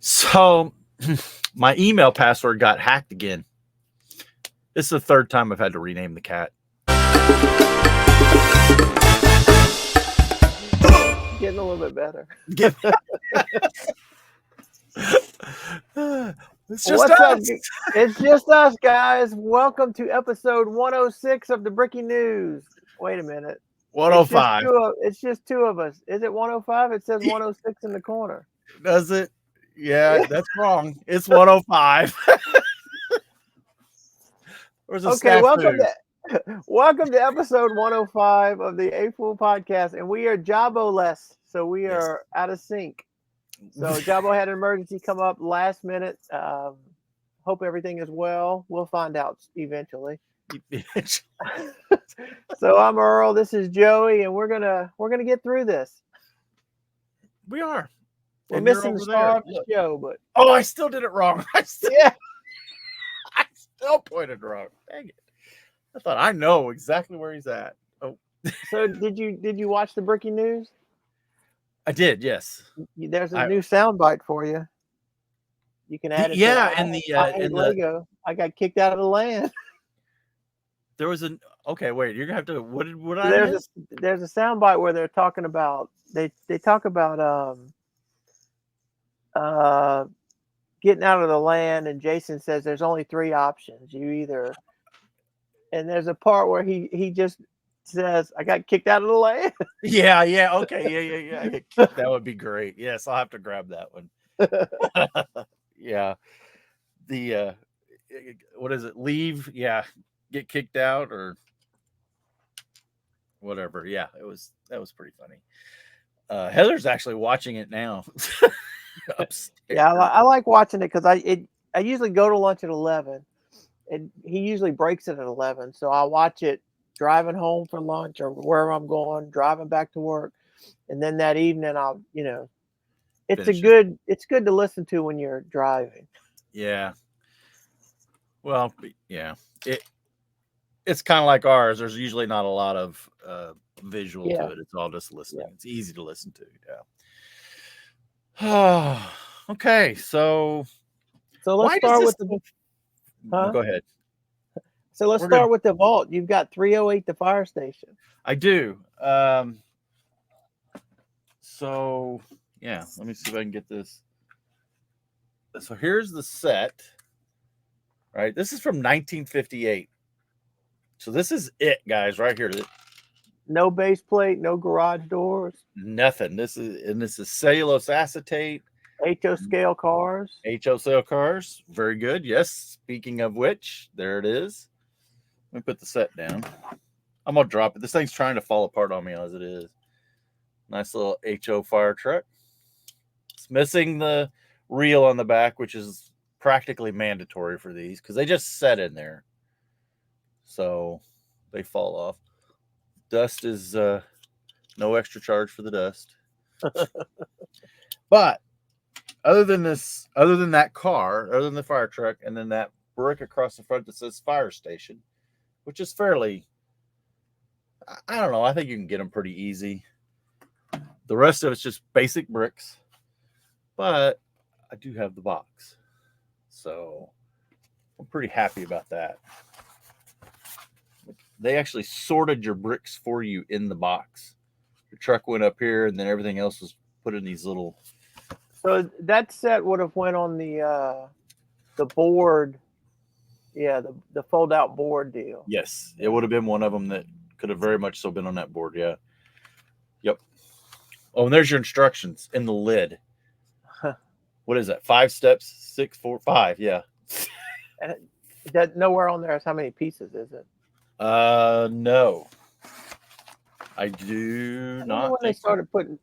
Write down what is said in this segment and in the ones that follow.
So my email password got hacked again. This is the third time I've had to rename the cat. Getting a little bit better. It's just What's us. up? It's just us, guys. Welcome to episode 106 of the Bricky News. Wait a minute. 105. It's just two of us. Is it 105? It says 106 in the corner. Does it? Yeah, that's wrong. It's 105. Okay, welcome to episode 105 of the AFoOL podcast, and we are Jabo-less, so we are out of sync. So Jabo had an emergency come up last minute. Hope everything is well. We'll find out eventually. So I'm Earl. This is Joey, and we're gonna get through this. We are. We're missing the star of the show, but I still did it wrong. I still pointed wrong. Dang it! I thought I know exactly where he's at. Oh. So did you watch the Bricky News? I did. Yes. There's a new soundbite for you. You can add it. In LEGO. I got kicked out of the land. There was okay. Wait, you're gonna have to. What there's a soundbite where they're talking about they talk about getting out of the land, and Jason says there's only three options. And there's a part where he just says, I got kicked out of the land. Yeah. Okay. Yeah. That would be great. Yes, I'll have to grab that one. Yeah. The what is it? Leave. Yeah. Get kicked out or whatever. Yeah. That was pretty funny. Heather's actually watching it now. Yeah, I like watching it because I usually go to lunch at 11, and he usually breaks it at 11. So I watch it driving home for lunch or wherever I'm going, driving back to work, and then that evening it's good to listen to when you're driving. Yeah. Well, yeah. It's kind of like ours. There's usually not a lot of visual to it. It's all just listening. Yeah. It's easy to listen to. Yeah. Okay, so let's start with the. Go ahead. So let's start with the vault. You've got 308, the fire station. I do. So yeah, let me see if I can get this. So here's the set. Right, this is from 1958. So this is it, guys, right here. No base plate, no garage doors. Nothing. This is cellulose acetate. HO scale cars. HO scale cars. Very good. Yes. Speaking of which, there it is. Let me put the set down. I'm going to drop it. This thing's trying to fall apart on me as it is. Nice little HO fire truck. It's missing the reel on the back, which is practically mandatory for these because they just set in there. So they fall off. Dust is no extra charge for the dust. But other than that car, other than the fire truck, and then that brick across the front that says fire station, which is fairly, I don't know, I think you can get them pretty easy. The rest of it's just basic bricks, but I do have the box. So I'm pretty happy about that. They actually sorted your bricks for you in the box. Your truck went up here, and then everything else was put in these little. So that set would have went on the board, the fold out board deal. Yes, it would have been one of them that could have very much so been on that board. Yeah. Yep. Oh, and there's your instructions in the lid. What is that? 5 steps? 6, 4, 5. Yeah. And that nowhere on there is how many pieces is it? No. I do not. When they started putting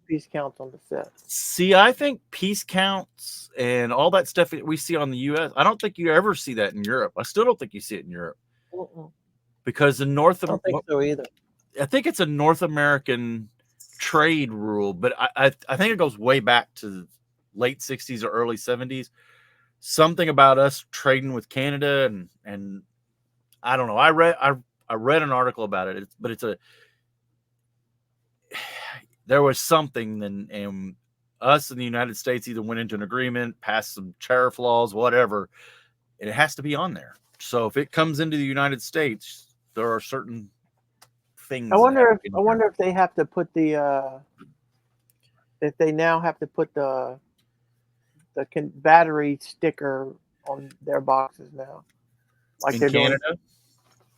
piece counts on the set. See, I think piece counts and all that stuff that we see on the U.S., I don't think you ever see that in Europe. I still don't think you see it in Europe. Because in North America, I don't think so either. I think it's a North American trade rule, but I think it goes way back to late 60s or early 70s. Something about us trading with Canada and I don't know. I read an article about it, but there was something, and us in the United States either went into an agreement, passed some tariff laws, whatever, and it has to be on there. So if it comes into the United States, there are certain things. I wonder if they have to put the if they now have to put the battery sticker on their boxes now, like in they're Canada,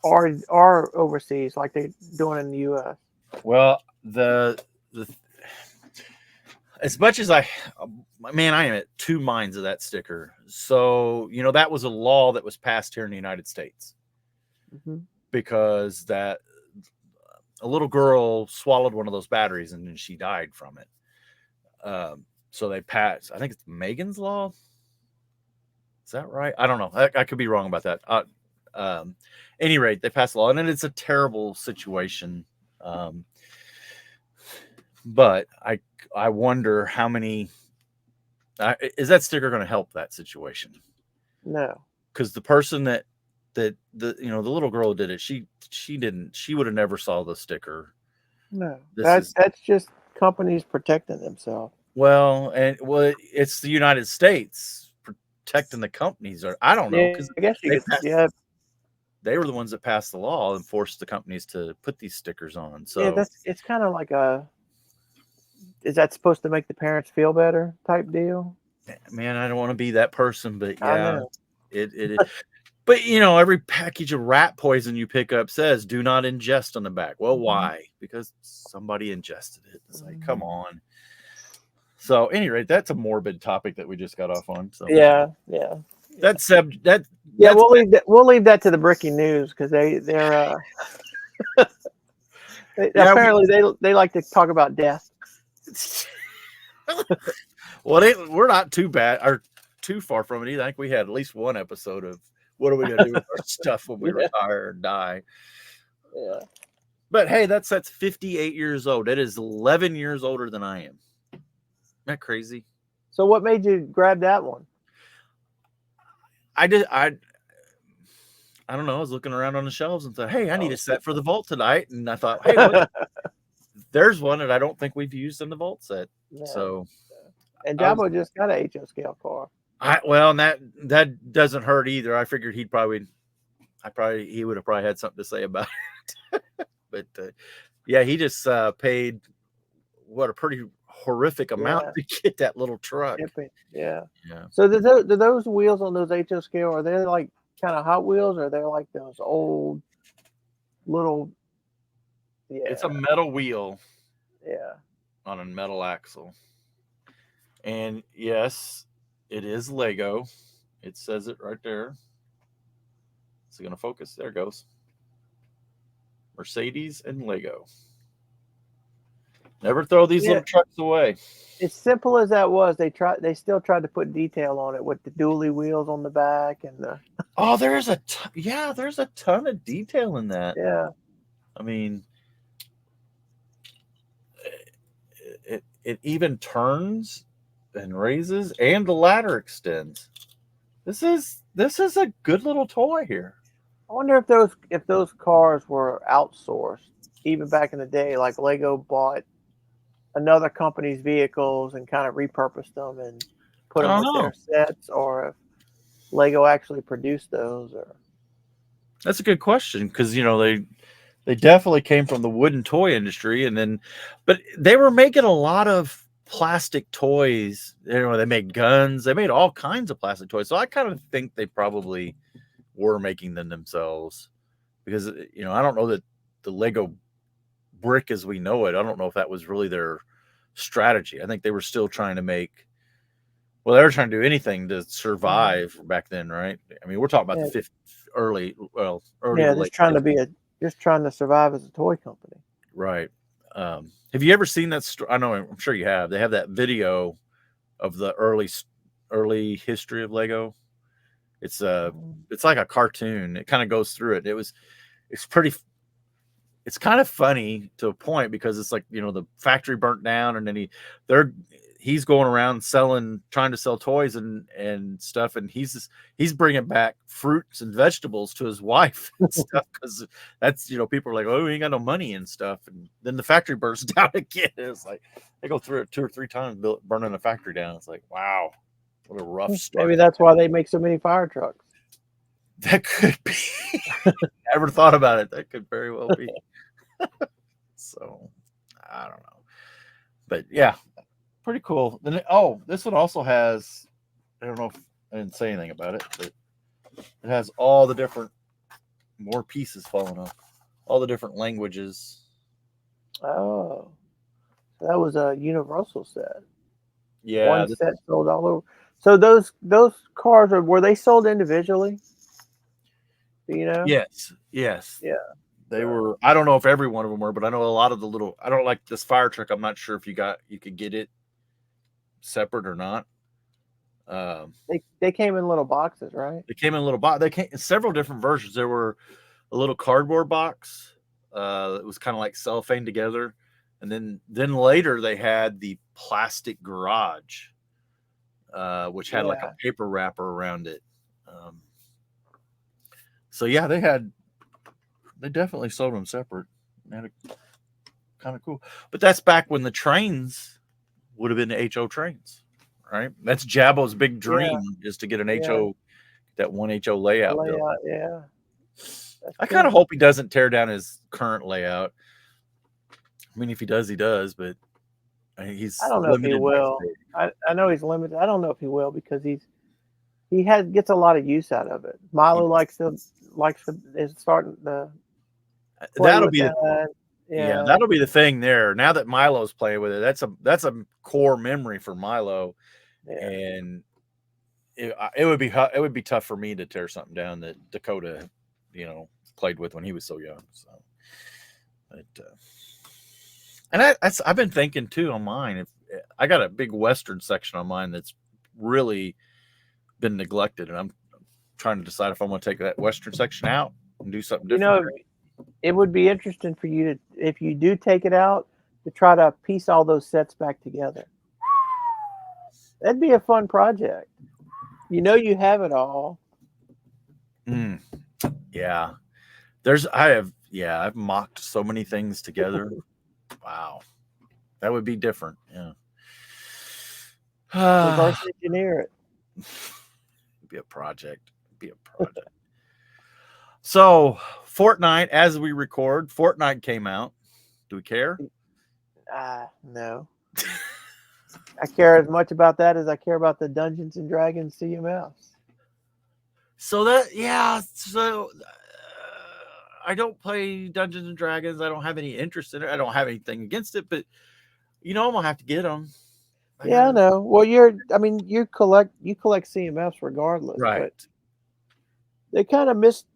doing, or overseas, like they're doing in the U.S. well, the as much as I am at two minds of that sticker. So, that was a law that was passed here in the United States because that a little girl swallowed one of those batteries and then she died from it. So they passed, I think it's Megan's Law. Is that right? I don't know. I could be wrong about that. Any rate, they passed a law, and it's a terrible situation. But I wonder how many is that sticker going to help that situation? No, because the person that the little girl who did it, she would have never saw the sticker. No, that's just companies protecting themselves. Well, it's the United States protecting the companies, or I don't know, because I guess they were the ones that passed the law and forced the companies to put these stickers on. So yeah, it's kind of like is that supposed to make the parents feel better type deal? Man, I don't want to be that person, but yeah, I know. it but every package of rat poison you pick up says do not ingest on the back. Well, why? Because somebody ingested it. It's like, come on. So, at any rate, that's a morbid topic that we just got off on. So yeah. We'll leave that to the Bricky News because they're apparently they like to talk about death. Well, we're not too bad or too far from it either. I think we had at least one episode of what are we going to do with our stuff when we retire or die. Yeah. But hey, that's 58 years old. That is 11 years older than I am. Isn't that crazy? So what made you grab that one? I don't know. I was looking around on the shelves and thought, hey, I need a set for the vault tonight. And I thought, hey, there's one that I don't think we've used in the vault set. No. So, and Jabbo just got an HO scale car. And that doesn't hurt either. I figured he would have probably had something to say about it. But yeah, he just paid a pretty horrific amount to get that little truck. Yeah. So do those wheels on those HO scale, are they like kind of Hot Wheels, or they're like those old little? Yeah. It's a metal wheel. Yeah. On a metal axle. And yes, it is Lego. It says it right there. Is it going to focus? There it goes. Mercedes and Lego. Never throw these little trucks away. As simple as that was, they still tried to put detail on it with the dually wheels on the back and the. Oh, there's a ton of detail in that. Yeah. I mean, it even turns and raises, and the ladder extends. This is a good little toy here. I wonder if those cars were outsourced even back in the day, like Lego bought another company's vehicles and kind of repurposed them and put them with their sets, or if Lego actually produced those. Or that's a good question, because they definitely came from the wooden toy industry, but they were making a lot of plastic toys. They made guns, they made all kinds of plastic toys. So I kind of think they probably were making them themselves, because I don't know that the Lego brick as we know it, I don't know if that was really their strategy. I think they were still trying to they were trying to do anything to survive back then, right? I mean, we're talking about the early just trying to survive as a toy company, right? Have you ever seen that? I know, I'm sure you have. They have that video of the early history of Lego. It's like a cartoon. It kind of goes through it. It's kind of funny to a point, because it's like, the factory burnt down, and then he's going around trying to sell toys and stuff, and he's bringing back fruits and vegetables to his wife and stuff, because that's, people are like, oh, we ain't got no money and stuff, and then the factory burns down again. It's like they go through it 2 or 3 times, burning the factory down. It's like, wow, what a rough start. Maybe that's why they make so many fire trucks. That could be. Never thought about it. That could very well be. So I don't know, but yeah, pretty cool. Then this one also has, I don't know if I didn't say anything about it, but it has all the different more pieces falling off, all the different languages. Oh, that was a universal set. Yeah, one set sold all over. So those cars were they sold individually? Do you know? Yes. Yeah. They were. I don't know if every one of them were, but I know a lot of the little. I don't like this fire truck. I'm not sure if you could get it separate or not. They came in little boxes, right? They came in a little box. They came in several different versions. There were a little cardboard box. It was kind of like cellophane together, and then later they had the plastic garage, which had like a paper wrapper around it. So yeah, they definitely sold them separate. Kind of cool. But that's back when the trains would have been the HO trains, right? That's Jabo's big dream, is to get an HO, that one HO layout built. Yeah. I kind of hope he doesn't tear down his current layout. I mean, if he does, he does, but he's. I don't know if he will. I know he's limited. I don't know if he will, because he gets a lot of use out of it. Milo likes to is starting the. That'll be that'll be the thing there. Now that Milo's playing with it, that's a core memory for Milo, and it would be tough for me to tear something down that Dakota, played with when he was so young. So, but and I've been thinking too on mine. If I got a big Western section on mine that's really been neglected, and I'm trying to decide if I'm going to take that Western section out and do something different. It would be interesting for you to, if you do take it out, to try to piece all those sets back together. That'd be a fun project. You have it all. Yeah. I've mocked so many things together. Wow. That would be different. Yeah. Reverse engineer it. It'd be a project. So, Fortnite, as we record, Fortnite came out. Do we care? No. I care as much about that as I care about the Dungeons and Dragons CMS. So I don't play Dungeons and Dragons. I don't have any interest in it. I don't have anything against it, but I'm gonna have to get them. I know. Well, you collect CMFs regardless, right? But they kind of missed.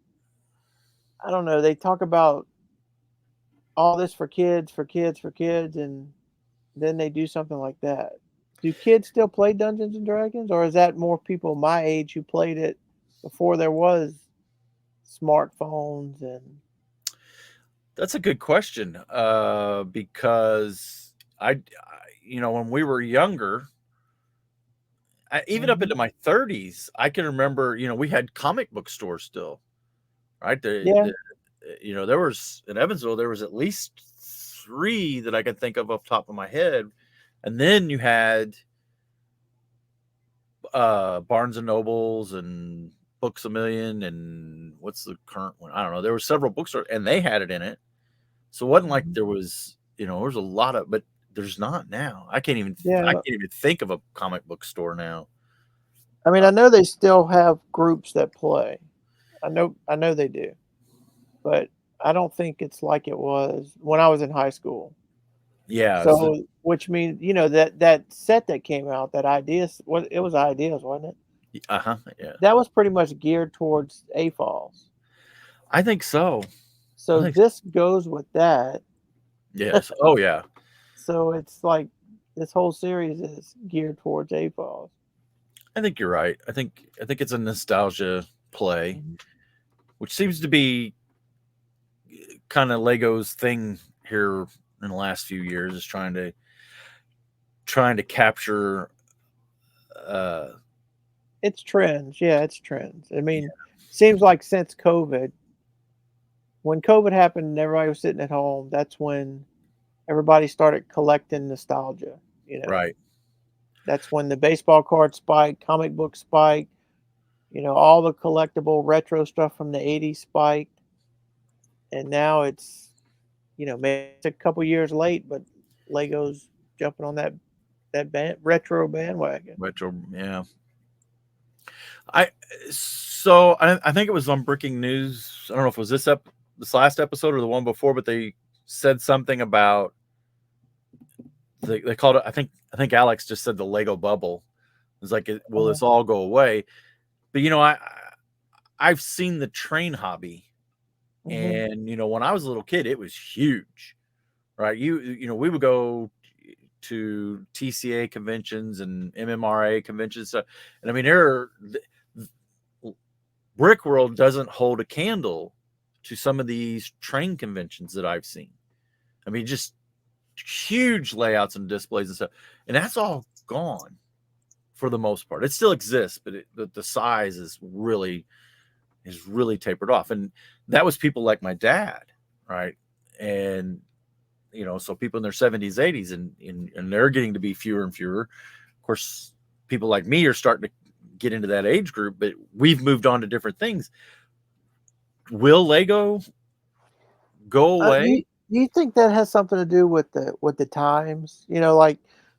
I don't know. They talk about all this for kids, and then they do something like that. Do kids still play Dungeons and Dragons, or is that more people my age who played it before there was smartphones? And that's a good question, because I when we were younger, even up into my 30s, I can remember, we had comic book stores still, right? There was in Evansville, there was at least 3 that I can think of off the top of my head. And then you had Barnes and Nobles and Books A Million, and what's the current one? I don't know. There were several bookstores, and they had it in it. So it wasn't like there was, there was a lot of, but there's not now. I can't even think of a comic book store now. I mean, I know they still have groups that play. I know they do, but I don't think it's like it was when I was in high school. Yeah. So, which means that set that came out, that Ideas, it was Ideas, wasn't it? Yeah. That was pretty much geared towards AFoOLs. I think so. So this goes with that. Yes. Oh yeah. So it's like this whole series is geared towards AFoOLs. I think you're right. I think it's a nostalgia play, which seems to be kind of Lego's thing here in the last few years, is trying to trying to capture. It's trends. Yeah, it's trends. I mean, seems like since COVID, when COVID happened and everybody was sitting at home, that's when everybody started collecting nostalgia. You know, Right. that's when the baseball card spiked, comic book spiked, all the collectible retro stuff from the 80s spiked. And now it's, maybe it's a couple years late, but Lego's jumping on that retro bandwagon. Retro. Yeah. I think it was on Breaking News. I don't know if it was this last episode or the one before, but they said something about they called it. I think Alex just said the Lego bubble. It's like, will this all go away? But I've seen the train hobby, and when I was a little kid, it was huge, right? We would go to TCA conventions and MMRA conventions, and I mean, Brick World doesn't hold a candle to some of these train conventions that I've seen. I mean, just huge layouts and displays and stuff, and that's all gone for the most part. It still exists, but the size is really tapered off, and that was people like my dad, right? And so people in their 70s, 80s, and they're getting to be fewer and fewer. Of course, people like me are starting to get into that age group, but we've moved on to different things. Will Lego go away? Do you think that has something to do with the times? Like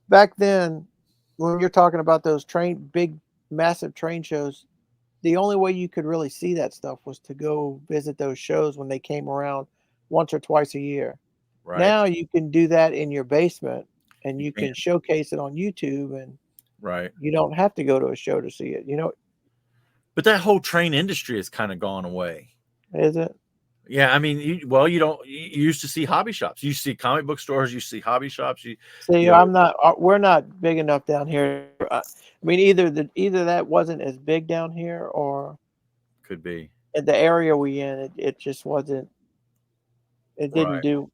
back then, when you're talking about those big, massive train shows, the only way you could really see that stuff was to go visit those shows when they came around once or twice a year. Right. Now you can do that in your basement, and you can showcase it on YouTube, and right. You don't have to go to a show to see it. But that whole train industry has kind of gone away. Is it? Yeah, I mean, you used to see hobby shops. You see comic book stores. You see hobby shops. I'm not. We're not big enough down here. I mean, either that wasn't as big down here, or could be in the area we in. It just wasn't. It didn't right. do.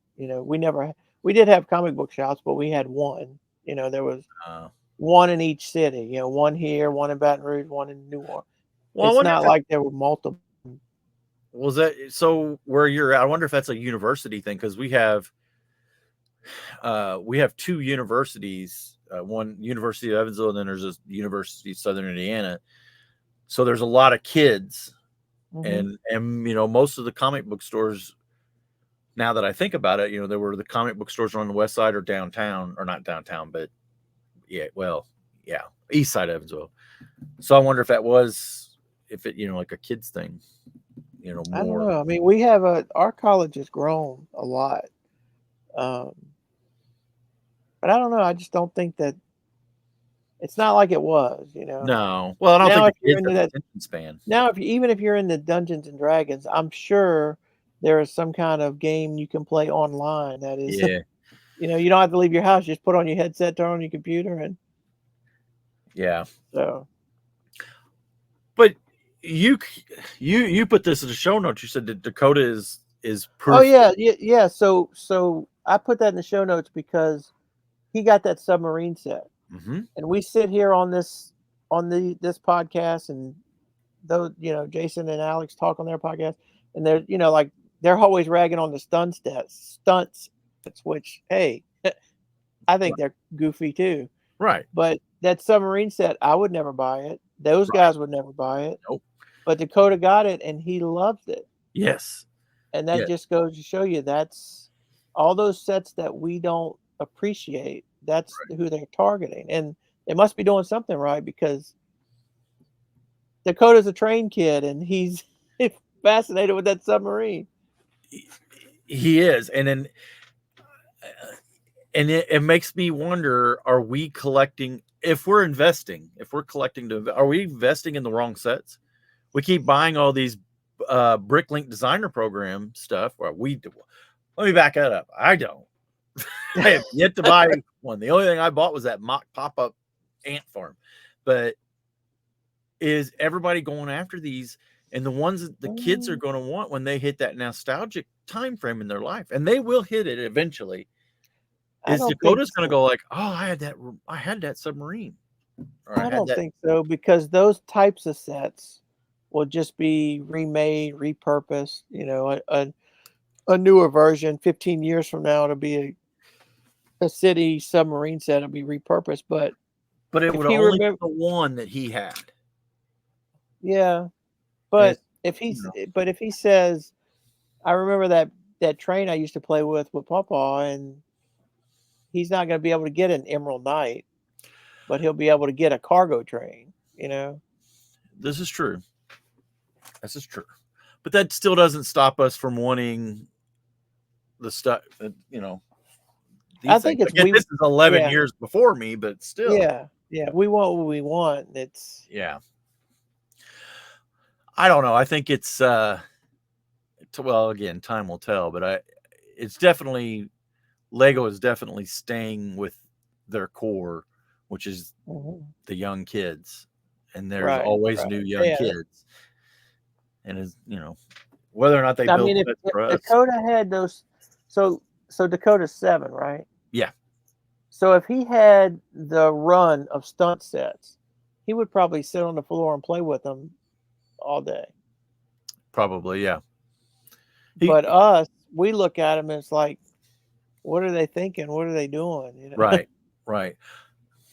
We did have comic book shops, but we had one. There was one in each city. One here, one in Baton Rouge, one in New Orleans. Well, it's not like there were multiple. Was that so where you're at? I wonder if that's a university thing, because we have two universities, one University of Evansville, and then there's a University of Southern Indiana. So there's a lot of kids, and most of the comic book stores, now that I think about it, there were the comic book stores on the west side or downtown, or not downtown, but east side of Evansville. So I wonder if that was, like a kids thing. More. I don't know. I mean, we have our college has grown a lot. But I don't know. I just don't think that it's not like it was, No. Well, I don't think the kids have attention span. Now, even if you're into Dungeons and Dragons, I'm sure there is some kind of game you can play online that is, you don't have to leave your house. You just put on your headset, turn on your computer, and so. But you put this in the show notes. You said that Dakota is proof. Oh yeah. So I put that in the show notes because he got that submarine set, and we sit here on this podcast, and those Jason and Alex talk on their podcast, and they're like they're always ragging on the stunts, which hey, I think they're goofy too. Right. But that submarine set, I would never buy it. Those guys would never buy it. Nope. But Dakota got it, and he loved it. Yes. And that just goes to show you that's all those sets that we don't appreciate. That's who they're targeting. And they must be doing something right, because Dakota's a train kid, and he's fascinated with that submarine. He is. And then it makes me wonder, are we collecting, if we're collecting are we investing in the wrong sets? We keep buying all these Bricklink designer program stuff. Let me back that up. I don't. I have yet to buy one. The only thing I bought was that mock pop-up ant farm. But is everybody going after these, and the ones that the kids are going to want when they hit that nostalgic time frame in their life? And they will hit it eventually. I Is don't think Dakota's going to so. go like, oh, I had that submarine, or I I had don't that. think so because those types of sets will just be remade, repurposed. A newer version 15 years from now to be a city submarine set will be repurposed. But But it if would he only be remember, the one that he had, yeah. and But it's if he says, I remember that train I used to play with Papa, and he's not going to be able to get an Emerald Knight, but he'll be able to get a cargo train. this is true. This is true, but that still doesn't stop us from wanting the stuff. I These things. think it's Again, this is 11 yeah, years before me, but still, yeah. We want what we want. It's yeah. I don't know. I think it's well, again, time will tell, but it's definitely Lego is definitely staying with their core, which is Mhm. the young kids, and there's Right, always right. new young Yeah. kids, and whether or not they I build mean, if, sets if for us, Dakota had those, so Dakota's 7, right? yeah, So if he had the run of stunt sets, he would probably sit on the floor and play with them all day. probably, yeah. He But us, we look at him and it's like, what are they thinking? What are they doing? right, right,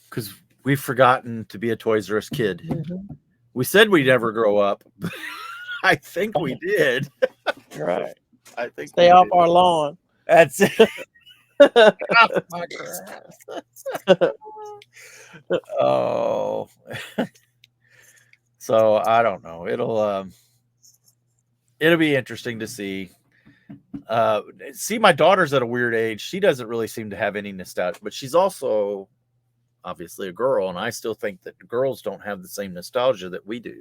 because we've forgotten to be a Toys R Us kid. Mhm. We said we'd never grow up. I think we did. Right. I think Stay we off did. our lawn. That's it. Off my grass. Oh, so I don't know. It'll be interesting to see. See, my daughter's at a weird age. She doesn't really seem to have any nostalgia, but she's also obviously a girl, and I still think that girls don't have the same nostalgia that we do.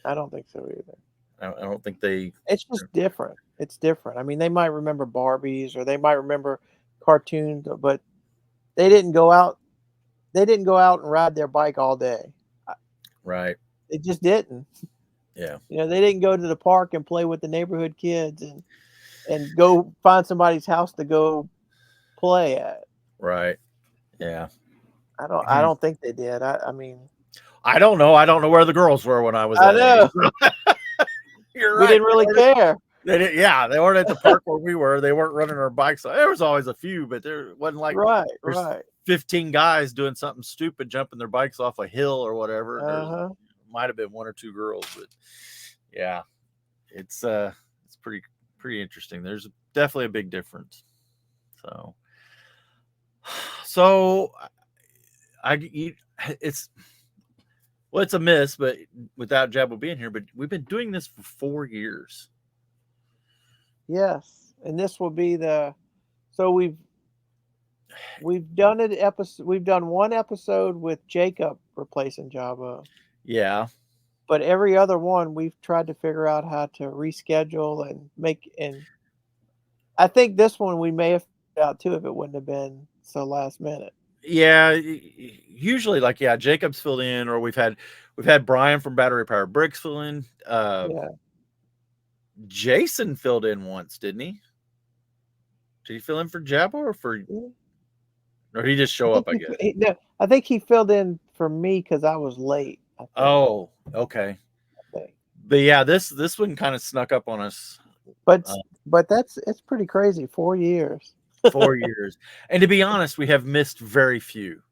I don't think so either. I don't think they. It's just different. It's different. I mean, they might remember Barbies or they might remember cartoons, but they didn't go out. They didn't go out and ride their bike all day. I- Right. It just didn't. Yeah. They didn't go to the park and play with the neighborhood kids and go find somebody's house to go play at. Right. Yeah. I don't think they did. I mean, I don't know. I don't know where the girls were when I was I that age. know You're we right. didn't really care. They didn't. Yeah, they weren't at the park where we were. They weren't running our bikes. There was always a few, but there wasn't like Right, there's right. 15 guys doing something stupid, jumping their bikes off a hill or whatever. And there's Uh-huh. might have been one or two girls, but yeah, it's pretty interesting. There's definitely a big difference. So so it's well, it's a miss, but without Jabba being here, but we've been doing this for 4 years. Yes, and this will be so we've done it episode. We've done one episode with Jacob replacing Jabba, Yeah. but every other one we've tried to figure out how to reschedule and make. And I think this one we may have figured out too if it wouldn't have been so last minute. Yeah, usually like Jacob's filled in, or we've had Brian from Battery Powered Bricks fill in. Yeah, Jason filled in once, didn't he? Did he fill in for Jabba or did he just I show think up? I guess. no, I think he filled in for me because I was late. Oh, okay. I think. But yeah, this one kind of snuck up on us. But Uh, it's pretty crazy. 4 years. 4 years, and to be honest, we have missed very few.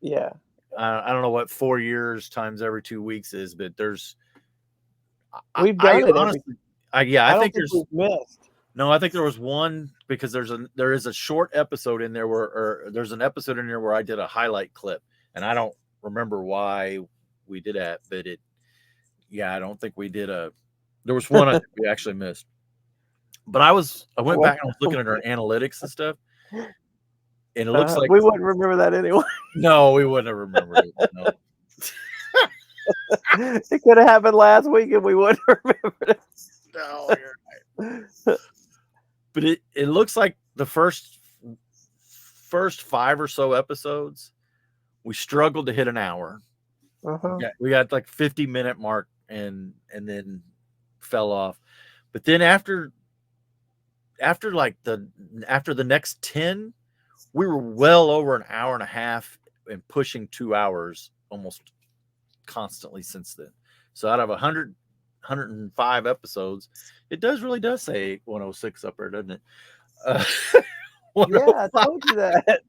Yeah, I don't know what 4 years times every 2 weeks is, but there's. we've I done it every. honestly, I I don't think think there's. we've missed. No, I think there was one because there is a short episode in there or there's an episode in there where I did a highlight clip, and I don't remember why we did that, but I don't think we did there was one I think we actually missed. But I went back and I was looking at our analytics and stuff, and it looks like We wouldn't remember that anyway. no, we wouldn't have remembered it. No. It could have happened last week and we wouldn't have remembered it. No, you're right. But it looks like the first 5 or so episodes, we struggled to hit an hour. Uh-huh. We got like 50-minute mark and then fell off. But then after the next 10, we were well over an hour and a half and pushing 2 hours almost constantly since then. So out of 105 episodes, it really does say 106 up there, doesn't it? Yeah, I told you that.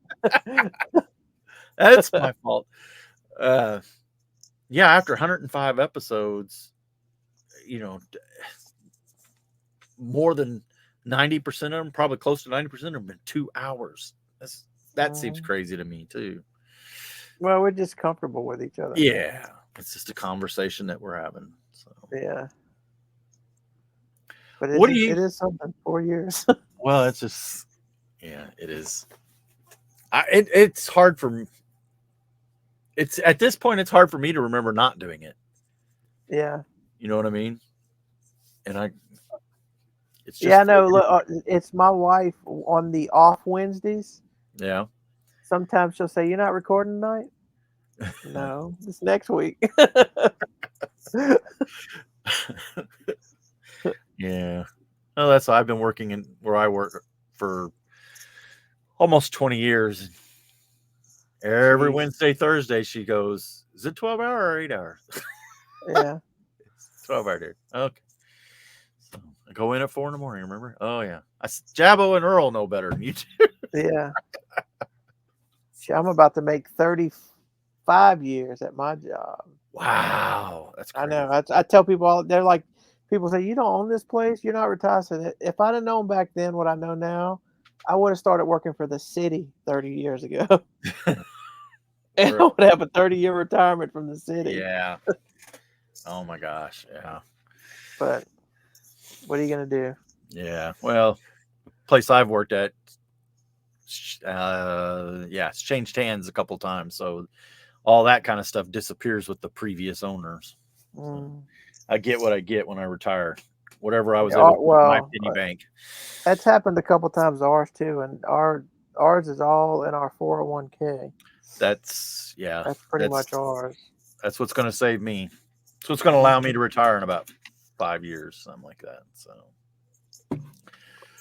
That's my fault. Yeah, after 105 episodes, you know, more than 90% of them, probably close to 90% of them, have been 2 hours. That seems crazy to me too. Well, we're just comfortable with each other. Yeah, it's just a conversation that we're having. So Yeah, but it is something. 4 years. well, it's just yeah, it is. It's hard for me. It's at this point, it's hard for me to remember not doing it. Yeah. You know what I mean? And it's just Yeah, no, look, it's my wife on the off Wednesdays. Yeah. Sometimes she'll say, "You're not recording tonight." No, it's next week. Yeah. Oh, that's I've been working in where I work for almost 20 years. Every Wednesday, Thursday, she goes, "Is it 12-hour or 8-hour?" Yeah. It's 12-hour, dude. Okay. So I go in at 4 a.m. Remember? Oh yeah. Jabbo and Earl know better than you do. Yeah. I'm about to make 35 years at my job. Wow, that's crazy. I know. I tell people they're like, people say, "You don't own this place. You're not retired." I said, if I'd have known back then what I know now, I would have started working for the city 30 years ago. And I would have a 30-year retirement from the city. Yeah. Oh my gosh. Yeah. But what are you gonna do? Yeah. Well, place I've worked at, yeah, it's changed hands a couple times, so all that kind of stuff disappears with the previous owners. So I get what I get when I retire. Whatever I was able to put in my penny bank. That's happened a couple times to ours too, and ours is all in our 401k. That's pretty much ours. That's what's going to save me. It's what's going to allow me to retire in about 5 years, something like that. So,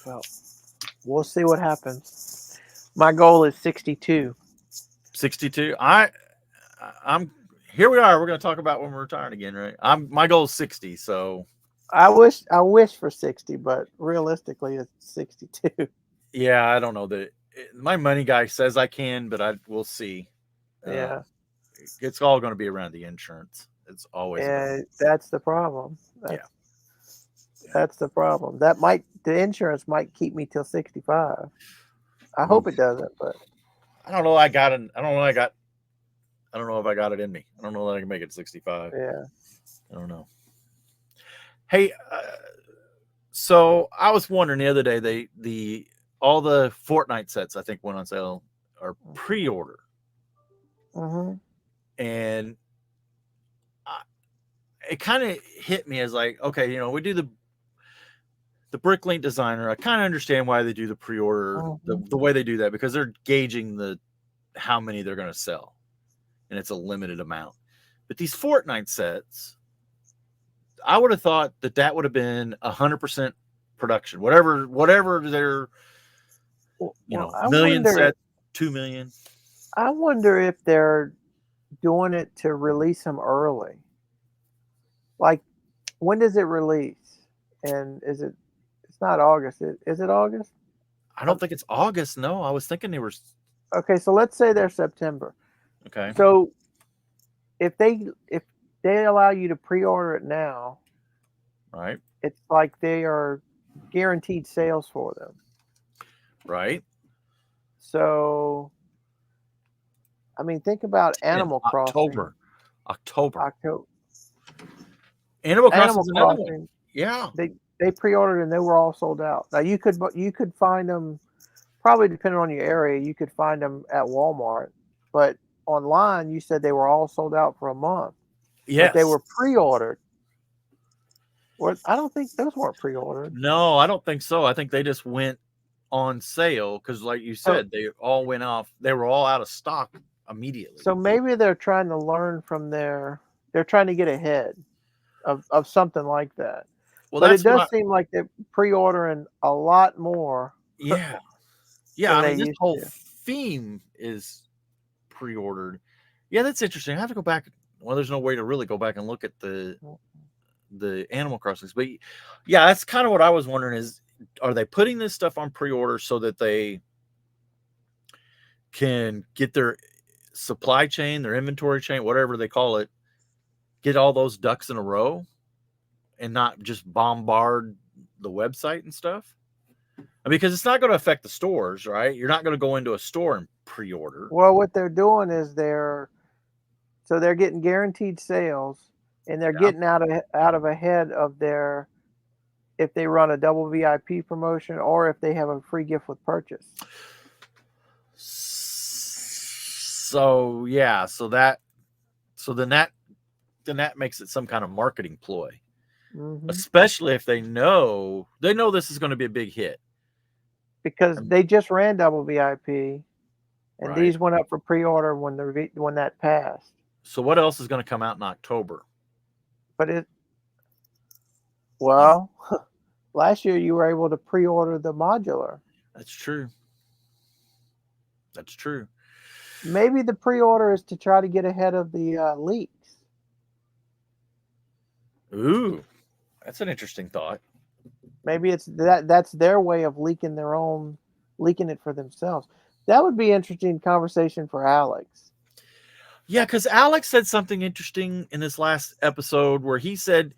well, we'll see what happens. My goal is 62. 62. I'm here. We are. We're going to talk about when we're retiring again, right? My goal is 60. So I wish for 60, but realistically, it's 62. Yeah, I don't know that my money guy says I can, but we'll see. Yeah, it's all going to be around the insurance. It's always. Yeah, that's the problem. That's the problem. The insurance might keep me till 65. I hope it doesn't, but I don't know. I don't know if I got it in me. I don't know that I can make it 65. Yeah. I don't know. Hey, so I was wondering the other day, all the Fortnite sets I think went on sale are pre-order. And it kind of hit me as like, okay, we do the Bricklink designer. I kind of understand why they do the pre-order, the way they do that, because they're gauging how many they're going to sell, and it's a limited amount. But these Fortnite sets, I would have thought that would have been 100% production, whatever their, million sets, 2 million. I wonder if they're doing it to release them early. Like, when does it release? And it's not August. Is it August? I don't think it's August. No, I was thinking they were. Okay, so let's say they're September. Okay. So if they allow you to pre-order it now, right? It's like they are guaranteed sales for them. Right. So, I mean, think about Animal Crossing. October. Animal Crossing. Yeah. They pre-ordered and they were all sold out. Now you could find them, probably depending on your area, you could find them at Walmart, but online you said they were all sold out for a month. Yes. But they were pre-ordered. Well, I don't think those weren't pre-ordered. No, I don't think so. I think they just went on sale because, like you said, they all went off. They were all out of stock immediately. So maybe they're trying to learn from they're trying to get ahead of something like that. Well, but it does seem like they're pre-ordering a lot more. Yeah. Yeah, I mean, this whole theme is pre-ordered. Yeah, that's interesting. I have to go back. Well, there's no way to really go back and look at the Animal Crossings, but yeah, that's kind of what I was wondering: is are they putting this stuff on pre-order so that they can get their supply chain, their inventory chain, whatever they call it, get all those ducks in a row, and not just bombard the website and stuff? Because it's not going to affect the stores, right? You're not going to go into a store and pre-order. Well, what they're doing is they're getting guaranteed sales, and they're getting out of ahead of their, if they run a double VIP promotion or if they have a free gift with purchase. So yeah, so then that makes it some kind of marketing ploy, especially if they know this is going to be a big hit. Because they just ran double VIP, and right. These went up for pre-order when that passed. So what else is going to come out in October? But last year you were able to pre-order the modular. That's true. That's true. Maybe the pre-order is to try to get ahead of the leaks. Ooh, that's an interesting thought. Maybe it's that's their way of leaking it for themselves. That would be interesting conversation for Alex. Yeah, because Alex said something interesting in this last episode where he said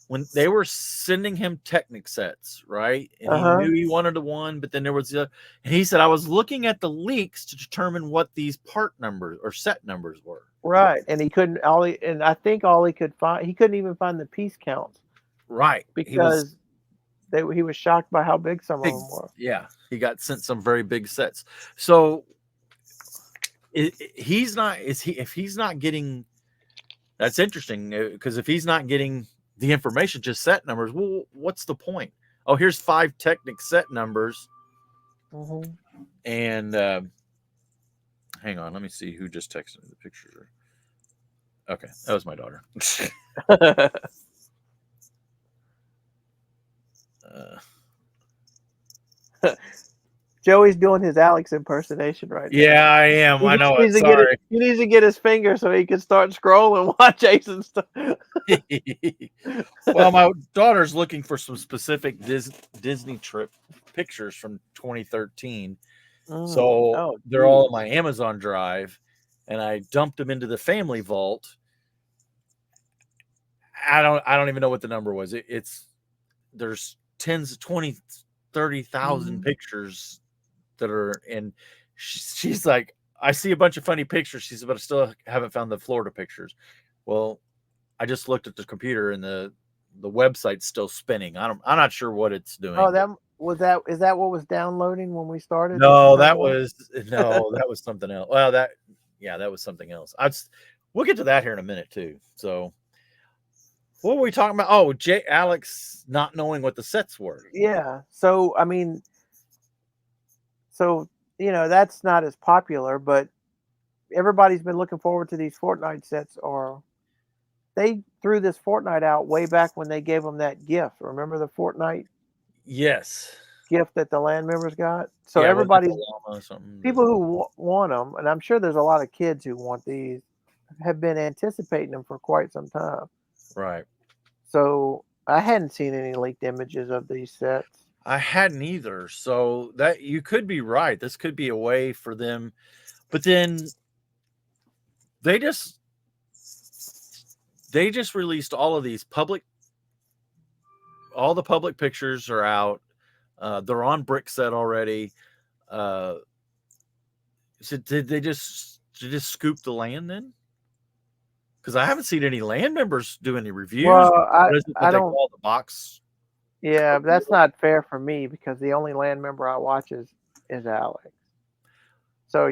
when they were sending him Technic sets, right? And he knew he wanted one, but then there was and he said, I was looking at the leaks to determine what these part numbers or set numbers were. Right. And he couldn't I think all he could find, he couldn't even find the piece counts. Right. Because he was shocked by how big some of them were. Yeah. He got sent some very big sets. So if he's not getting, that's interesting, because if he's not getting the information, just set numbers, well, what's the point? Oh, here's 5 Technic set numbers. And hang on, let me see who just texted me the pictures. Okay, that was my daughter. Joey's doing his Alex impersonation right now. Yeah, I am. I know. He needs to get his finger so he can start scrolling while Jason stuff. Well, my daughter's looking for some specific Disney trip pictures from 2013. So they're all in my Amazon drive, and I dumped them into the family vault. I don't even know what the number was. There's 10s, 20, 30,000 pictures that are in. She's like, I see a bunch of funny pictures. She said, but I still haven't found the Florida pictures. Well, I just looked at the computer and the website's still spinning. I'm not sure what it's doing. Oh, is that what was downloading when we started? No, that was something else. Well, that was something else. We'll get to that here in a minute too. So what were we talking about? Oh, Alex not knowing what the sets were. Yeah. So I mean, that's not as popular, but everybody's been looking forward to these Fortnite sets. Or they threw this Fortnite out way back when they gave them that gift. Remember the Fortnite? Yes. Gift that the land members got. So everybody's people who want them, and I'm sure there's a lot of kids who want these, have been anticipating them for quite some time. Right. So I hadn't seen any leaked images of these sets. I hadn't either. So that you could be right. This could be a way for them, but then they just released all of these all the public pictures are out. They're on BrickTsar already. So did they just scoop the land then? Because I haven't seen any land members do any reviews. Well, I don't call the box. Yeah, but that's not fair for me because the only land member I watch is Alex. So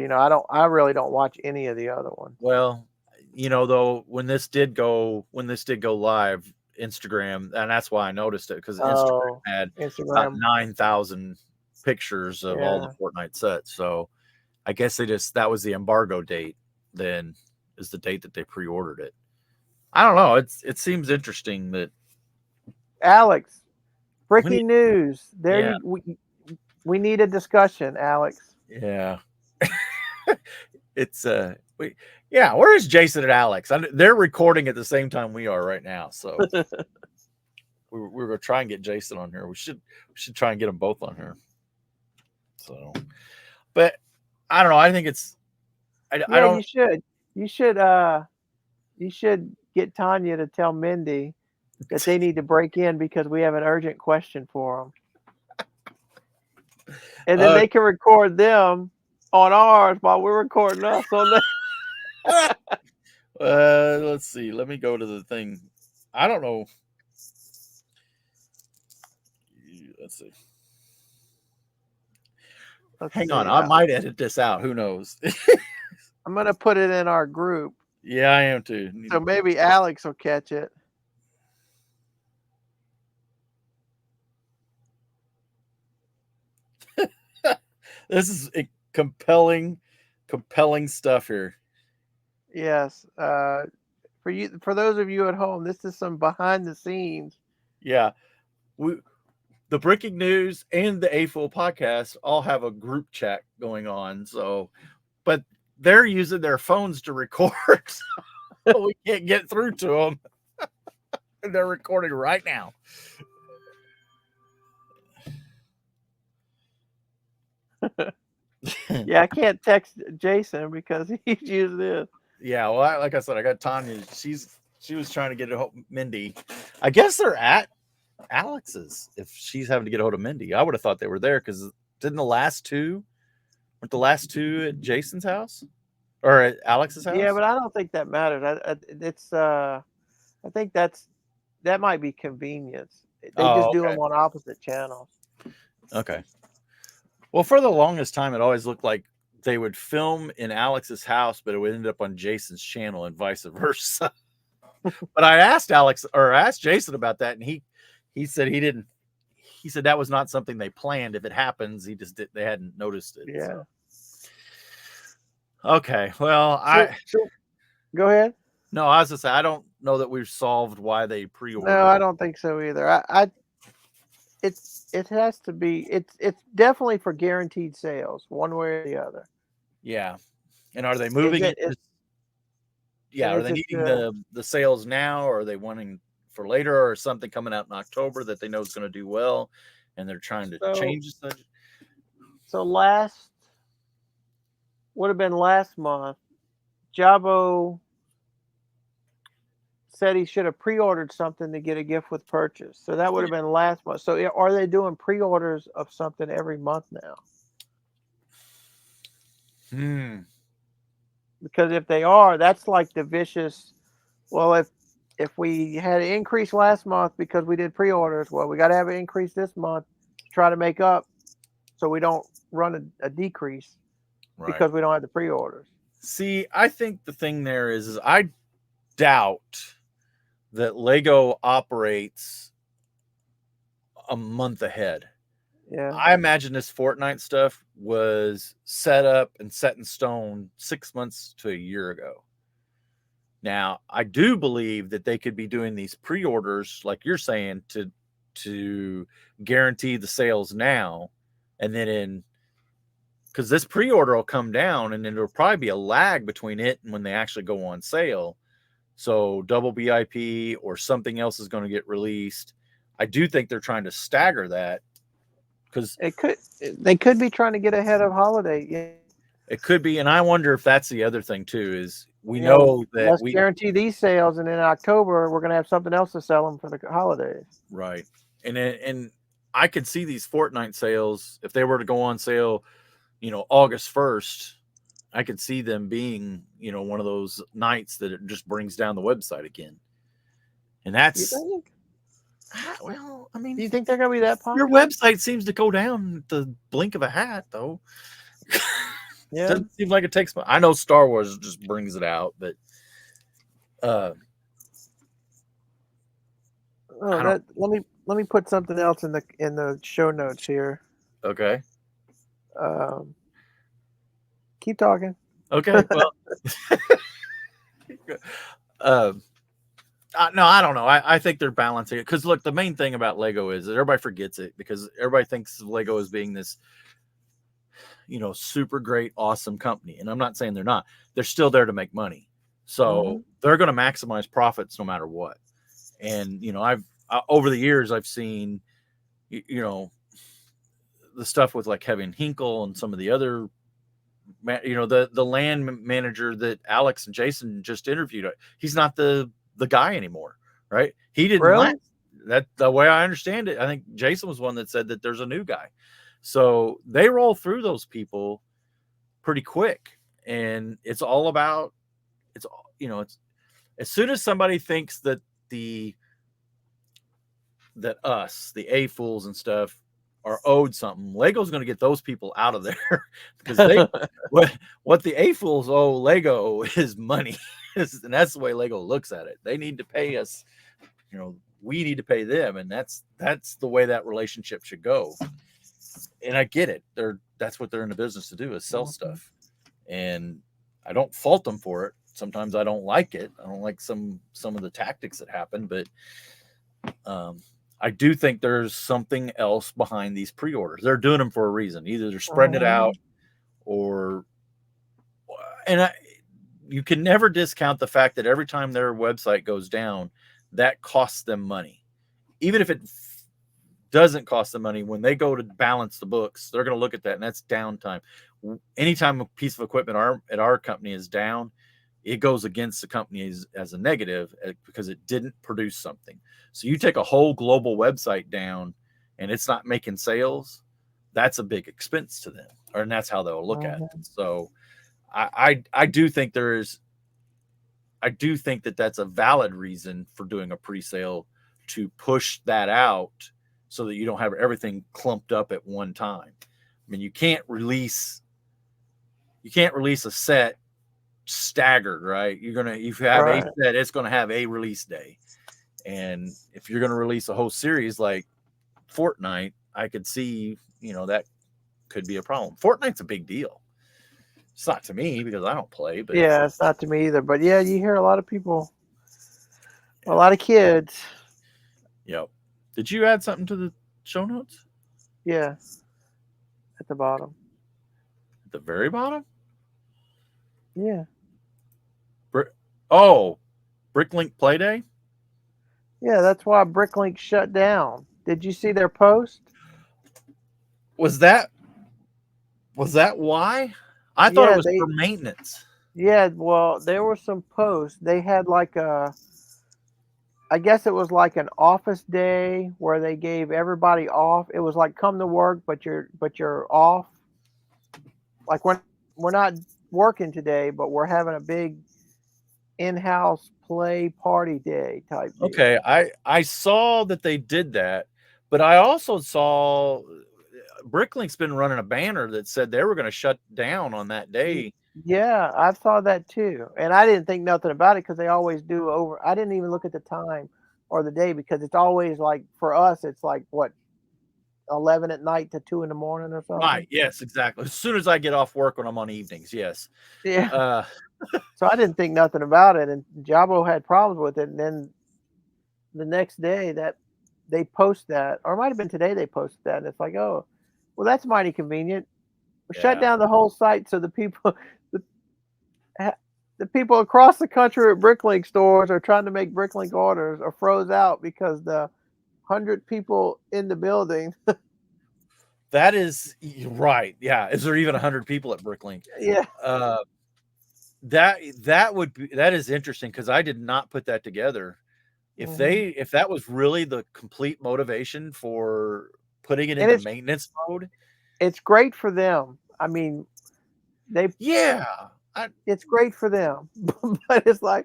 I really don't watch any of the other ones. Well, though when this did go live, Instagram, and that's why I noticed it, because Instagram had about 9,000 pictures of all the Fortnite sets. So I guess that was the embargo date. Then is the date that they pre-ordered it. I don't know. It seems interesting that Alex, breaking news. We need a discussion, Alex. Yeah. It's where is Jason and Alex? They're recording at the same time we are right now, so we're gonna try and get Jason on here. We should try and get them both on here. So, but I don't know. I think it's I don't. You should get Tanya to tell Mindy that they need to break in because we have an urgent question for them. And then they can record them on ours while we're recording us on that. Let's see. Let me go to the thing. I don't know. Let's see. Hang on. I might edit this out. Who knows? I'm going to put it in our group. Yeah, I am too. So maybe Alex will catch it. This is compelling stuff here. Yes. For those of you at home, this is some behind the scenes. Yeah. The Breaking News and the AFoOL podcast all have a group chat going on. So, but they're using their phones to record. So we can't get through to them. They're recording right now. Yeah, I can't text Jason because he's using this. Yeah, well, like I said, I got Tanya. She was trying to get a Mindy. I guess they're at Alex's if she's having to get a hold of Mindy. I would have thought they were there because weren't the last two at Jason's house or at Alex's house? Yeah, but I don't think that matters. I think that might be convenience. They just do them on opposite channels. Okay. Well, for the longest time, it always looked like they would film in Alex's house, but it would end up on Jason's channel and vice versa. But I asked Jason about that, and he said he didn't. He said that was not something they planned. If it happens, they hadn't noticed it. Yeah. So. Okay. Well, go ahead. No, I was gonna say I don't know that we've solved why they pre-ordered. No, I don't think so either. It has to be. It's definitely for guaranteed sales, one way or the other. Yeah. And are they moving it? Are they needing the sales now, or are they wanting for later, or something coming out in October that they know is going to do well, and they're trying to change the subject? So would have been last month, Jabo said he should have pre-ordered something to get a gift with purchase. So that would have been last month. So are they doing pre-orders of something every month now? Because if they are, that's like the vicious. Well, if we had an increase last month because we did pre-orders, well, we got to have an increase this month to try to make up, so we don't run a decrease because we don't have the pre-orders. See, I think the thing there is I doubt that Lego operates a month ahead. Yeah, I imagine this Fortnite stuff was set up and set in stone 6 months to a year ago. Now, I do believe that they could be doing these pre-orders, like you're saying, to guarantee the sales now, and then because this pre-order will come down, and then there'll probably be a lag between it and when they actually go on sale. So double BIP or something else is going to get released. I do think they're trying to stagger that because they could be trying to get ahead of holiday. Yeah. It could be, and I wonder if that's the other thing too. Is we know that let's guarantee these sales, and in October we're going to have something else to sell them for the holidays. Right, and I could see these Fortnite sales if they were to go on sale, August 1st. I could see them being, one of those nights that it just brings down the website again. And that's, well, I mean, do you think they're going to be that popular? Your website seems to go down at the blink of a hat, though. Yeah, doesn't seem like it takes. I know Star Wars just brings it out, but let me put something else in the show notes here. Okay. Keep talking. Okay. Well, no, I don't know. I think they're balancing it because look, the main thing about Lego is that everybody forgets it because everybody thinks of Lego as being this super great, awesome company. And I'm not saying they're not. They're still there to make money. So Mm-hmm. they're going to maximize profits no matter what. And over the years I've seen the stuff with like Kevin Hinkle and some of the other the land manager that Alex and Jason just interviewed. He's not the guy anymore, right? He didn't Really? that the way I understand it. I think Jason was one that said that there's a new guy. So they roll through those people pretty quick, and it's all about it's as soon as somebody thinks that the AFoOLs and stuff are owed something, Lego's going to get those people out of there because what the AFoOLs owe Lego is money, and that's the way Lego looks at it. They need to pay us, we need to pay them, and that's the way that relationship should go. And I get it. That's what they're in the business to do, is sell stuff, and I don't fault them for it. Sometimes I don't like it. I don't like some of the tactics that happen, but I do think there's something else behind these pre-orders. They're doing them for a reason. Either they're spreading it out, you can never discount the fact that every time their website goes down, that costs them money. Even if it doesn't cost them money, when they go to balance the books, they're going to look at that, and that's downtime. Anytime a piece of equipment at our company is down, it goes against the company as a negative because it didn't produce something. So you take a whole global website down and it's not making sales, that's a big expense to them, and that's how they'll look at it. So I do think that's a valid reason for doing a pre-sale, to push that out so that you don't have everything clumped up at one time. I mean, you can't release a set staggered, right? if you have a set, it's going to have a release day. And if you're going to release a whole series like Fortnite, I could see, that could be a problem. Fortnite's a big deal. It's not to me because I don't play, but yeah, it's not to me either. But yeah, you hear a lot of people, a lot of kids. Yep. Did you add something to the show notes? Yeah. At the bottom. At the very bottom? Yeah. Bricklink Play Day? Yeah, that's why Bricklink shut down. Did you see their post? Was that why? I thought it was for maintenance. Yeah, well, there were some posts. They had like I guess it was like an office day where they gave everybody off. It was like come to work, but you're off. Like we're not working today, but we're having a big in-house play party day type deal. Okay, I saw that they did that, but I also saw Bricklink's been running a banner that said they were going to shut down on that day. Yeah, I saw that too, and I didn't think nothing about it because they always do over. I didn't even look at the time or the day because it's always like for us, it's like what 11 at night to 2 in the morning or something. Right. Yes, exactly. As soon as I get off work when I'm on evenings. Yes. Yeah. So I didn't think nothing about it, and Jabo had problems with it, and then the next day that they post that, or it might have been today they posted that, and it's like, oh, well, that's mighty convenient. Shut down the whole site so the people across the country at Bricklink stores are trying to make Bricklink orders are froze out because the 100 people in the building. That is right. Yeah. Is there even 100 people at Bricklink? Yeah. That is interesting because I did not put that together. If that was really the complete motivation for putting it into maintenance mode, it's great for them. I mean, it's great for them, but it's like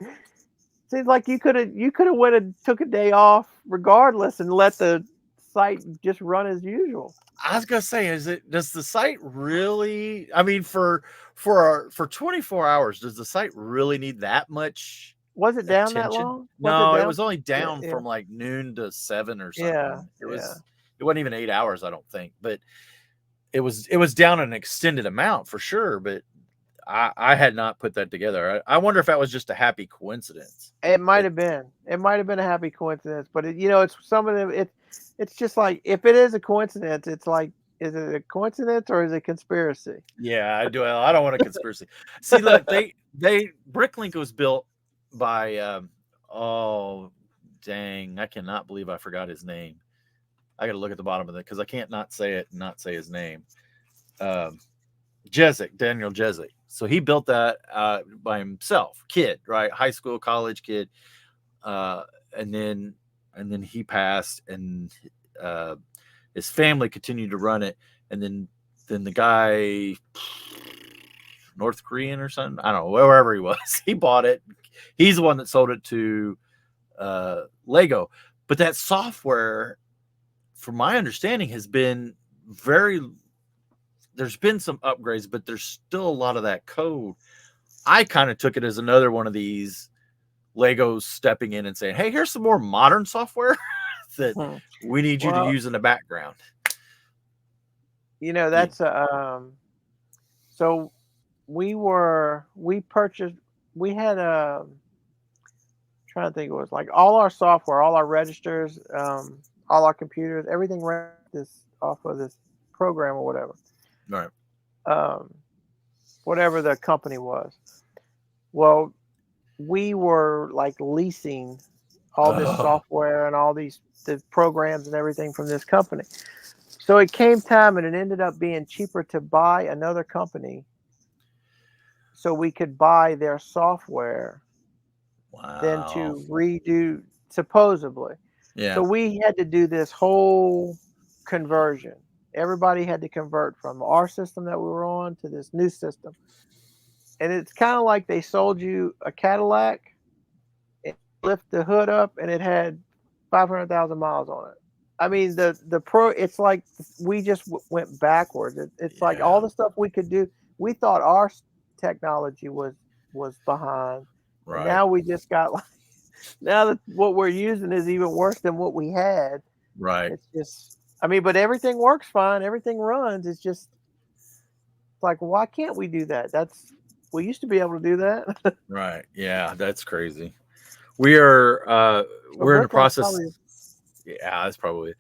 seems like you could have went and took a day off regardless and let the site just run as usual. I was gonna say, does the site really? I mean, for 24 hours, does the site really need that much? Was it down that long? No, it was only down from like noon to 7 or something. Yeah, it wasn't even 8 hours, I don't think, but it was down an extended amount for sure. But I had not put that together. I wonder if that was just a happy coincidence. It might have been. It might have been a happy coincidence, but it's some of them. It's just like if it is a coincidence, it's like Is it a coincidence or is it a conspiracy? Yeah, I do. I don't want a conspiracy. See, look, Bricklink was built by oh dang, I cannot believe I forgot his name. I got to look at the bottom of it because I can't not say it and not say his name. Daniel Jezik. So he built that by himself, kid, right? High school, college kid, and then he passed, and his family continued to run it, and then the guy, North Korean or something, I don't know, wherever he was, he bought it. He's the one that sold it to Lego, but that software, from my understanding, has been there's been some upgrades, but there's still a lot of that code. I kind of took it as another one of these Legos stepping in and saying, hey, here's some more modern software that we need you to use in the background. You know, that's so we had trying to think, it was like all our software, all our registers, all our computers, everything ran this off of this program or whatever. Right. Whatever the company was. Well, we were like leasing all this software and all the programs and everything from this company. So it came time, and it ended up being cheaper to buy another company so we could buy their software than to redo, supposedly. Yeah. So we had to do this whole conversion. Everybody had to convert from our system that we were on to this new system. And it's kind of like they sold you a Cadillac, and lift the hood up, and it had 500,000 miles on it. I mean, it's like we just went backwards. It's like all the stuff we could do. We thought our technology was behind. Right. Now we just got like, now that what we're using is even worse than what we had. Right. It's just, I mean, but everything works fine. Everything runs. It's just like, why can't we do that? We used to be able to do that. Right. Yeah, that's crazy. We're in the process. Yeah, that's probably.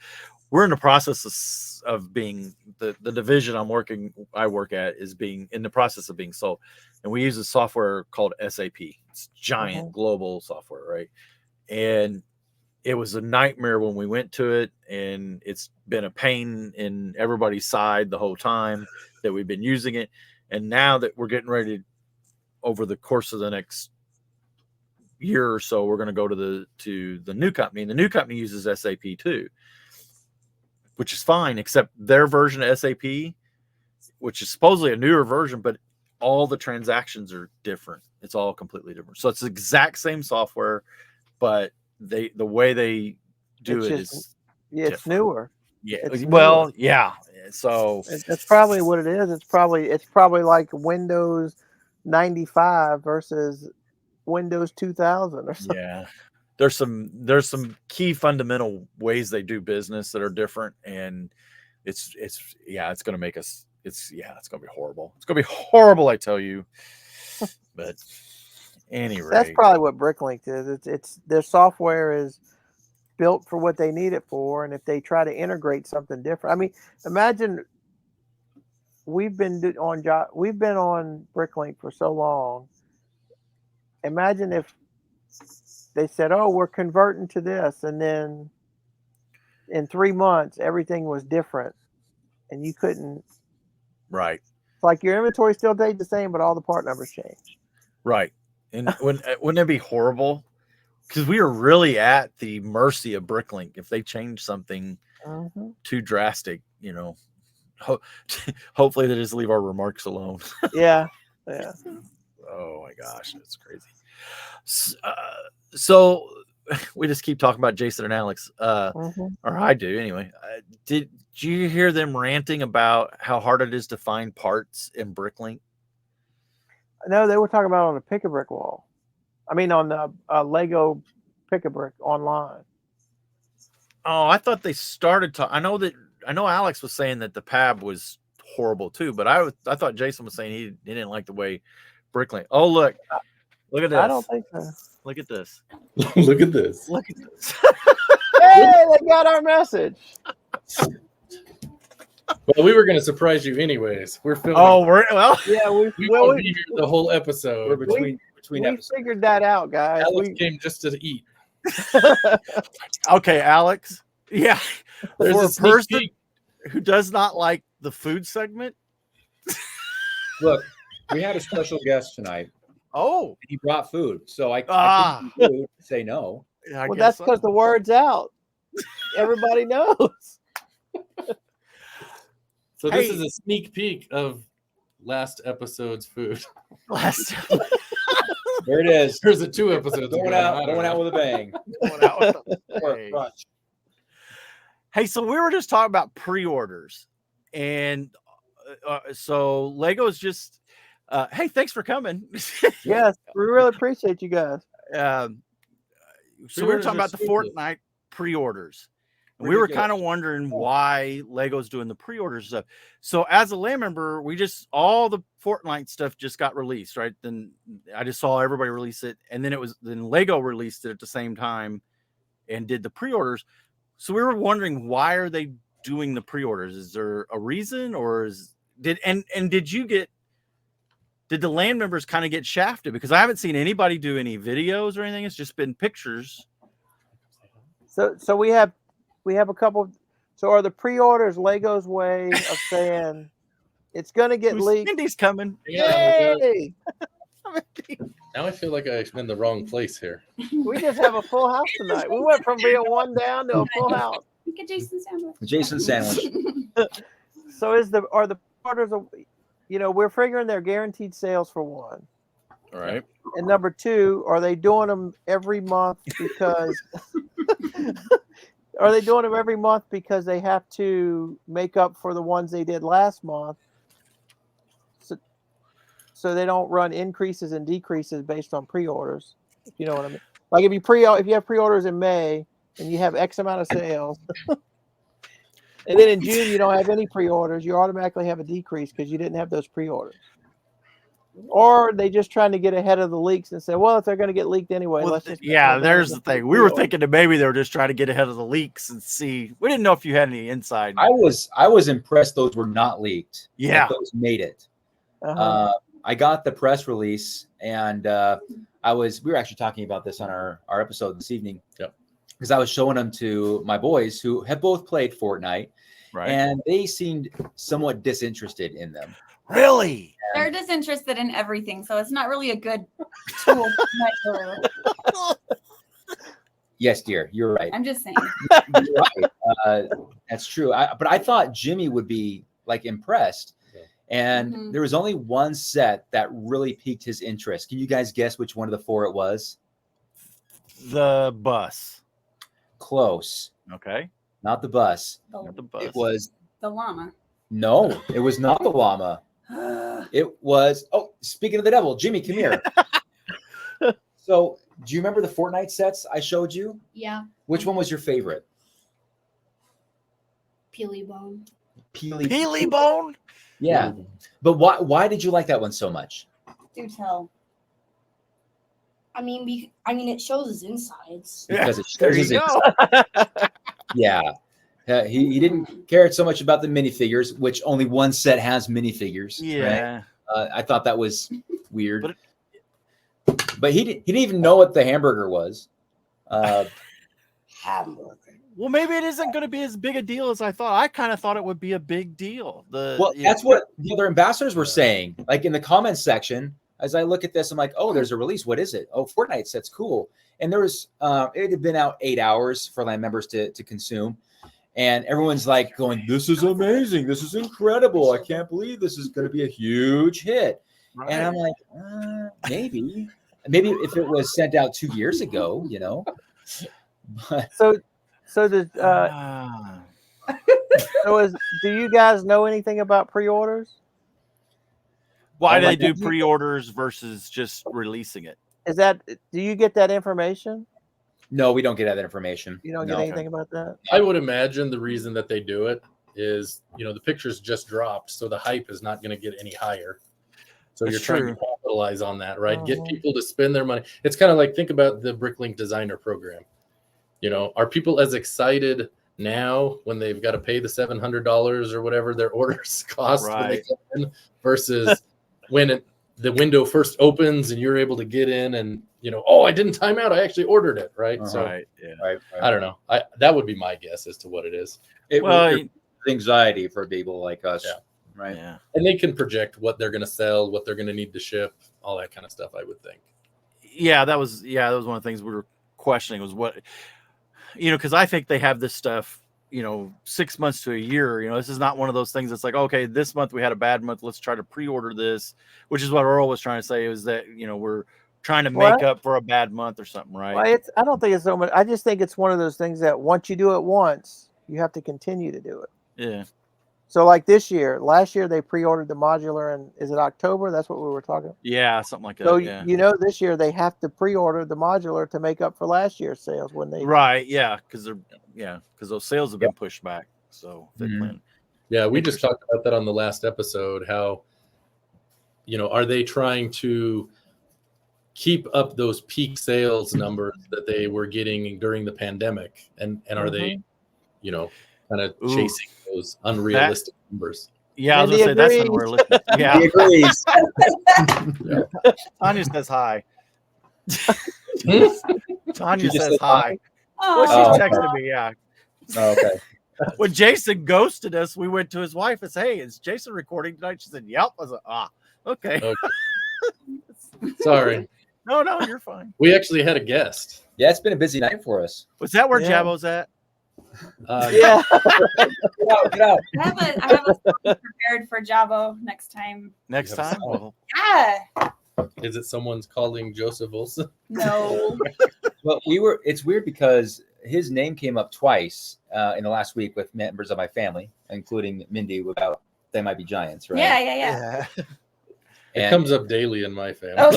We're in the process of being the division I work at is being in the process of being sold, and we use a software called SAP. It's giant global software, right? And it was a nightmare when we went to it, and it's been a pain in everybody's side the whole time that we've been using it. And now that we're getting ready over the course of the next year or so, we're going to go to the new company, and the new company uses SAP too, which is fine, except their version of SAP, which is supposedly a newer version, but all the transactions are different. It's all completely different. So it's the exact same software, but the way they do it's it's newer. Yeah. Well, yeah. So that's probably what it is. It's probably like Windows 95 versus Windows 2000 or something. Yeah. There's some key fundamental ways they do business that are different, and it's going to make us, it's going to be horrible. It's going to be horrible, I tell you. But anyway, that's probably what Bricklink is. It's their software is built for what they need it for, and if they try to integrate something different, I mean, imagine we've been on Bricklink for so long. Imagine if they said, "Oh, we're converting to this," and then in 3 months everything was different, and you couldn't. Right. It's like your inventory still stayed the same, but all the part numbers changed. Right. And wouldn't it be horrible? Because we are really at the mercy of Bricklink. If they change something too drastic, hopefully they just leave our remarks alone. Yeah. Oh my gosh, that's crazy. So we just keep talking about Jason and Alex, or I do anyway. Did you hear them ranting about how hard it is to find parts in Bricklink? No, they were talking about on the Pick-a-Brick wall. I mean, on the Lego Pick-a-Brick online. Oh, I thought they started to. I know Alex was saying that the PAB was horrible too, but I thought Jason was saying he didn't like the way Bricklink. Oh, look at this. I don't think so. Look at this. Look at this. Hey, they got our message. Well, we were going to surprise you anyways. We're filming. Oh, well. Yeah, We won't be here the whole episode. We're between we episodes. figured that out, guys. Alex came just to eat. Okay, Alex. Yeah. There's For a a sneak person peek. who does not like the food segment. Look, we had a special guest tonight. Oh, He brought food, so I Ah. couldn't do say no. I Well, guess that's so. because the word's out. Everybody knows. So this Hey. is a sneak peek of last episode's food. last There it is. There's a 2 episodes. Going ago. I out, don't going know. out with a bang. going out with the- Or Hey. crunch. Hey, so we were just talking about pre-orders, and so Lego's just. Hey, thanks for coming. Yes, we really appreciate you guys. So we were Pre-orders talking are about the stupid. Fortnite pre-orders. And we were Ridiculous. kind of wondering why Lego's doing the pre-order stuff. So as a land member, all the Fortnite stuff just got released, right? Then I just saw everybody release it, and then Lego released it at the same time and did the pre-orders. So we were wondering, why are they doing the pre-orders? Is there a reason, or did the land members kind of get shafted? Because I haven't seen anybody do any videos or anything. It's just been pictures. So we have a couple. So are the pre-orders Lego's way of saying it's going to get leaked? Cindy's coming. Yeah. Yay! Now I feel like I'm in the wrong place here. We just have a full house tonight. We went from being one down to a full house. Get Jason sandwich. Jason sandwich. So are the orders? We're figuring they're guaranteed sales for one, All right. and number two, are they doing them every month because? Are they doing them every month because they have to make up for the ones they did last month? So they don't run increases and decreases based on pre-orders. If you know what I mean. Like if you have pre-orders in May and you have X amount of sales, and then in June you don't have any pre-orders, you automatically have a decrease because you didn't have those pre-orders. Or they just trying to get ahead of the leaks and say, well, if they're going to get leaked anyway, Well, let's just there's the thing. We were thinking that maybe they were just trying to get ahead of the leaks and see. We didn't know if you had any inside. I was impressed those were not leaked. Yeah. That those made it. Uh-huh. I got the press release, and we were actually talking about this on our episode this evening. Yep. Because I was showing them to my boys who have both played Fortnite, Right. and they seemed somewhat disinterested in them. Really? They're disinterested in everything, so it's not really a good tool measure. Yes, dear, you're right. I'm just saying. You're right. That's true. But I thought Jimmy would be like impressed. And Mhm. there was only one set that really piqued his interest. Can you guys guess which one of the 4 it was? The bus. Close. Okay. Not the bus. Not the bus. It was The llama. no, it was not the llama. It was speaking of the devil, Jimmy, come here. So do you remember the Fortnite sets I showed you? Yeah. Which one was your favorite? Peely bone. Peely bone? Yeah. But why did you like that one so much? Do tell. I mean, it shows his insides. Because it There shows you his go. Yeah. He didn't care so much about the minifigures, which only one set has minifigures. Yeah. Right? I thought that was weird. But he didn't even know what the hamburger was. Hamburger. Well, maybe it isn't going to be as big a deal as I thought. I kind of thought it would be a big deal. That's what the other ambassadors were saying. Like in the comments section, as I look at this, I'm like, oh, there's a release. What is it? Oh, Fortnite set's cool. And there was, it had been out 8 hours for land members to consume. And everyone's like going, this is amazing. This is incredible. I can't believe this is going to be a huge hit. Right. And I'm like, maybe if it was sent out 2 years ago, But So does do you guys know anything about pre-orders? Why Oh do my they do God. pre-orders versus just releasing it? Do you get that information? no, we don't get that information. You don't No. get anything about that? I would imagine the reason that they do it is, the pictures just dropped, so the hype is not going to get any higher. So That's you're trying true. to capitalize on that, right? Get Mhm. people to spend their money. It's kind of like, think about the Bricklink designer program. Are people as excited now when they've got to pay the $700 or whatever their orders cost when they Right. come in, versus when the window first opens and you're able to get in and, oh, I didn't time out. I actually ordered it. Right. So Right. Yeah. Right. I don't know. That would be my guess as to what it is. It Well, was anxiety for people like us. Yeah. Right. Yeah. And they can project what they're going to sell, what they're going to need to ship, all that kind of stuff, I would think. Yeah. That was one of the things we were questioning was what, because I think they have this stuff, 6 months to a year. This is not one of those things that's like, okay, this month we had a bad month. Let's try to pre-order this, which is what Earl was trying to say, is that, we're trying to make up for a bad month or something, right? Well, I don't think it's so much. I just think it's one of those things that once you do it once, you have to continue to do it. Yeah. So like last year they pre-ordered the modular, and is it October? That's what we were talking. Yeah. Something like that. So yeah. this year they have to pre-order the modular to make up for last year's sales when they. Right. Yeah. Because those sales have been pushed back. So they plan. Yeah, we just talked about that on the last episode. How, are they trying to keep up those peak sales numbers that they were getting during the pandemic, and are they, kind of chasing those unrealistic numbers? Yeah, I was gonna say that's unrealistic. Yeah, He agrees. Tanya says hi. Tanya She just says said hi. Oh, Well, she texted me. Yeah. Oh, okay. When Jason ghosted us, we went to his wife and said, "Hey, is Jason recording tonight?" She said, "Yep." I was like, okay. Sorry. No, you're fine. We actually had a guest. Yeah, it's been a busy night for us. Was that where Yeah. Jabo's at? Yeah. Get out. I have a story prepared for Jabo next time. Next You have a time? song. Yeah. Is it someone's calling Joseph Olson? No. Well, it's weird because his name came up twice in the last week with members of my family, including Mindy, about They Might Be Giants, right? Yeah. It And- comes up daily in my family. Oh.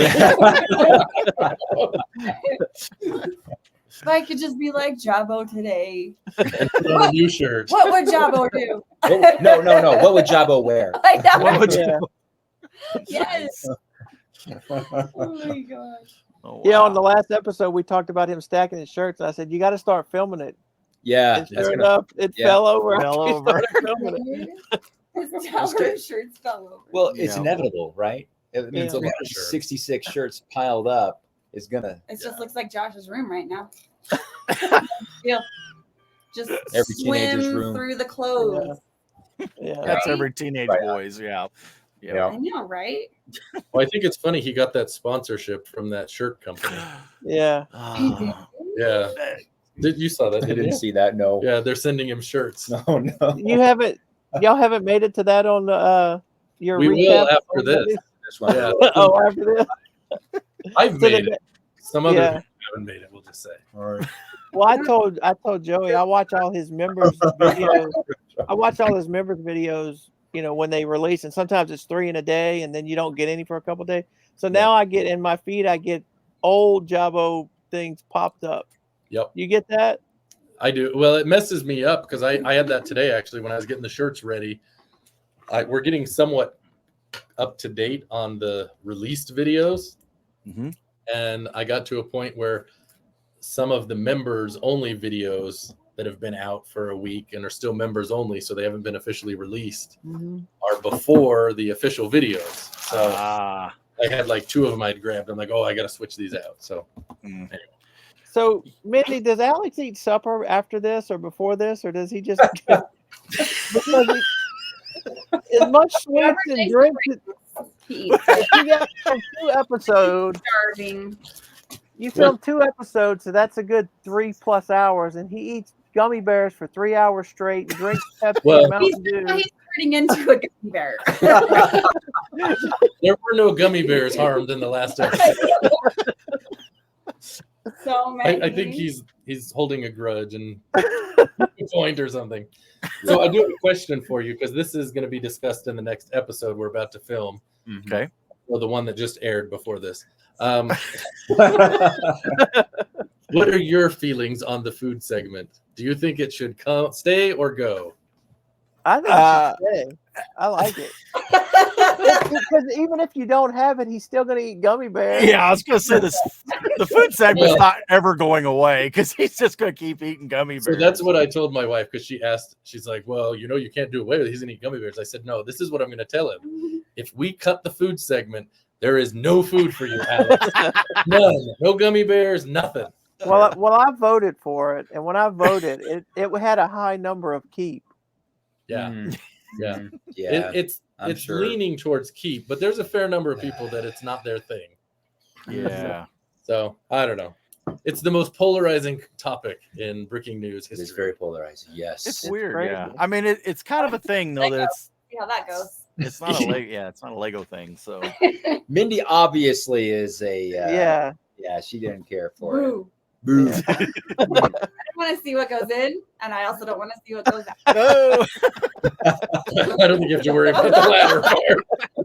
If I could just be like Jabo today, And put on a new shirt. what would Jabo do? Oh, no. What would Jabo wear? I know. What would Yeah. Yes. Oh my gosh. Oh, Yeah, wow. on the last episode we talked about him stacking his shirts. And I said you got to start filming it. Yeah. And that's sure gonna- enough, it yeah. fell over. Fell after we over. started filming it. His tower shirts fell over. Well, it's Yeah. inevitable, right? I mean, It's a lot of shirts. 66 shirts piled up is gonna. It just looks like Josh's room right now. Yeah. Just Every teenager's swim room. through the clothes. Yeah. That's Right? every teenage Right. boys. Yeah. Yeah. I know, right? Well, I think it's funny he got that sponsorship from that shirt company. Yeah. Ah. Yeah. You saw that, I didn't didn't you? see that. No. Yeah, they're sending him shirts. No. Y'all haven't made it to that on the your We recap will after on this. This one. Yeah. Oh, after this. I've So made the- it. Some others Yeah. haven't made it, we'll just say. All right. Well, I told Joey I watch all his members videos. I watch all his members videos, when they release, and sometimes it's 3 in a day, and then you don't get any for a couple days. So now I get in my feed, I get old Jabo things popped up. Yep. You get that? I do. Well, it messes me up because I had that today actually when I was getting the shirts ready. We're getting somewhat up to date on the released videos. Mhm. And I got to a point where some of the members only videos that have been out for a week and are still members only, so they haven't been officially released, are before the official videos. So Ah. I had like 2 of them I'd grabbed. I'm like, oh, I got to switch these out. So Mm. So, Mindy, does Alex eat supper after this or before this, or does he just because as much sweets and drinks? He eats it. You got 2 episodes. Starving. You filmed 2 episodes, so that's a good 3+ hours, and he eats gummy bears for 3 hours straight, and drinks Pepsi Well- and Mountain Dew. He's turning into a gummy bear. there were no gummy bears harmed in the last episode. So many. I think he's holding a grudge and a point or something. So I do have a question for you because this is going to be discussed in the next episode we're about to film, Okay. or the one that just aired before this. What are your feelings on the food segment? Do you think it should stay or go? I think it should stay. I like it. Because even if you don't have it, he's still going to eat gummy bears. Yeah, I was gonna say this. The food segment's not ever going away because he's just gonna keep eating gummy bears. So that's what I told my wife because she asked. She's like, "Well, you can't do away with it. He's gonna eat gummy bears." I said, "No, this is what I'm gonna tell him. If we cut the food segment, there is no food for you, Alex. None. No gummy bears. Nothing." Well, I voted for it, and when I voted, it had a high number of keep. Yeah, Mm, yeah. mm, yeah. It's sure. leaning towards keep, but there's a fair number of people that it's not their thing. Yeah. So I don't know. It's the most polarizing topipic in bricking news history. It's very polarizing. Yes. It's weird. crazy. Yeah. I mean, it's kind of a thing though that See how that goes. it's not a it's not a Lego thing. So Mindy obviously is a Yeah. Yeah, she didn't care for it. Boo. Boo. I don't want to see what goes in, and I also don't want to see what goes out. no. I don't think you have to worry about the latter part.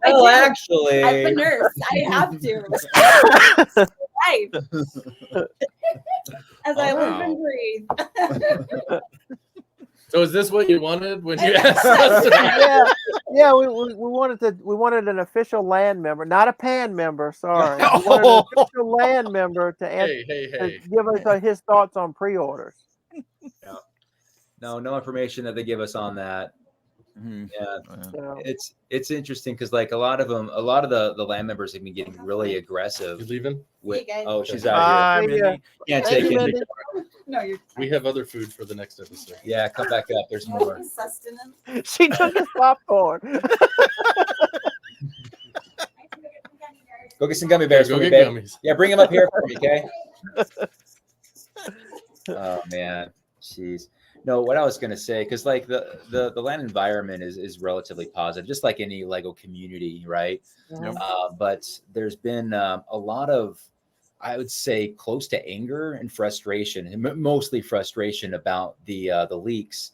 Well, I'm a actually, nurse. I have to. Life. As I live and breathe. So is this what you wanted when you asked us? Yeah. We wanted an official land member, not a pan member. Sorry, we wanted an official land member to answer. Hey. To give us his thoughts on pre-orders. no information that they give us on that. Mhm. Yeah, So, it's interesting because like a lot of the land members have been getting really You aggressive. leaving? With, Hey, guys. oh, she's Bye, out here. Mindy. Can't Thank take you, it. Mindy. No, you're We have other food for the next episode. Yeah, come back up. There's more. sustenance. she took his popcorn. Go get some gummy bears. Go for me, get babe. gummies. Yeah, bring them up here for me, okay? Oh man, jeez. No, what I was gonna say, because like the land environment is relatively positive, just like any Lego community, right? Yep. But there's been a lot of, I would say, close to anger and frustration, and mostly frustration about the leaks,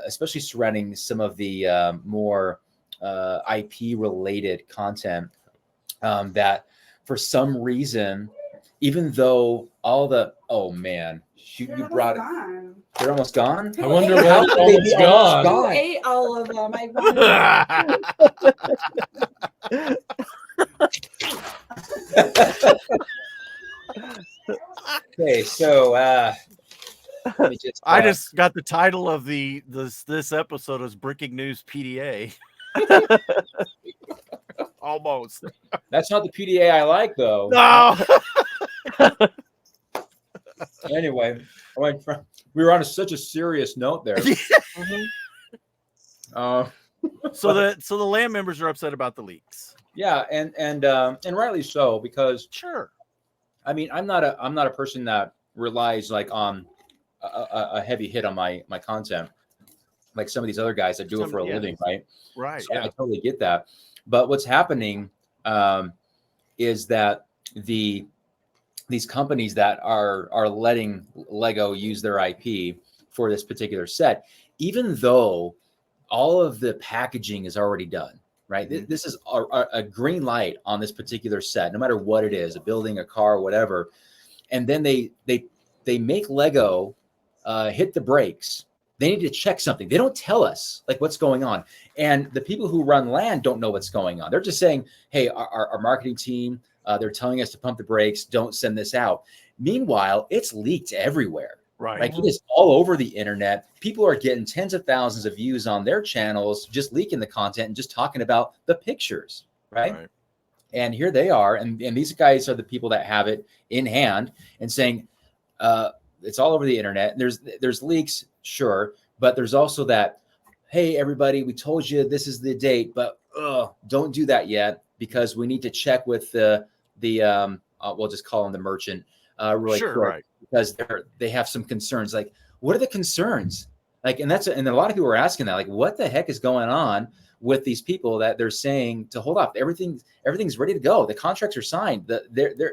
especially surrounding some of the more IP related content that for some reason, even though all the you brought it. They're almost gone. I wonder How why could they be it's almost gone. gone? Ate all of them. I Okay, so let me just. I just got the title of this episode as Bricking News PDA. Almost. That's not the PDA I like, though. No. Anyway, we were on such a serious note there. Mhm. So the land members are upset about the leaks. Yeah, and rightly so, because Sure. I mean, I'm not a person that relies like on a heavy hit on my content, like some of these other guys that do it for a living, right? Right. So Yeah. I totally get that. But what's happening is that these companies that are letting Lego use their IP for this particular set, even though all of the packaging is already done, right? Mhm. This is a green light on this particular set, no matter what it is, a building, a car, whatever. And then they make Lego hit the brakes. They need to check something. They don't tell us like what's going on. And the people who run land don't know what's going on. They're just saying, hey, our marketing team, they're telling us to pump the brakes. Don't send this out. Meanwhile, it's leaked everywhere. Right. Like it is all over the internet. People are getting tens of thousands of views on their channels, just leaking the content and just talking about the pictures. Right. And here they are. And these guys are the people that have it in hand and saying, it's all over the internet. There's leaks, sure, but there's also that, hey, everybody, we told you this is the date, but don't do that yet because we need to check with the we'll just call him the merchant really Sure, quick right. because they have some concerns. Like, what are the concerns? Like, and a lot of people are asking that, like, what the heck is going on with these people that they're saying to hold off? Everything's ready to go. The contracts are signed.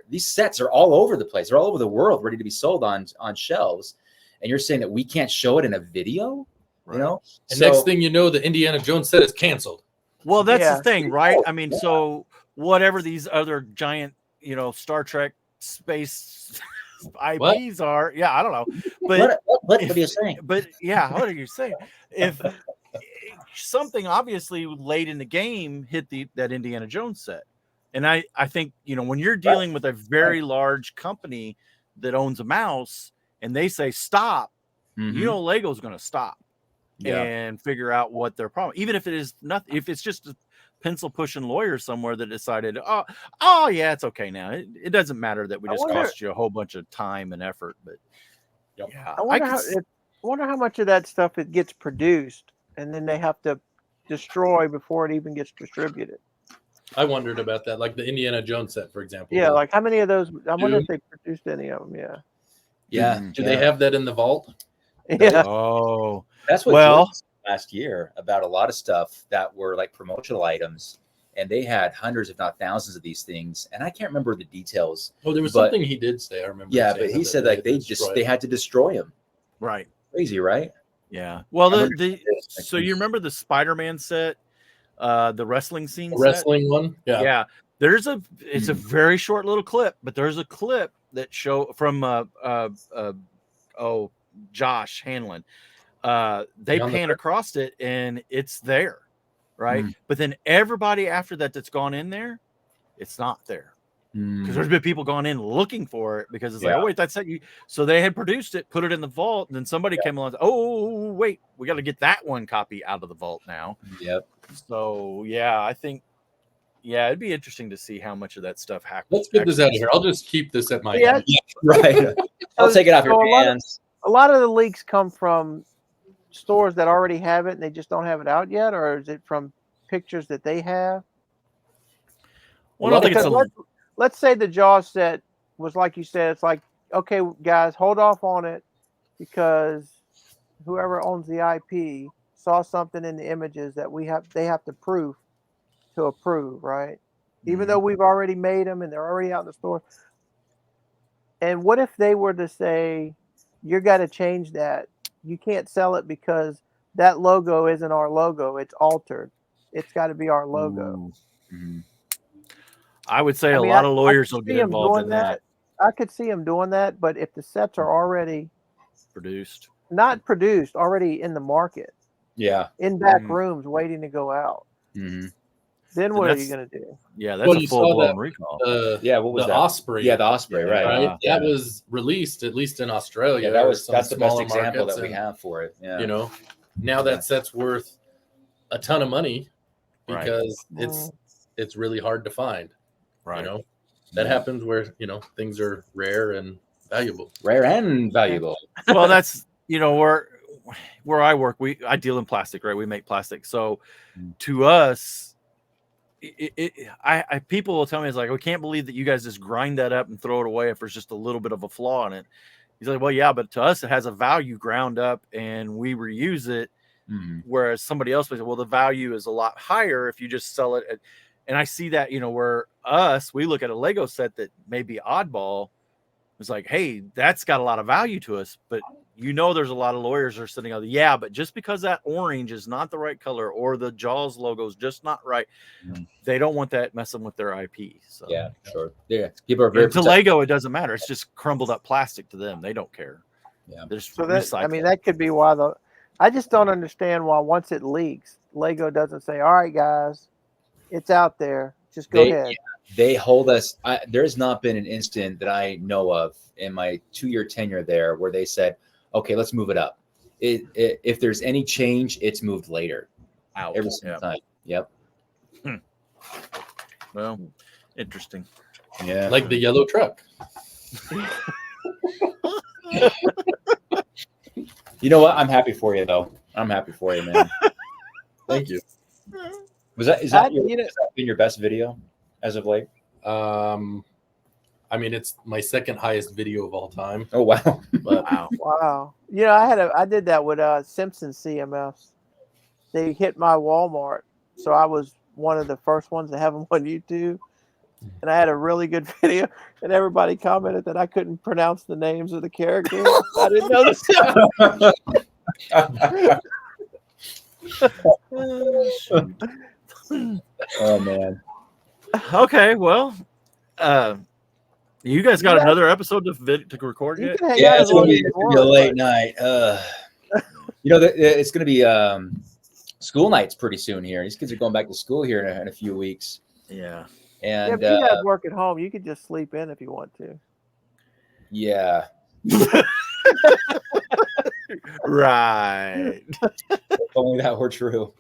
These sets are all over the place. They're all over the world, ready to be sold on shelves. And you're saying that we can't show it in a video, Right. you know? And next thing you know, the Indiana Jones set is canceled. Well, that's Yeah. the thing, right? I mean, so whatever these other giant, Star Trek space IPs are, yeah, I don't know, but what are you saying? But yeah, what are you saying? If something obviously late in the game hit that Indiana Jones set. And I think, when you're dealing with a very large company that owns a mouse and they say stop, Lego's going to stop and figure out what their problem, even if it is nothing, if it's just a pencil pushing lawyer somewhere that decided, oh yeah, it's okay now. It doesn't matter that we just cost you a whole bunch of time and effort, but yeah, I wonder how much of that stuff it gets produced and then they have to destroy before it even gets distributed. I wondered about that, like the Indiana Jones set, for example. Yeah, like how many of those? I wonder if they produced any of them. Yeah. Yeah. Do they have that in the vault? Yeah. Oh, that's what George said last year about a lot of stuff that were like promotional items, and they had hundreds, if not thousands, of these things. And I can't remember the details. Oh, there was something he did say. I remember. Yeah, but he said like they had to destroy them. Right. Crazy, right? Yeah. Well, so you remember the Spider-Man set? The wrestling scene, wrestling one, yeah. It's a very short little clip, but there's a clip that from Josh Hanlon. They pan across it and it's there, right? But then everybody after that's gone in there, it's not there because there's been people gone in looking for it because it's like, oh wait, that's that you. So they had produced it, put it in the vault, and then somebody came along. Oh wait, we got to get that one copy out of the vault now. Yep. So yeah, I think it'd be interesting to see how much of that stuff happens. Let's get this out of here. I'll just keep this at my hand. Right. I'll take it off your hands. A lot of the leaks come from stores that already have it and they just don't have it out yet, or is it from pictures that they have? Well, let's say the Jaws set was like you said. It's like, okay, guys, hold off on it because whoever owns the IP saw something in the images that they have to approve, right? Even though we've already made them and they're already out in the store. And what if they were to say, you got to change that? You can't sell it because that logo isn't our logo. It's altered. It's got to be our logo. I would say a lot of lawyers will get involved in that. I could see them doing that, but if the sets are already not produced, already in the market, in back rooms waiting to go out, then what are you going to do? Yeah, that's a full-blown recall. What was the that? Osprey? Yeah, the Osprey, right? That was released at least in Australia. Yeah, that's the best example that we have for it. Yeah, now that set's worth a ton of money because it's really hard to find. Right. That happens where things are rare and valuable. Well, that's where I work. I deal in plastic, right? We make plastic, so to us, people will tell me, it's like, we can't believe that you guys just grind that up and throw it away if there's just a little bit of a flaw in it. He's like, well, yeah, but to us it has a value ground up and we reuse it, whereas somebody else would say, well, the value is a lot higher if you just sell it. And I see that, where we look at a Lego set that may be oddball. It's like, hey, that's got a lot of value to us, but there's a lot of lawyers are sitting out. Yeah, but just because that orange is not the right color or the Jaws logo is just not right, they don't want that messing with their IP. So yeah, sure. Yeah, people are very to Lego. It doesn't matter. It's just crumbled up plastic to them. They don't care. Yeah, that could be why I just don't understand why once it leaks, Lego doesn't say, all right, guys, it's out there. Just go ahead. They hold us. There's not been an instant that I know of in my 2-year tenure there where they said, okay, let's move it up. If there's any change, it's moved later. Every single time. Yep. Well, interesting. Yeah. Like the yellow truck. You know what? I'm happy for you, though. I'm happy for you, man. Thank you. Is that been your best video as of late? I mean, it's my second highest video of all time. Oh wow! But, wow. I did that with Simpson CMFs. They hit my Walmart, so I was one of the first ones to have them on YouTube. And I had a really good video, and everybody commented that I couldn't pronounce the names of the characters. I didn't know this. Oh man. Okay, well, you guys got another episode to record yet? Yeah, it's gonna be a late night. It's gonna be school night's pretty soon here. These kids are going back to school here in a few weeks. Yeah. Yeah, And but you guys work at home. You could just sleep in if you want to. yeah. Right. If only that were true.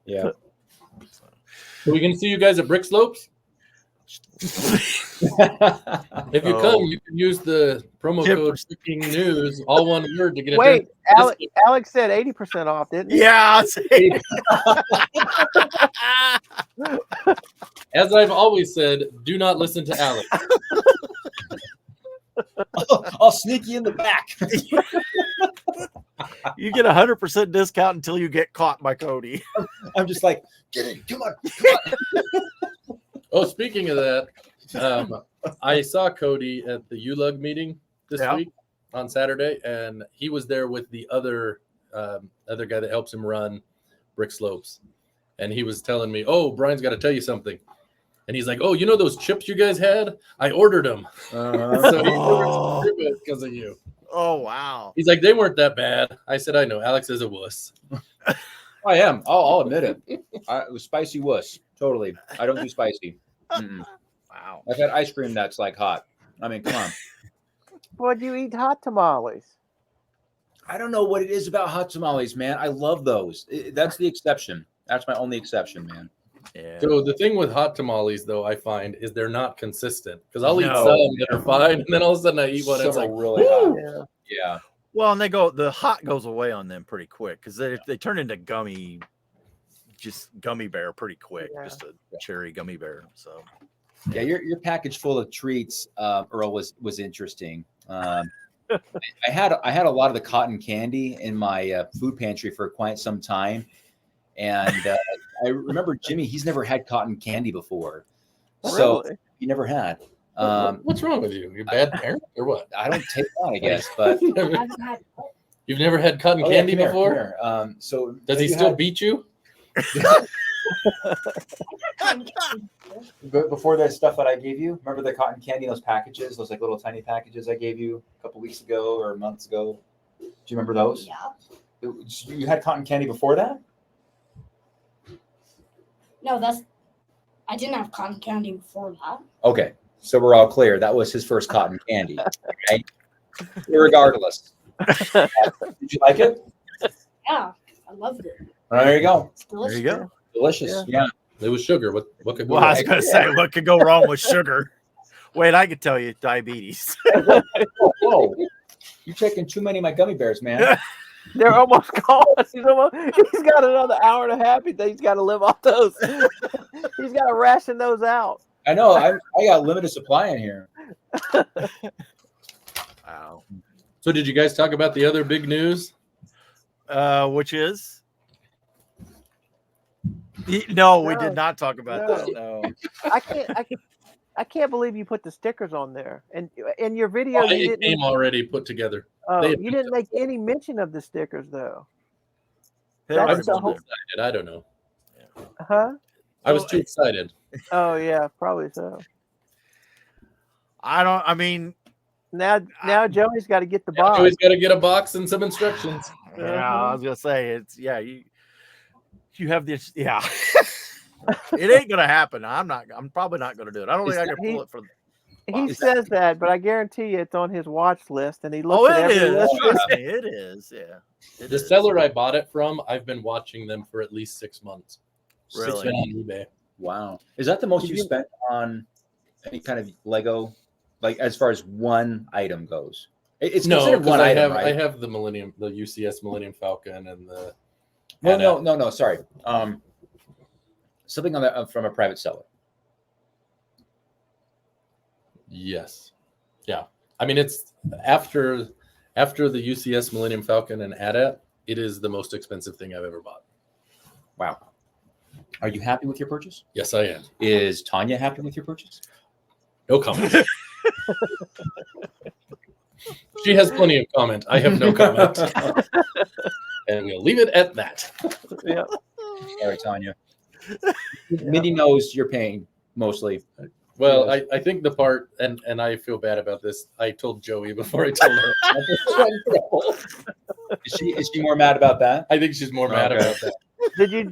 Yeah. So we can see you guys at Brick Slopes. If you come, you can use the promo code Freaking News, all one word, to get a Wait, discount. Alex said 80% off, didn't he? Yeah. As I've always said, do not listen to Alex. I'll sneak you in the back. You get 100% discount until you get caught by Cody. I'm just like, get in, come on. Oh, speaking of that, I saw Cody at the ULUG meeting this week on Saturday, and he was there with the other guy that helps him run Brick Slopes. And he was telling me, oh, Brian's got to tell you something. And he's like, oh, you know those chips you guys had? I ordered them. So he because of you. Oh, wow. He's like, they weren't that bad. I said, I know. Alex is a wuss. I am. I'll admit it. It was spicy wuss. Totally. I don't do spicy. Wow. I've had ice cream that's like hot. I mean, come on. Would you eat hot tamales? I don't know what it is about hot tamales, man. I love those. That's the exception. That's my only exception, man. Yeah. So the thing with hot tamales, though, I find is they're not consistent, because I'll eat some that are fine, and then all of a sudden I eat one that's like really hot. Yeah. Well, and the hot goes away on them pretty quick, because they turn into gummy bear pretty quick, just a cherry gummy bear. So yeah, your package full of treats, Earl, was interesting. I had a lot of the cotton candy in my food pantry for quite some time, and I remember Jimmy. He's never had cotton candy before, so he never had. What's wrong with you? You're a bad parent or what? I don't take that, I guess, but you've never had cotton candy before. So does he still beat you? Before that stuff that I gave you, remember the cotton candy in those packages, those like little tiny packages I gave you a couple weeks ago or months ago? Do you remember those? Yeah. You had cotton candy before that? No, I didn't have cotton candy before that. Okay, so we're all clear. That was his first cotton candy. Okay? Regardless. Did you like it? Yeah, I loved it. There you go. It's delicious. there you go. Delicious. Yeah. It was sugar. What could go Well, I was wrong? going to say, what could go wrong with sugar? Wait, I could tell you diabetes. Whoa. You're taking too many of my gummy bears, man. They're almost gone. He's got another hour and a half. He's got to live off those. He's got to ration those out. I know. I got limited supply in here. Wow. So did you guys talk about the other big news? Which is? No, we did not talk about that. No. I can't believe you put the stickers on there. And in your video, It came already put together. You didn't make any mention of the stickers, though. I was too excited. I don't know. Huh? I was too excited. Oh yeah, probably so. I mean, now Joey's got to get the box. Joey's got to get a box and some instructions. Yeah, I was gonna say you have this. Yeah, it ain't gonna happen. I'm probably not gonna do it. I don't think I can pull it for. He says that, but I guarantee you it's on his watch list, and he looks. Oh, at it every is. list. Trust me, it is. Yeah. The seller I bought it from, I've been watching them for at least 6 months. Really? It's been on eBay. Wow. Is that the most you spent on any kind of Lego, like as far as one item goes? It's considered one item, right? I have the UCS Millennium Falcon and the. No. Sorry. Something on that from a private seller. Yes. Yeah. I mean, it's after the UCS Millennium Falcon and AT-AT, it is the most expensive thing I've ever bought. Wow. Are you happy with your purchase? Yes, I am. Is Tanya happy with your purchase? No comment. She has plenty of comment. I have no comment. And we'll leave it at that. Yeah. Sorry, Tanya. Minnie knows you're paying mostly. Well, I think the part, and I feel bad about this, I told Joey before I told her. Is she more mad about that? I think she's more mad Okay. about that.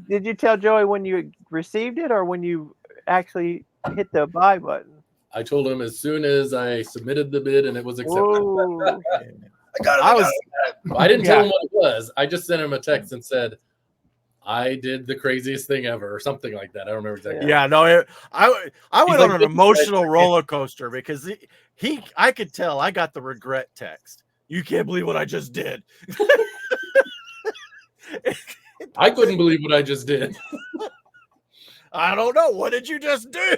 Did you tell Joey when you received it or when you actually hit the buy button? I told him as soon as I submitted the bid and it was accepted. Whoa. I didn't tell him what it was. I just sent him a text and said, I did the craziest thing ever, or something like that. I don't remember exactly. Yeah, no, I went like, on an emotional roller coaster because I could tell I got the regret text. You can't believe what I just did. I couldn't believe what I just did. I don't know. What did you just do?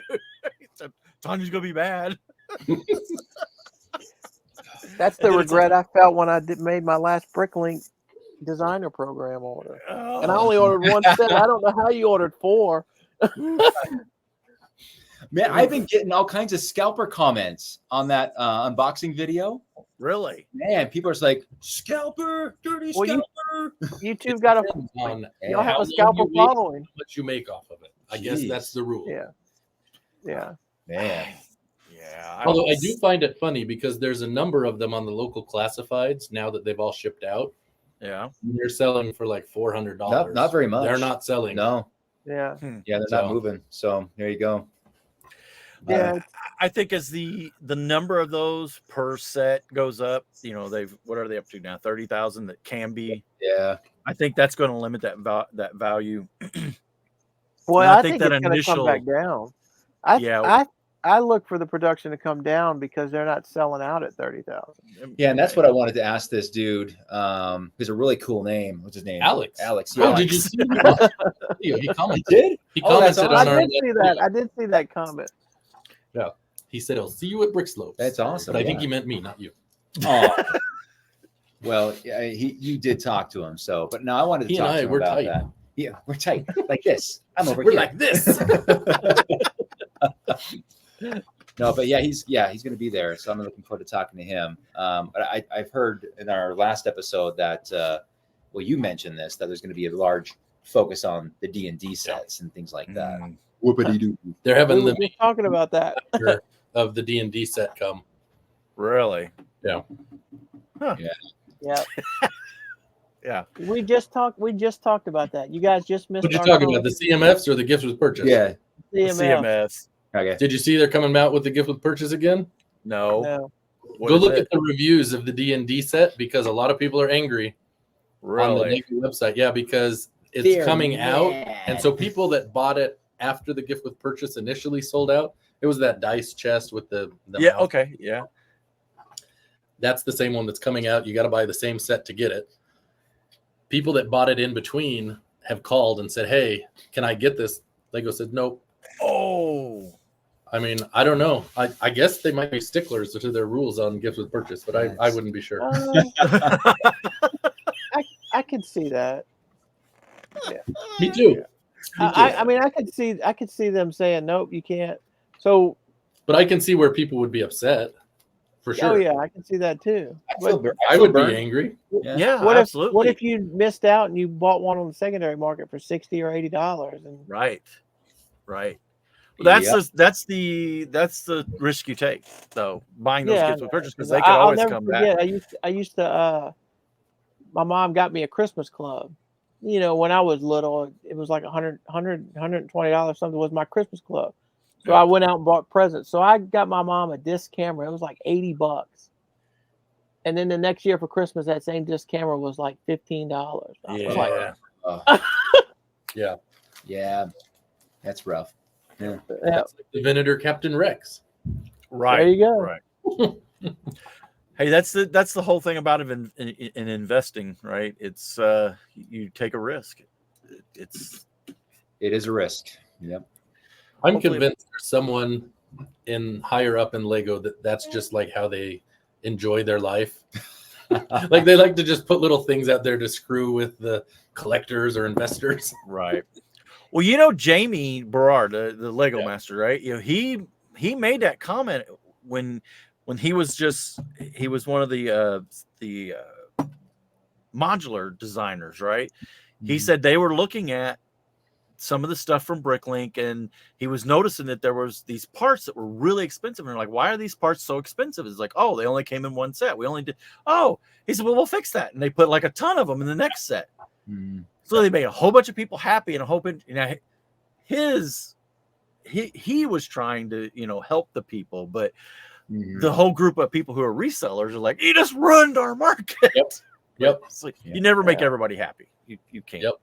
He said, Tanya's gonna be mad. That's the regret I felt when I made my last Bricklink designer program order. And I only ordered one set. I don't know how you ordered 4. Man, I've been getting all kinds of scalper comments on that unboxing video. Really? Man, people are just like, scalper, dirty scalper. YouTube got y'all have a scalper following. What you make off of it. I guess that's the rule. Yeah. Man. Yeah. Although I do find it funny because there's a number of them on the local classifieds now that they've all shipped out. Yeah. They're selling for like $400. Not very much. They're not selling. No. Yeah. Yeah, they're not moving. So there you go. Yeah. I think as the number of those per set goes up, what are they up to now? 30,000 that can be. Yeah. I think that's going to limit that value. Well, I think it's going to come back down. I look for the production to come down because they're not selling out at 30,000. Yeah, and that's what I wanted to ask this dude. He's a really cool name. What's his name? Alex. Alex. Yeah. Oh, did you see he commented? Did? He commented on I did see that. I did see that comment. Yeah. He said, I'll see you at Brickslopes. That's awesome. But I think he meant me, not you. Oh. Well, you did talk to him. So, but no, I wanted to talk to him about that. Yeah, we're tight. Like this. I'm over We're here. like this. No, but he's going to be there, so I'm looking forward to talking to him. But I've heard in our last episode that you mentioned this, that there's going to be a large focus on the D&D sets and things like that. Whoopity-doo. They're having We were talking about that of the D&D set come. Really? Yeah. Huh. Yeah. Yeah. We just talked about that. You guys just missed. What you talking about? The CMFs or the gifts with purchase? Yeah. CMS. Okay. Did you see they're coming out with the gift with purchase again? No. Go look at the reviews of the D&D set because a lot of people are angry on the LEGO website. Yeah, because it's coming out. And so people that bought it after the gift with purchase initially sold out, it was that dice chest with the yeah, okay. Yeah. That's the same one that's coming out. You got to buy the same set to get it. People that bought it in between have called and said, hey, can I get this? LEGO said, nope. Oh. I mean, I don't know. I guess they might be sticklers to their rules on gifts with purchase, but I wouldn't be sure. I can see that. Yeah. Me too. I mean, I could see them saying, nope, you can't. So, but I can see where people would be upset. For sure. Oh yeah, I can see that too. I would be angry. Yeah, what absolutely. What if you missed out and you bought one on the secondary market for $60 or $80? And right. Well, that's the risk you take, though. Buying those gifts with purchase because they could always come back. I used to. My mom got me a Christmas club. When I was little, it was like $120 something was my Christmas club. So I went out and bought presents. So I got my mom a disc camera. It was like $80. And then the next year for Christmas, that same disc camera was like $15. Yeah. Yeah. That's rough. Yeah. That's like the Venator Captain Rex. Right. There you go. Right. Hey, that's the whole thing about in investing, right? It's you take a risk. It is a risk. Yep. I'm convinced there's someone higher up in LEGO that's just like how they enjoy their life. Like they like to just put little things out there to screw with the collectors or investors. Right. Well, Jamie Berard, the LEGO master, right? He made that comment when he was one of the modular designers, right? He said they were looking at some of the stuff from Bricklink, and he was noticing that there was these parts that were really expensive. And they're like, why are these parts so expensive? It's like, oh, they only came in one set. We only did. Oh, he said, well, we'll fix that. And they put like a ton of them in the next set. So they made a whole bunch of people happy, and a whole bunch, you know, he was trying to, you know, help the people, but the whole group of people who are resellers are like, he just ruined our market. Yep. So you never make everybody happy. You can't. Yep.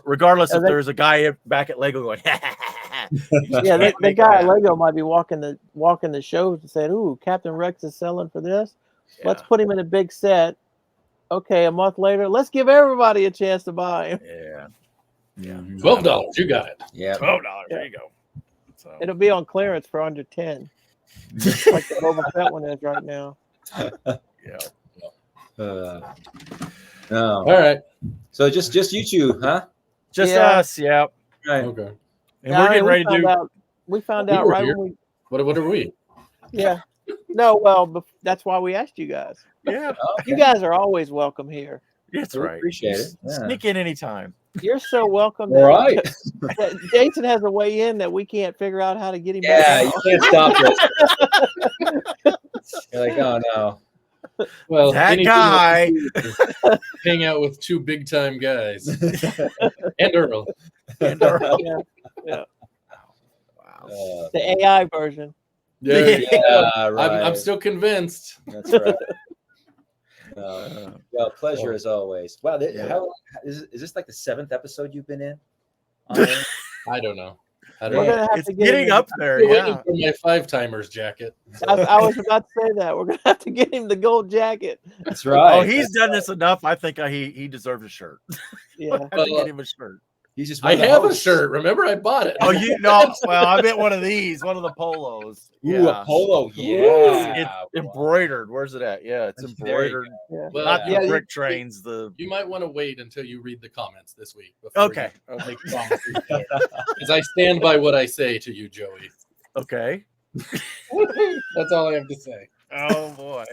Regardless if there's a guy back at Lego going, yeah, the guy at Lego might be walking the shows and saying, "Ooh, Captain Rex is selling for this. Let's put him in a big set." Okay, a month later, let's give everybody a chance to buy him. $12. You got it. Yeah. $12. There you go. So It'll be on clearance for under 10. Like the Boba Fett one is right now. All right. So just you two, huh? Just us, Right. Okay. And we're getting ready to do. We found out right when we. What are we? Yeah. No, well, that's why we asked you guys. Yeah. You guys are always welcome here. That's We right. appreciate it. Yeah. Sneak in anytime. You're so welcome. All right. Jason has a way in that we can't figure out how to get him Yeah, back. you can't stop this. You're like, oh no. Well, That anything guy. hang out with two big time guys and Earl. Yeah. Wow. The AI version. Yeah, right. I'm still convinced. That's right. Well, pleasure as always. Wow, how is this like the 7th episode you've been in? I don't know. We're gonna have It's to get getting him up there. Still Yeah. waiting for my 5-timers jacket. I was about to say that we're gonna have to get him the gold jacket. That's right. Oh, he's done this enough. I think he deserves a shirt. Yeah. I have to get him a shirt. He's just. I have a shirt. Remember, I bought it. Oh, you know? Well, I meant one of these, one of the polos. Ooh, a polo. Yeah. It's embroidered. Where's it at? Yeah, it's embroidered. Yeah. Well, Not the Yeah, BrickTrains. The You might want to wait until you read the comments this week. Before okay. you make promises there. Because I stand by what I say to you, Joey. Okay. That's all I have to say. Oh boy,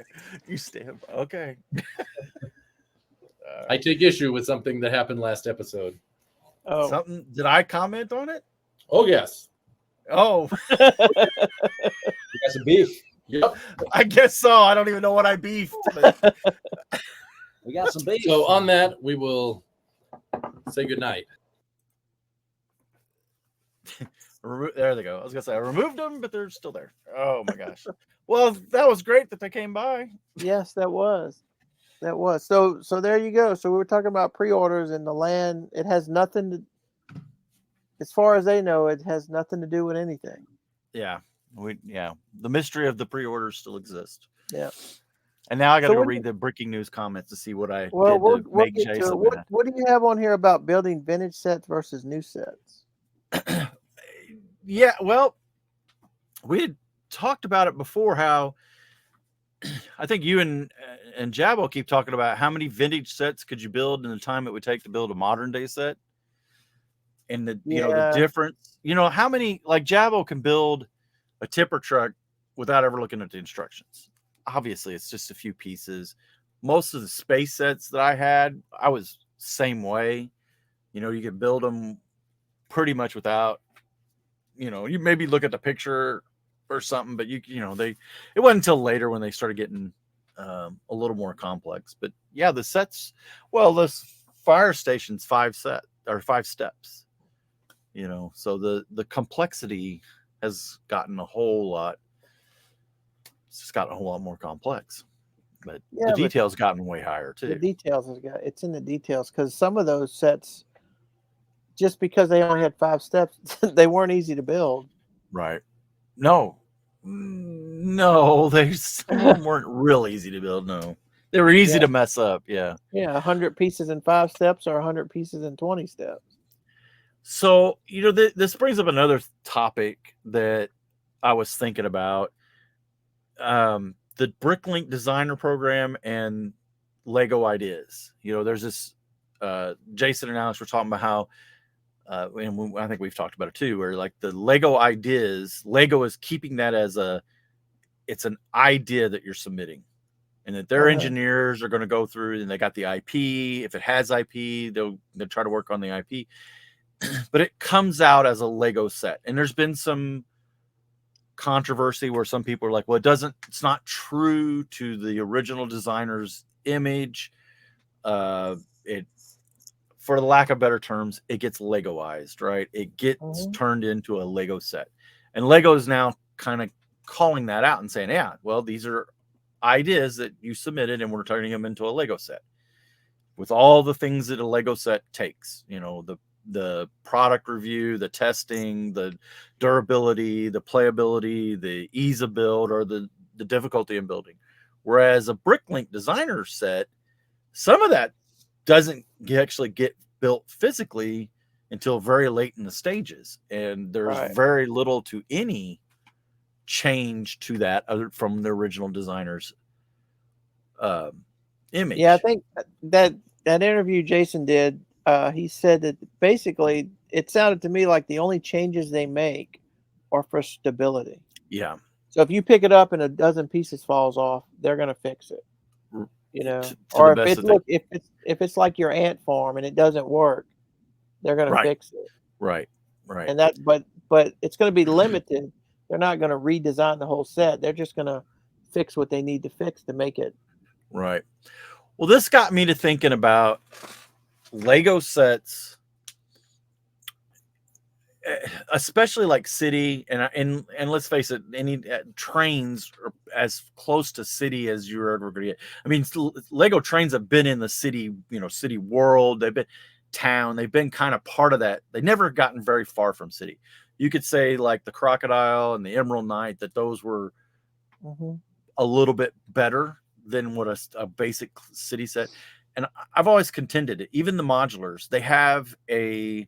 you stand. Okay. I take issue with something that happened last episode. Oh. Something? Did I comment on it? Oh yes. Oh, You got some beef. Yep. I guess so. I don't even know what I beefed. But We got some beef. So on that, we will say goodnight. there they go. I was gonna say I removed them, but they're still there. Oh my gosh. Well, that was great that they came by. Yes, that was. So there you go. So we were talking about pre-orders and the land. It has nothing to, as far as they know, it has nothing to do with anything. Yeah. The mystery of the pre-orders still exists. Yeah. And now I got to So go when read the Breaking News comments to see what I Well, did we'll to make get to Jason it. mad. What do you have on here about building vintage sets versus new sets? Yeah, well, we had talked about it before. How I think you and Jabbo keep talking about how many vintage sets could you build in the time it would take to build a modern day set, and the you know the difference. You know how many, like Jabbo can build a tipper truck without ever looking at the instructions. Obviously, it's just a few pieces. Most of the space sets that I had, I was same way. You know, you could build them pretty much without. You know, you maybe look at the picture or something, but you know, it wasn't until later when they started getting a little more complex. But yeah, the sets, well, this fire station's 5 steps, you know, so the complexity has gotten a whole lot. It's just gotten a whole lot more complex, but the details gotten way higher too. The details it's in the details, because some of those sets, just because they only had 5 steps, they weren't easy to build. Right. No, some of them weren't real easy to build. No, they were easy to mess up. Yeah. 100 pieces in 5 steps or 100 pieces in 20 steps. So, you know, this brings up another topic that I was thinking about. The Bricklink designer program and Lego ideas. You know, there's this, Jason and Alex were talking about how, and I think we've talked about it too, where like the Lego ideas, Lego is keeping that as it's an idea that you're submitting, and that their engineers are going to go through and they got the IP. If it has IP, they'll try to work on the IP. but it comes out as a Lego set. And there's been some controversy where some people are like, well, it's not true to the original designer's image. It, for the lack of better terms, it gets Legoized, right? It gets turned into a Lego set. And Lego is now kind of calling that out and saying, yeah, well, these are ideas that you submitted and we're turning them into a Lego set with all the things that a Lego set takes, you know, the product review, the testing, the durability, the playability, the ease of build, or the difficulty in building. Whereas a Bricklink designer set, some of that doesn't actually get built physically until very late in the stages. And there's very little to any change to that other from the original designer's image. Yeah, I think that interview Jason did, he said that basically it sounded to me like the only changes they make are for stability. Yeah. So if you pick it up and a dozen pieces falls off, they're going to fix it. You know, or if it's like your ant farm and it doesn't work, they're going to fix it. Right. And that, but it's going to be limited. They're not going to redesign the whole set. They're just going to fix what they need to fix to make it. Right. Well, this got me to thinking about Lego sets, especially like city and let's face it, any trains are as close to city as you're ever going to get. I mean, Lego trains have been in the city, you know, city world. They've been town. They've been kind of part of that. They never gotten very far from city. You could say like the Crocodile and the Emerald Knight, that those were a little bit better than what a basic city set. And I've always contended it. Even the modulars, they have a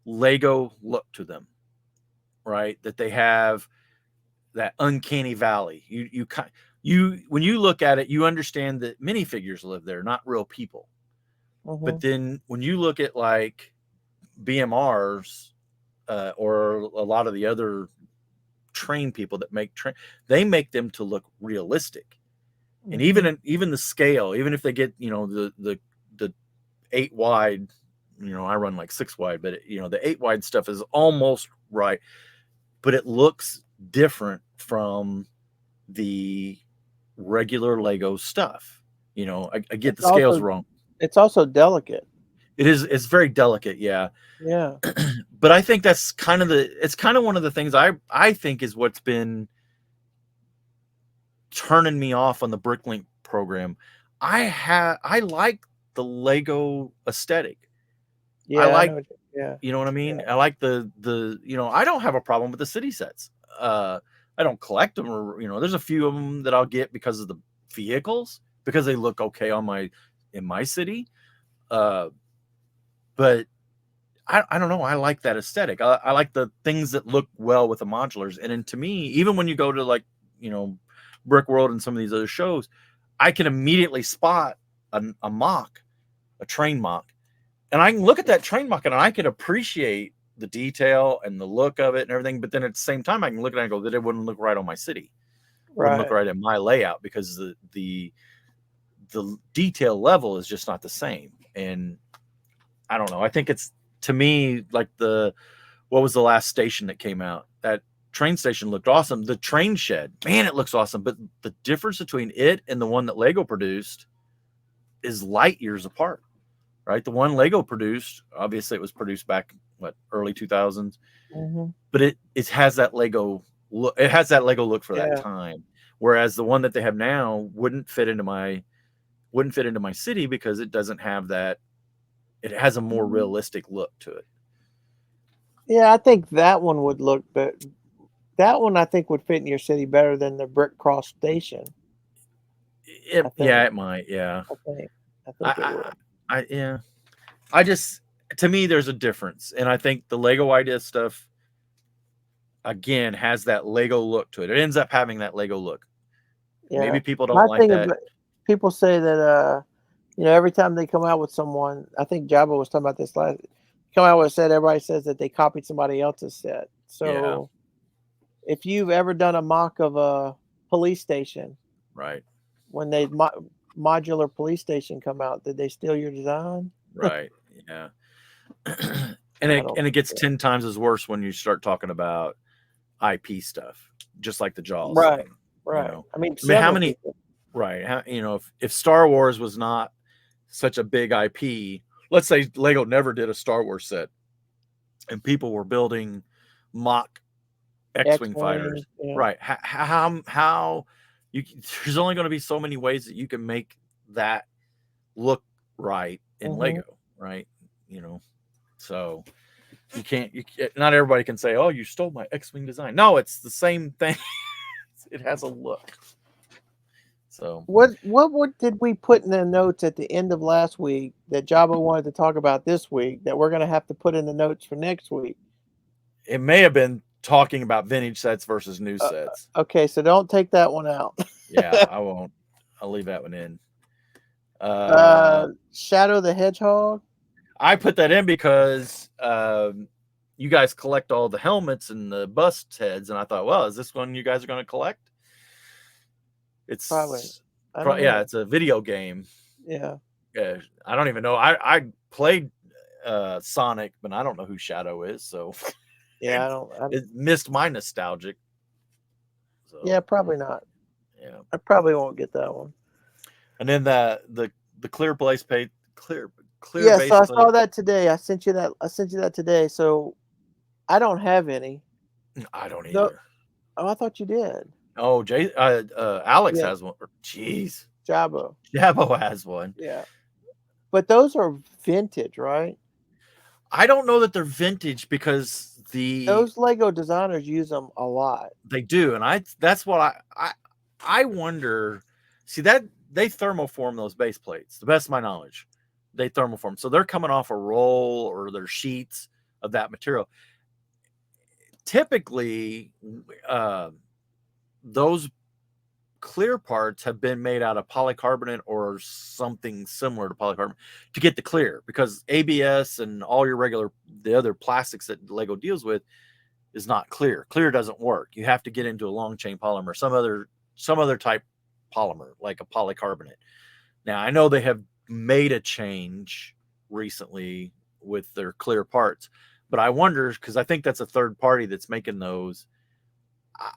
Lego look to them, right? That they have that uncanny valley. You when you look at it, you understand that minifigures live there, not real people. But then when you look at like BMRs or a lot of the other train people that make train, they make them to look realistic. And even the scale, even if they get, you know, the 8 wide, you know, I run like 6 wide, but you know, the 8 wide stuff is almost right, but it looks different from the regular Lego stuff. You know, I get the scales wrong. It's also delicate. It is. It's very delicate. Yeah. Yeah. But I think that's kind of it's kind of one of the things I think is what's been turning me off on the Bricklink program. I like the Lego aesthetic. Yeah. I like, you know what I mean? Yeah. I like the, you know, I don't have a problem with the city sets. I don't collect them, or, you know, there's a few of them that I'll get because of the vehicles, because they look okay in my city. But I don't know. I like that aesthetic. I like the things that look well with the modulars. And then to me, even when you go to like, you know, Brick World and some of these other shows, I can immediately spot a mock, a train mock. And I can look at that train mock and I can appreciate the detail and the look of it and everything. But then at the same time, I can look at it and go, that it wouldn't look right on my city. Wouldn't look right in my layout, because the detail level is just not the same. And I don't know. I think it's, to me, like what was the last station that came out? That train station looked awesome. The train shed, man, it looks awesome. But the difference between it and the one that Lego produced is light years apart, right? The one Lego produced, obviously it was produced back, early 2000s, but it has that Lego look. It has that Lego look for that time. Whereas the one that they have now wouldn't fit into my city, because it doesn't have that. It has a more realistic look to it. Yeah, I think that one would look, but that one I think would fit in your city better than the Brick Cross Station. It might. Yeah, I think it would. I just, to me, there's a difference, and I think the Lego idea stuff again has that Lego look to it. It ends up having that Lego look. Yeah. Maybe people don't like that. People say that you know, every time they come out with someone, I think Jabba was talking about this last. Come out with a set, everybody says that they copied somebody else's set. So, if you've ever done a mock of a police station, right? When they modular police station come out, did they steal your design? Right. Yeah. And it gets 10 times as worse when you start talking about IP stuff, just like the Jaws. Right. Thing, Right. You know? I mean, how many? Right. How, if Star Wars was not such a big IP, let's say Lego never did a Star Wars set, and people were building mock X-wing fighters, right? How you? There's only going to be so many ways that you can make that look right in Lego, right? So you can't. Not everybody can say, "Oh, you stole my X-wing design." No, it's the same thing. It has a look. So what did we put in the notes at the end of last week that Jabba wanted to talk about this week that we're going to have to put in the notes for next week? It may have been talking about vintage sets versus new sets. Okay, so don't take that one out. Yeah, I won't. I'll leave that one in. Shadow the Hedgehog. I put that in because you guys collect all the helmets and the bust heads, and I thought, well, is this one you guys are going to collect? It's probably. Yeah, it's a video game. Yeah. I don't even know. I played Sonic, but I don't know who Shadow is. So yeah, it missed my nostalgic. So, yeah, probably not. Yeah, I probably won't get that one. And then the clear base plate, clear. Yeah, base so I plate. saw that today. I sent you that today. So I don't have any. I don't either. Oh, I thought you did. Oh, Alex has one. Jeez. Jabba has one. Yeah. But those are vintage, right? I don't know that they're vintage because those Lego designers use them a lot. They do, and that's what I wonder. See that they thermoform those base plates. To the best of my knowledge, they thermoform. So they're coming off a roll or their sheets of that material. Typically, those clear parts have been made out of polycarbonate or something similar to polycarbonate to get the clear, because ABS and all your the other plastics that Lego deals with is not clear. Clear doesn't work. You have to get into a long chain polymer, some other type polymer like a polycarbonate. Now I know they have made a change recently with their clear parts, but I wonder, because I think that's a third party that's making those.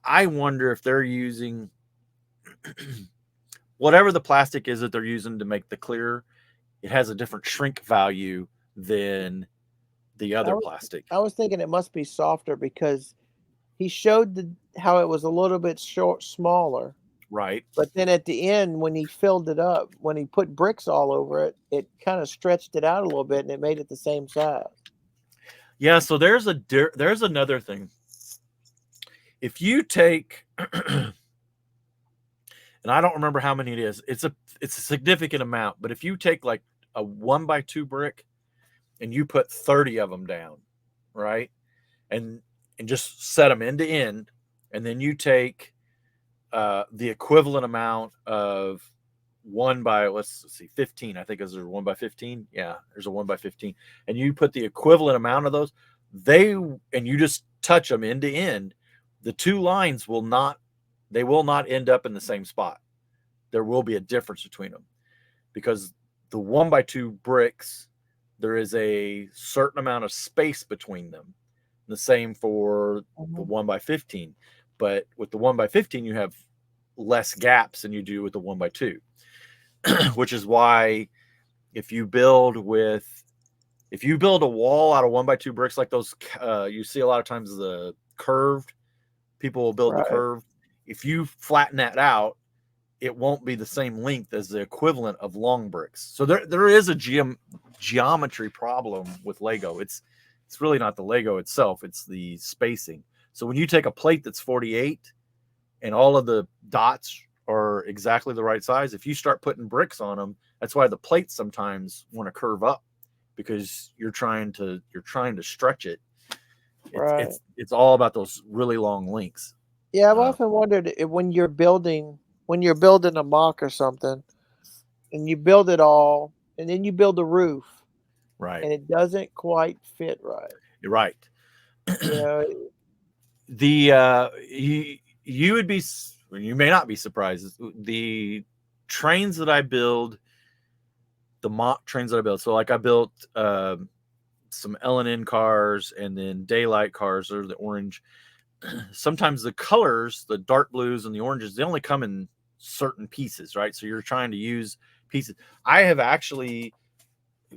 I wonder if they're using whatever the plastic is that they're using to make the clear, it has a different shrink value than the other plastic. I was thinking it must be softer because he showed how it was a little bit smaller. Right. But then at the end, when he filled it up, when he put bricks all over it, it kind of stretched it out a little bit and it made it the same size. Yeah, so there's another thing. If you take and I don't remember how many it is. It's a significant amount, but if you take like a 1x2 brick and you put 30 of them down, right? And just set them end to end, and then you take the equivalent amount of 15. I think is there 1x15? Yeah, there's a 1x15. And you put the equivalent amount of those, and you just touch them end to end, the two lines will not end up in the same spot. There will be a difference between them, because the 1x2 bricks, there is a certain amount of space between them. The same for the 1x15, but with the 1x15, you have less gaps than you do with the 1x2, which is why if you build a wall out of 1x2 bricks like those, you see a lot of times the curved. People will build the curve. If you flatten that out, it won't be the same length as the equivalent of long bricks. So there is a geometry problem with Lego. It's really not the Lego itself, it's the spacing. So when you take a plate that's 48 and all of the dots are exactly the right size, if you start putting bricks on them, that's why the plates sometimes want to curve up, because you're trying to stretch it. It's all about those really long links. Yeah, I've often wondered if when you're building a mock or something, and you build it all, and then you build the roof, right, and it doesn't quite fit right. You're right. You may not be surprised. The trains that I build, the mock trains that I build. So like I built some L&N cars, and then daylight cars are the orange. Sometimes the colors, the dark blues and the oranges, they only come in certain pieces, right? So you're trying to use pieces. I have actually,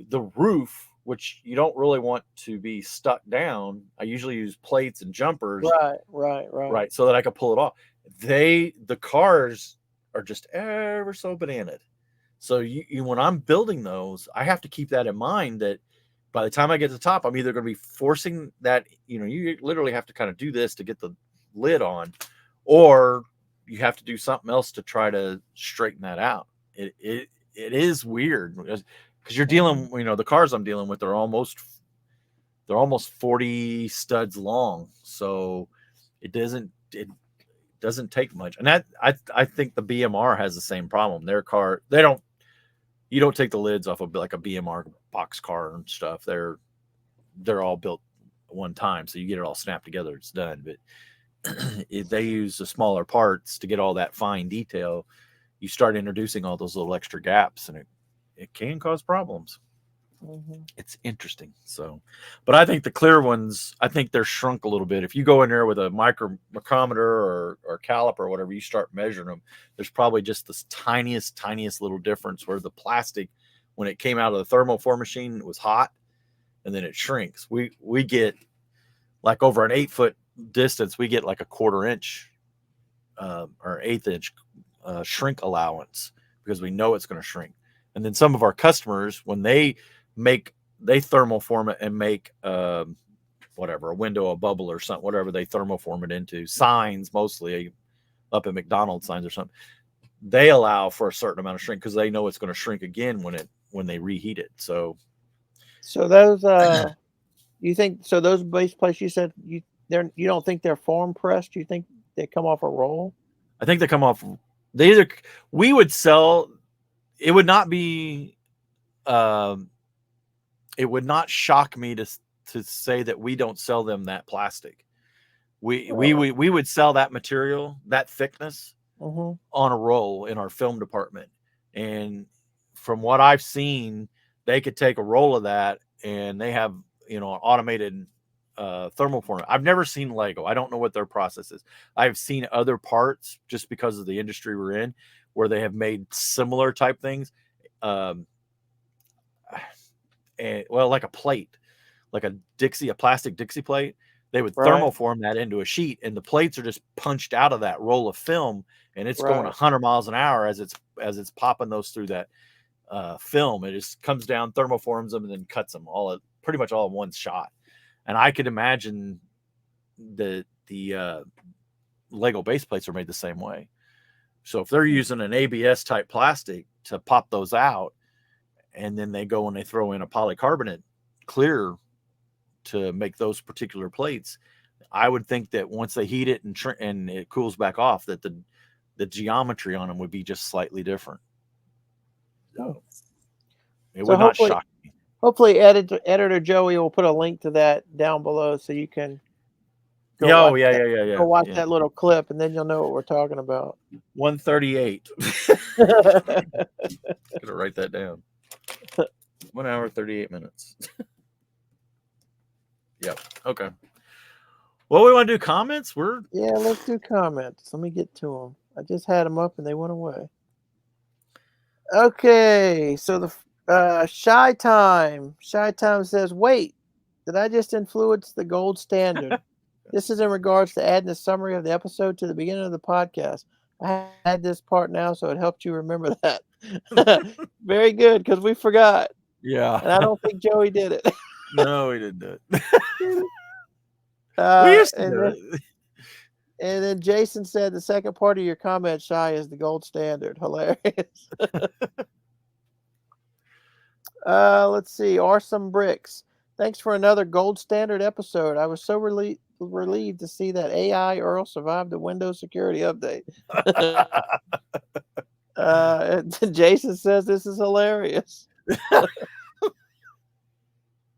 the roof, which you don't really want to be stuck down, I usually use plates and jumpers, Right. so that I can pull it off. The cars are just ever so bananaed. So you when I'm building those, I have to keep that in mind, that by the time I get to the top, I'm either going to be forcing that, you literally have to kind of do this to get the lid on, or you have to do something else to try to straighten that out. It is weird because you're dealing, the cars I'm dealing with are almost 40 studs long. So it doesn't take much. And that I think the BMR has the same problem. Their car, you don't take the lids off of like a BMR box car and stuff. They're all built one time, so you get it all snapped together, it's done. But they use the smaller parts to get all that fine detail. You start introducing all those little extra gaps, and it can cause problems. It's interesting. So, but I think the clear ones, I think they're shrunk a little bit. If you go in there with a micrometer or caliper or whatever, you start measuring them, there's probably just this tiniest little difference where the plastic, when it came out of the thermoform machine, it was hot, and then it shrinks. We get like over an 8-foot distance, we get like a 1/4 inch or 1/8 inch shrink allowance, because we know it's going to shrink. And then some of our customers, when they thermoform it and make whatever, a window, a bubble or something, whatever they thermoform it into, signs mostly up at McDonald's signs or something, they allow for a certain amount of shrink because they know it's going to shrink again when they reheat it. So those you think, so those base plates, you said you don't think they're form pressed? You think they come off a roll? I think they come off. We would sell. It would not be. It would not shock me to say that we don't sell them that plastic. We would sell that material, that thickness, on a roll in our film department. And from what I've seen, they could take a roll of that, and they have an automated thermoform. I've never seen Lego. I don't know what their process is. I've seen other parts, just because of the industry we're in, where they have made similar type things. Like a plate, like a plastic Dixie plate, they would thermoform that into a sheet, and the plates are just punched out of that roll of film, and it's going 100 miles an hour as it's popping those through that film. It just comes down, thermoforms them, and then cuts them pretty much all in one shot. And I could imagine the Lego base plates are made the same way. So if they're using an ABS type plastic to pop those out, and then they go and they throw in a polycarbonate clear to make those particular plates, I would think that once they heat it and it cools back off, that the geometry on them would be just slightly different. So it would not shock me. Hopefully, editor Joey will put a link to that down below, so you can go watch that little clip, and then you'll know what we're talking about. 1:38. Gonna write that down. 1 hour 38 minutes. Yep. Okay. Well, we want to do comments. Let's do comments. Let me get to them. I just had them up and they went away. Okay, so the Shy Time says, "Wait, did I just influence the gold standard? This is in regards to adding a summary of the episode to the beginning of the podcast. I had this part now, so it helped you remember that." Very good, because we forgot. Yeah. And I don't think Joey did it. No, he didn't do it. We used to do it. And then Jason said, "The second part of your comment, Shy, is the gold standard." Hilarious. Let's see. Awesome Bricks. "Thanks for another gold standard episode. I was so relieved to see that AI Earl survived the Windows security update." And Jason says, "This is hilarious."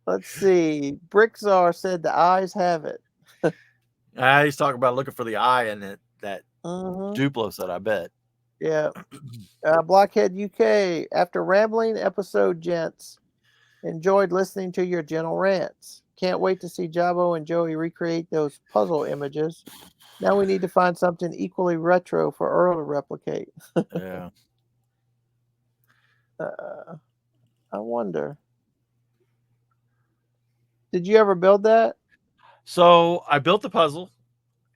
Let's see. BrickTsar said, "The eyes have it." He's talking about looking for the eye in that Duplo set, I bet. Yeah. Blockhead UK, "After rambling episode, gents. Enjoyed listening to your gentle rants. Can't wait to see Jabo and Joey recreate those puzzle images. Now we need to find something equally retro for Earl to replicate. Yeah. I wonder. Did you ever build that? So I built the puzzle,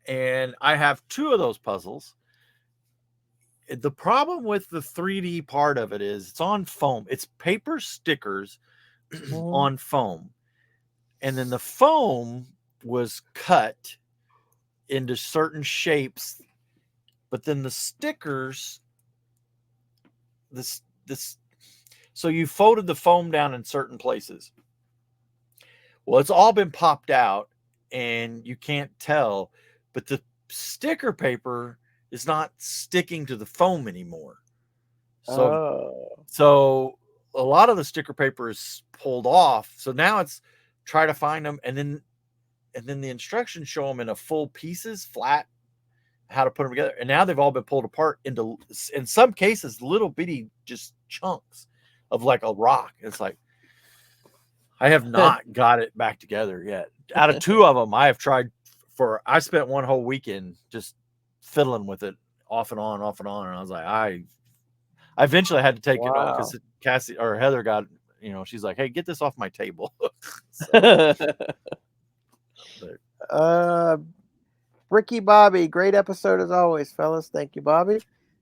and I have 2 of those puzzles. The problem with the 3D part of it is it's on foam. It's paper stickers on foam. And then the foam was cut into certain shapes, but then the stickers, so you folded the foam down in certain places. Well, it's all been popped out and you can't tell, but the sticker paper is not sticking to the foam anymore. So a lot of the sticker paper is pulled off. So now it's try to find them, and then the instructions show them in a full pieces, flat, how to put them together. And now they've all been pulled apart into, in some cases, little bitty just chunks of like a rock. It's like, I have not got it back together yet. Out of 2 of them, I have tried I spent one whole weekend just fiddling with it off and on. And I was like, I eventually had to take it off because Cassie or Heather got, she's like, hey, get this off my table. Bricky Bobby, great episode as always, fellas. Thank you, Bobby.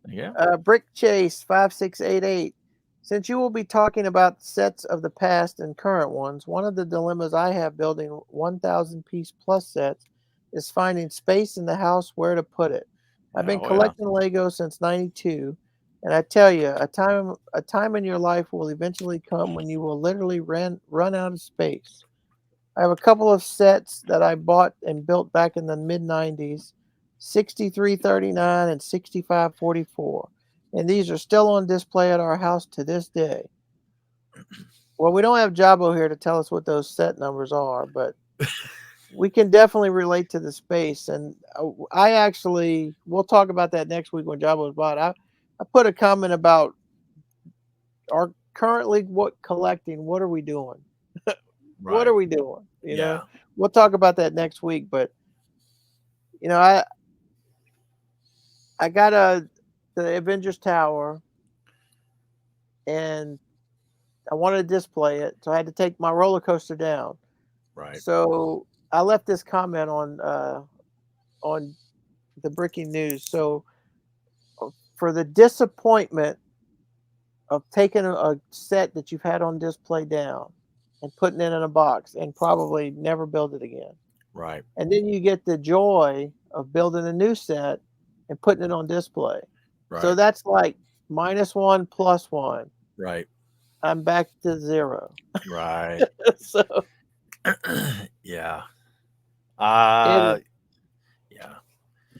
Yeah. Brick Chase 5688. Since you will be talking about sets of the past and current ones, one of the dilemmas I have building 1,000 piece plus sets is finding space in the house where to put it. I've been collecting Lego since '92, and I tell you, a time in your life will eventually come when you will literally run out of space. I have a couple of sets that I bought and built back in the mid '90s, 6339 and 6544. And these are still on display at our house to this day. Well, we don't have Jabo here to tell us what those set numbers are, but we can definitely relate to the space. And we'll talk about that next week when Jabo's bought. I put a comment about our currently collecting. What are we doing? What are we doing? You know, we'll talk about that next week. But I got the Avengers Tower, and I wanted to display it, so I had to take my roller coaster down. Right. So I left this comment on the Breaking News. So for the disappointment of taking a set that you've had on display down and putting it in a box and probably never build it again. Right. And then you get the joy of building a new set and putting it on display. Right. So that's like -1 +1. Right. I'm back to 0. Right. So yeah. yeah.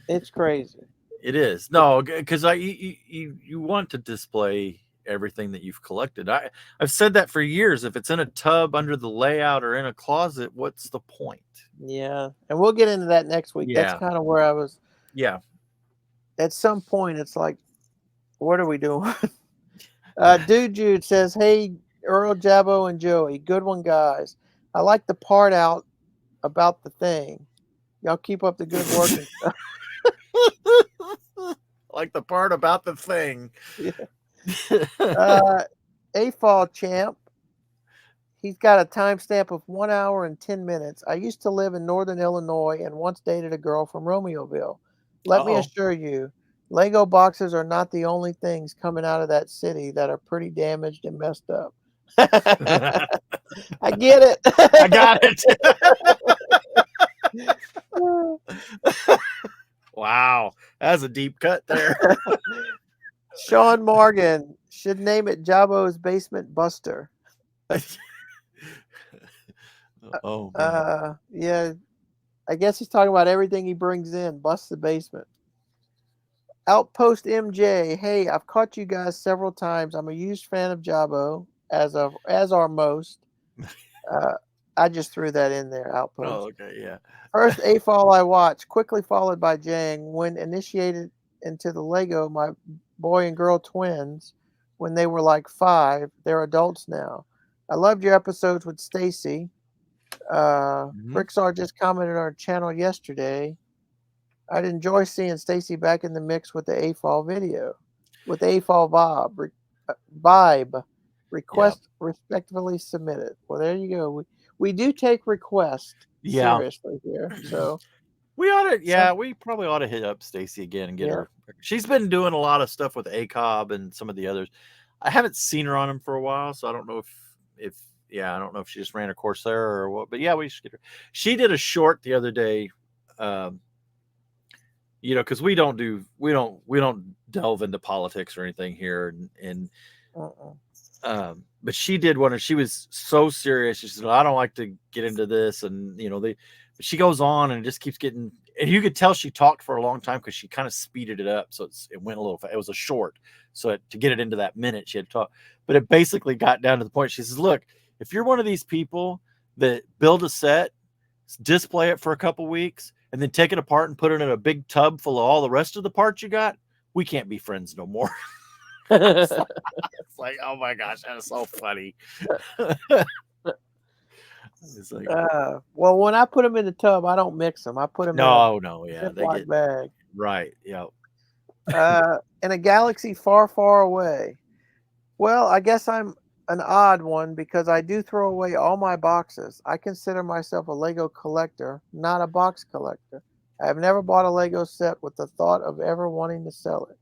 It's crazy. It is. No, because you want to display everything that you've collected. I've said that for years. If it's in a tub under the layout or in a closet, what's the point? Yeah. And we'll get into that next week. Yeah. That's kind of where I was. Yeah. At some point, it's like, what are we doing? Dude Jude says, hey, Earl, Jabo, and Joey. Good one, guys. I like the part out about the thing. Y'all keep up the good work and stuff. Like the part about the thing. Yeah. AFoOL champ. He's got a timestamp of 1 hour and 10 minutes. I used to live in Northern Illinois and once dated a girl from Romeoville. Let me assure you, Lego boxes are not the only things coming out of that city that are pretty damaged and messed up. I get it. I got it. Wow. That's a deep cut there. Sean Morgan should name it Jabo's Basement Buster. Oh, yeah. I guess he's talking about everything he brings in, busts the basement. Outpost MJ, hey, I've caught you guys several times. I'm a huge fan of Jabo, as are most. I just threw that in there, Outpost. Oh, okay, yeah. First AFoOL I watched, quickly followed by Jang. When initiated into the Lego, my boy and girl twins, when they were like 5, they're adults now. I loved your episodes with Stacy. BrickTsar just commented on our channel yesterday. I'd enjoy seeing Stacy back in the mix with the AFoOL video, with the AFoOL vibe. Request respectfully submitted. Well, there you go. We do take requests seriously here, so we ought to. We probably ought to hit up Stacy again and get her. She's been doing a lot of stuff with ACOB and some of the others. I haven't seen her on them for a while, so I don't know if I don't know if she just ran a course there or what. But yeah, we should get her. She did a short the other day. Because we don't delve into politics or anything here, but she did one, and she was so serious. She said, "I don't like to get into this," and she goes on and it just keeps getting, and you could tell she talked for a long time because she kind of speeded it up, so it went a little. It was a short, so to get it into that minute, she had to talk. But it basically got down to the point. She says, "Look, if you're one of these people that build a set, display it for a couple weeks, and then take it apart and put it in a big tub full of all the rest of the parts you got, we can't be friends no more." It's like, oh my gosh, that is so funny. It's like, well, when I put them in the tub, I don't mix them. I put them in a they get bag. Right, yeah. In a galaxy far, far away. Well, I guess I'm an odd one because I do throw away all my boxes. I consider myself a Lego collector, not a box collector. I have never bought a Lego set with the thought of ever wanting to sell it.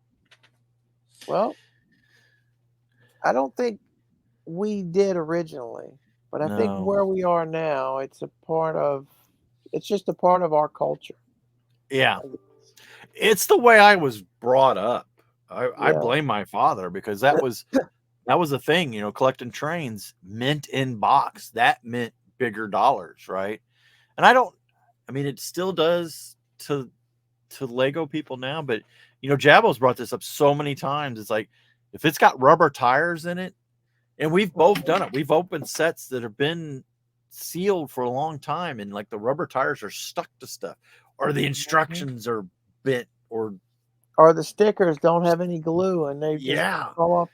Well, I don't think we did originally, but I think where we are now, it's just a part of our culture. Yeah. It's the way I was brought up. I blame my father because that was the thing, collecting trains mint in box. That meant bigger dollars, right? And it still does to Lego people now, but Jabo's brought this up so many times. It's like, if it's got rubber tires in it, and we've both done it. We've opened sets that have been sealed for a long time, and like the rubber tires are stuck to stuff, or the instructions are bent, or the stickers don't have any glue and they just fall off.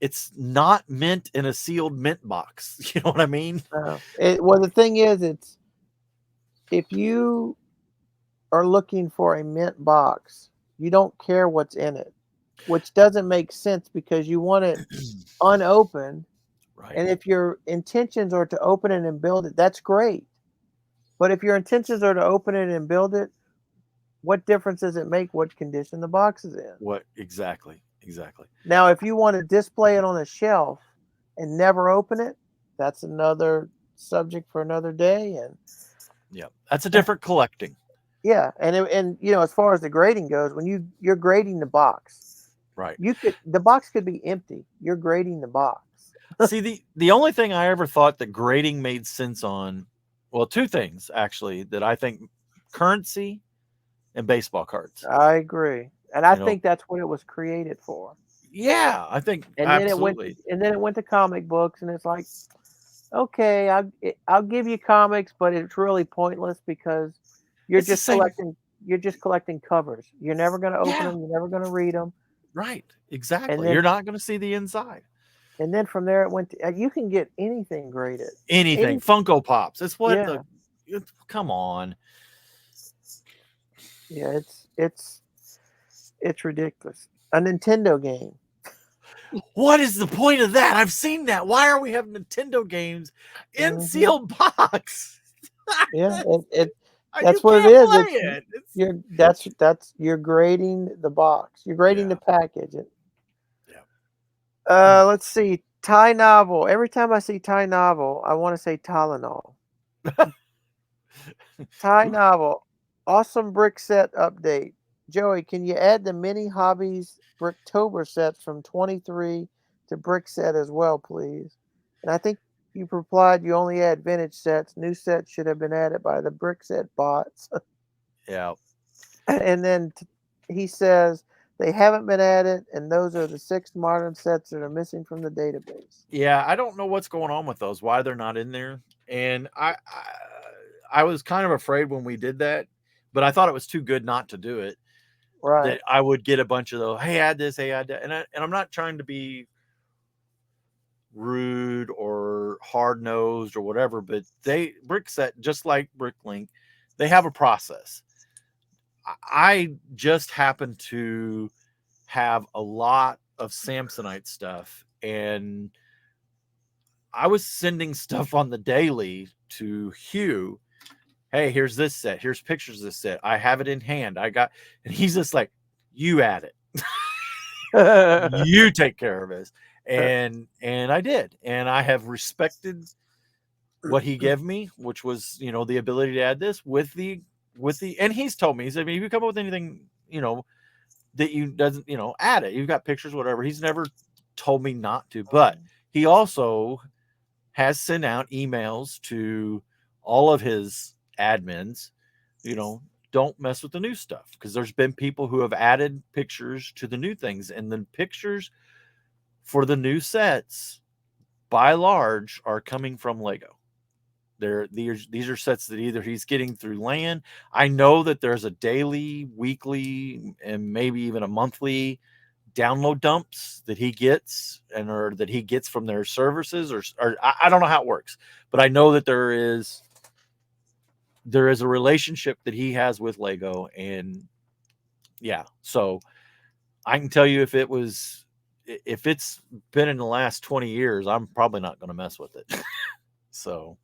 It's not mint in a sealed mint box. You know what I mean? Well, the thing is, it's if you are looking for a mint box, you don't care what's in it, which doesn't make sense because you want it unopened. Right. And if your intentions are to open it and build it, that's great. But if your intentions are to open it and build it, what difference does it make what condition the box is in? What exactly? Now, if you want to display it on a shelf and never open it, that's another subject for another day. And that's a different collecting. Yeah, and as far as the grading goes, when you're grading the box, right? The box could be empty. You're grading the box. See, the only thing I ever thought that grading made sense on, well, two things actually that I think: currency and baseball cards. I agree, and I think that's what it was created for. Yeah, I think absolutely. Then it went to comic books, and it's like, okay, I'll give you comics, but it's really pointless because you're just collecting covers. You're never going to open them. You're never going to read them. Right. Exactly. And then, you're not going to see the inside. And then from there, it went to, you can get anything graded. Anything. Funko Pops. It's what come on. Yeah, it's ridiculous. A Nintendo game. What is the point of that? I've seen that. Why are we having Nintendo games in sealed box? Yeah, that's what it is. You're grading the box. You're grading the package. Let's see. Thai novel. Every time I see Thai novel, I want to say Tylenol. Thai novel. Awesome brick set update. Joey, can you add the mini hobbies Bricktober sets from 23 to brick set as well, please? And I think you replied you only add vintage sets. New sets should have been added by the brick set bots. Yeah. And then he says they haven't been added, and those are the 6 modern sets that are missing from the database. Yeah, I don't know what's going on with those, why they're not in there. And I was kind of afraid when we did that, but I thought it was too good not to do it. Right. That I would get a bunch of those, hey, add this, hey, add that. And I'm not trying to be rude or hard nosed or whatever, but Brickset, just like Bricklink, they have a process. I just happen to have a lot of Samsonite stuff, and I was sending stuff on the daily to Hugh. Hey, here's this set. Here's pictures of this set. I have it in hand. And he's just like, you add it. You take care of it. And I did. And I have respected what he gave me, which was, the ability to add this with the, and he's told me, he said, if you come up with anything, that you doesn't, add it. You've got pictures, whatever. He's never told me not to, but he also has sent out emails to all of his admins, don't mess with the new stuff, because there's been people who have added pictures to the new things, and the pictures for the new sets by large are coming from Lego. These are sets that either he's getting through LAN. I know that there's a daily, weekly, and maybe even a monthly download dumps that he gets or that he gets from their services, or I don't know how it works, but I know that there is a relationship that he has with Lego. And yeah, so I can tell you if it's been in the last 20 years, I'm probably not going to mess with it. So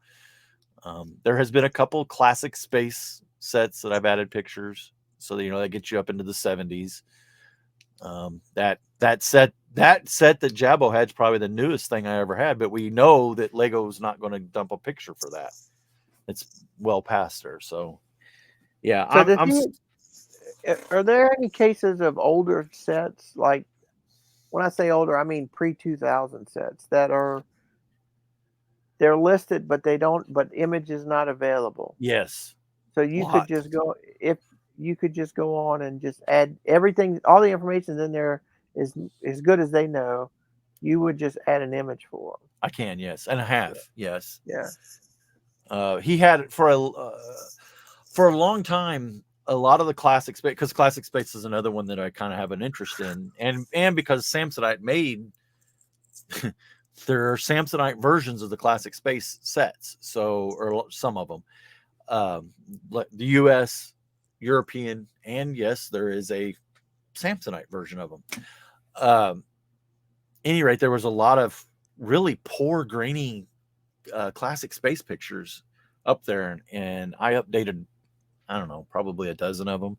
there has been a couple classic space sets that I've added pictures, so that that gets you up into the 70s. That set that Jabbo had is probably the newest thing I ever had, but we know that Lego's not going to dump a picture for that. It's well past there. So yeah. So are there any cases of older sets, like, when I say older, I mean pre-2000 sets, that they're listed, but image is not available? Yes. So you could just go, if you could just go on and just add everything, all the information in there is as good as they know. You would just add an image for them. I can, yes, and I have, yes. Yeah. He had it for a long time. A lot of the classic space, because classic space is another one that I kind of have an interest in, and because Samsonite made there are Samsonite versions of the classic space sets, or some of them, the U.S., European, and yes, there is a Samsonite version of them. Any rate, there was a lot of really poor grainy classic space pictures up there, and I updated, I don't know, probably a dozen of them.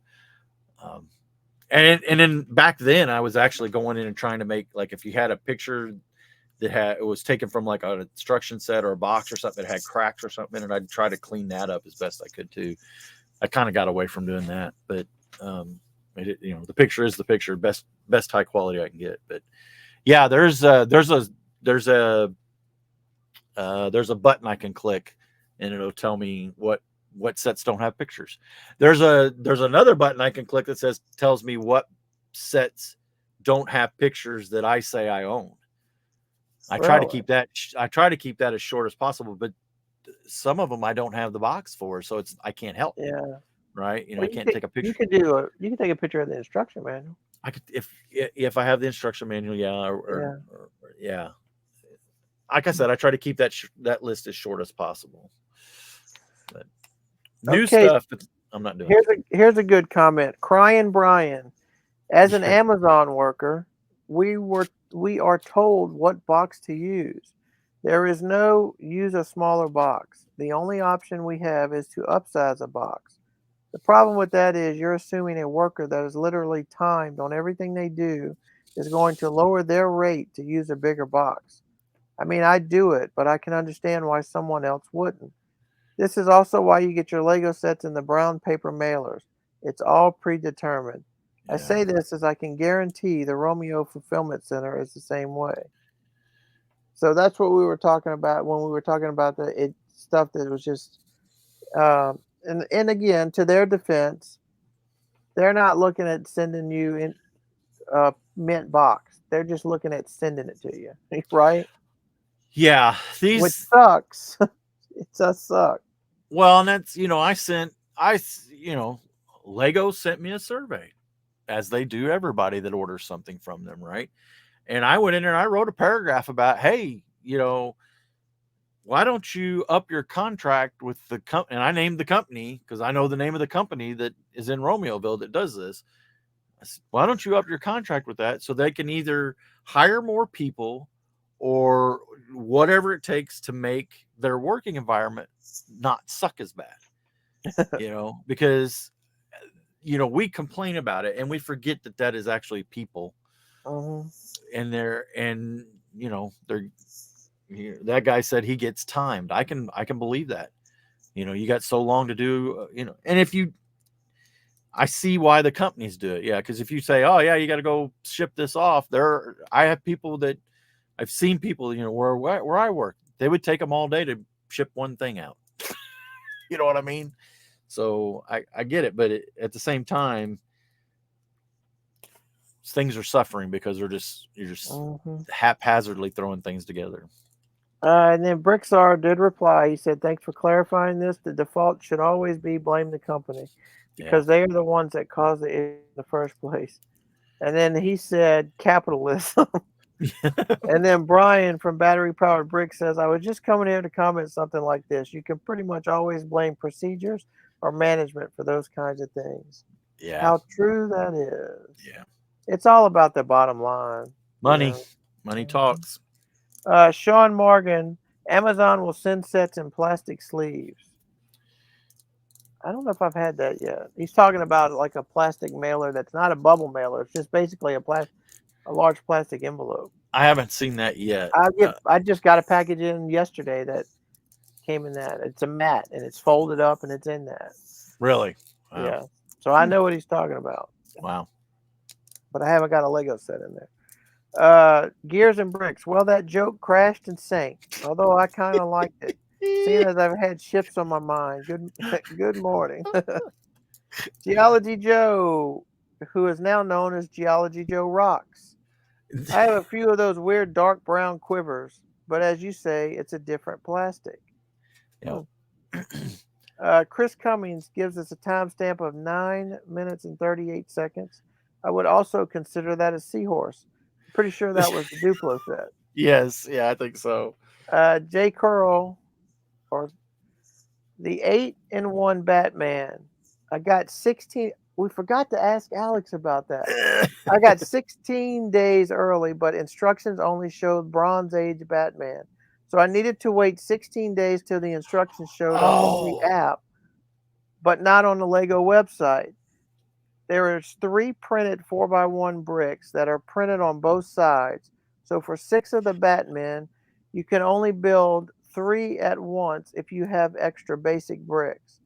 And then back then I was actually going in and trying to make, like, if you had a picture that it was taken from like an instruction set or a box or something that had cracks or something, and I'd try to clean that up as best I could too. I kind of got away from doing that, but the picture is the picture, best high quality I can get. But yeah, there's a button I can click, and it'll tell me what sets don't have pictures. There's another button I can click that tells me what sets don't have pictures that I say I own. I try to keep that as short as possible, but some of them I don't have the box for, so I can't help. Yeah. Right. I can't take a picture. You can take a picture of the instruction manual. I could, if I have the instruction manual. Yeah. Yeah. Like I said, I try to keep that list as short as possible. But new stuff, I'm not doing. Here's a good comment. Crying Brian, as an Amazon worker, we are told what box to use. There is no use a smaller box. The only option we have is to upsize a box. The problem with that is you're assuming a worker that is literally timed on everything they do is going to lower their rate to use a bigger box. I mean, I'd do it, but I can understand why someone else wouldn't. This is also why you get your Lego sets in the brown paper mailers. It's all predetermined. Yeah. I say this as I can guarantee the Romeo Fulfillment Center is the same way. So that's what we were talking about when we were talking about the stuff that was just, and again, to their defense, they're not looking at sending you in a mint box. They're just looking at sending it to you, right? Yeah, which sucks. It does suck. Well, and that's, Lego sent me a survey, as they do everybody that orders something from them, right? And I went in there and I wrote a paragraph about, hey, why don't you up your contract with the company? And I named the company because I know the name of the company that is in Romeoville that does this. I said, why don't you up your contract with that so they can either hire more people or whatever it takes to make their working environment not suck as bad, because, we complain about it and we forget that is actually people. And they're, that guy said he gets timed. I can believe that. You got so long to do, and I see why the companies do it. Yeah, because if you say, oh yeah, you got to go ship this off, I have people that I've seen people, where I work, they would take them all day to ship one thing out. You know what I mean? So I get it, but at the same time, things are suffering because you're just haphazardly throwing things together. And then BrickTsar did reply. He said, thanks for clarifying this. The default should always be blame the company because they are the ones that caused it in the first place. And then he said capitalism. And then Brian from Battery Powered Brick says, I was just coming here to comment something like this. You can pretty much always blame procedures or management for those kinds of things. Yeah. How true that is. Yeah. It's all about the bottom line. Money. Money talks. Sean Morgan, Amazon will send sets in plastic sleeves. I don't know if I've had that yet. He's talking about like a plastic mailer that's not a bubble mailer. It's just basically a large plastic envelope. I haven't seen that yet. I just got a package in yesterday that came in that. It's a mat and it's folded up and it's in that. Really? Wow. Yeah. So I know what he's talking about. Wow. But I haven't got a Lego set in there. Gears and Bricks. Well, that joke crashed and sank. Although I kind of liked it, seeing as I've had ships on my mind. Good morning. Geology Joe, who is now known as Geology Joe Rocks. I have a few of those weird dark brown quivers, but as you say, it's a different plastic. Yep. Chris Cummings gives us a timestamp of 9 minutes and 38 seconds. I would also consider that a seahorse. Pretty sure that was the Duplo set. Yes, yeah, I think so. J. Curl, or the 8-in-1 Batman. I got 16. We forgot to ask Alex about that. I got 16 days early, but instructions only showed Bronze Age Batman. So I needed to wait 16 days till the instructions showed up on the app, but not on the Lego website. There is 3 printed 4x1 bricks that are printed on both sides. So for 6 of the Batmen, you can only build 3 at once if you have extra basic bricks.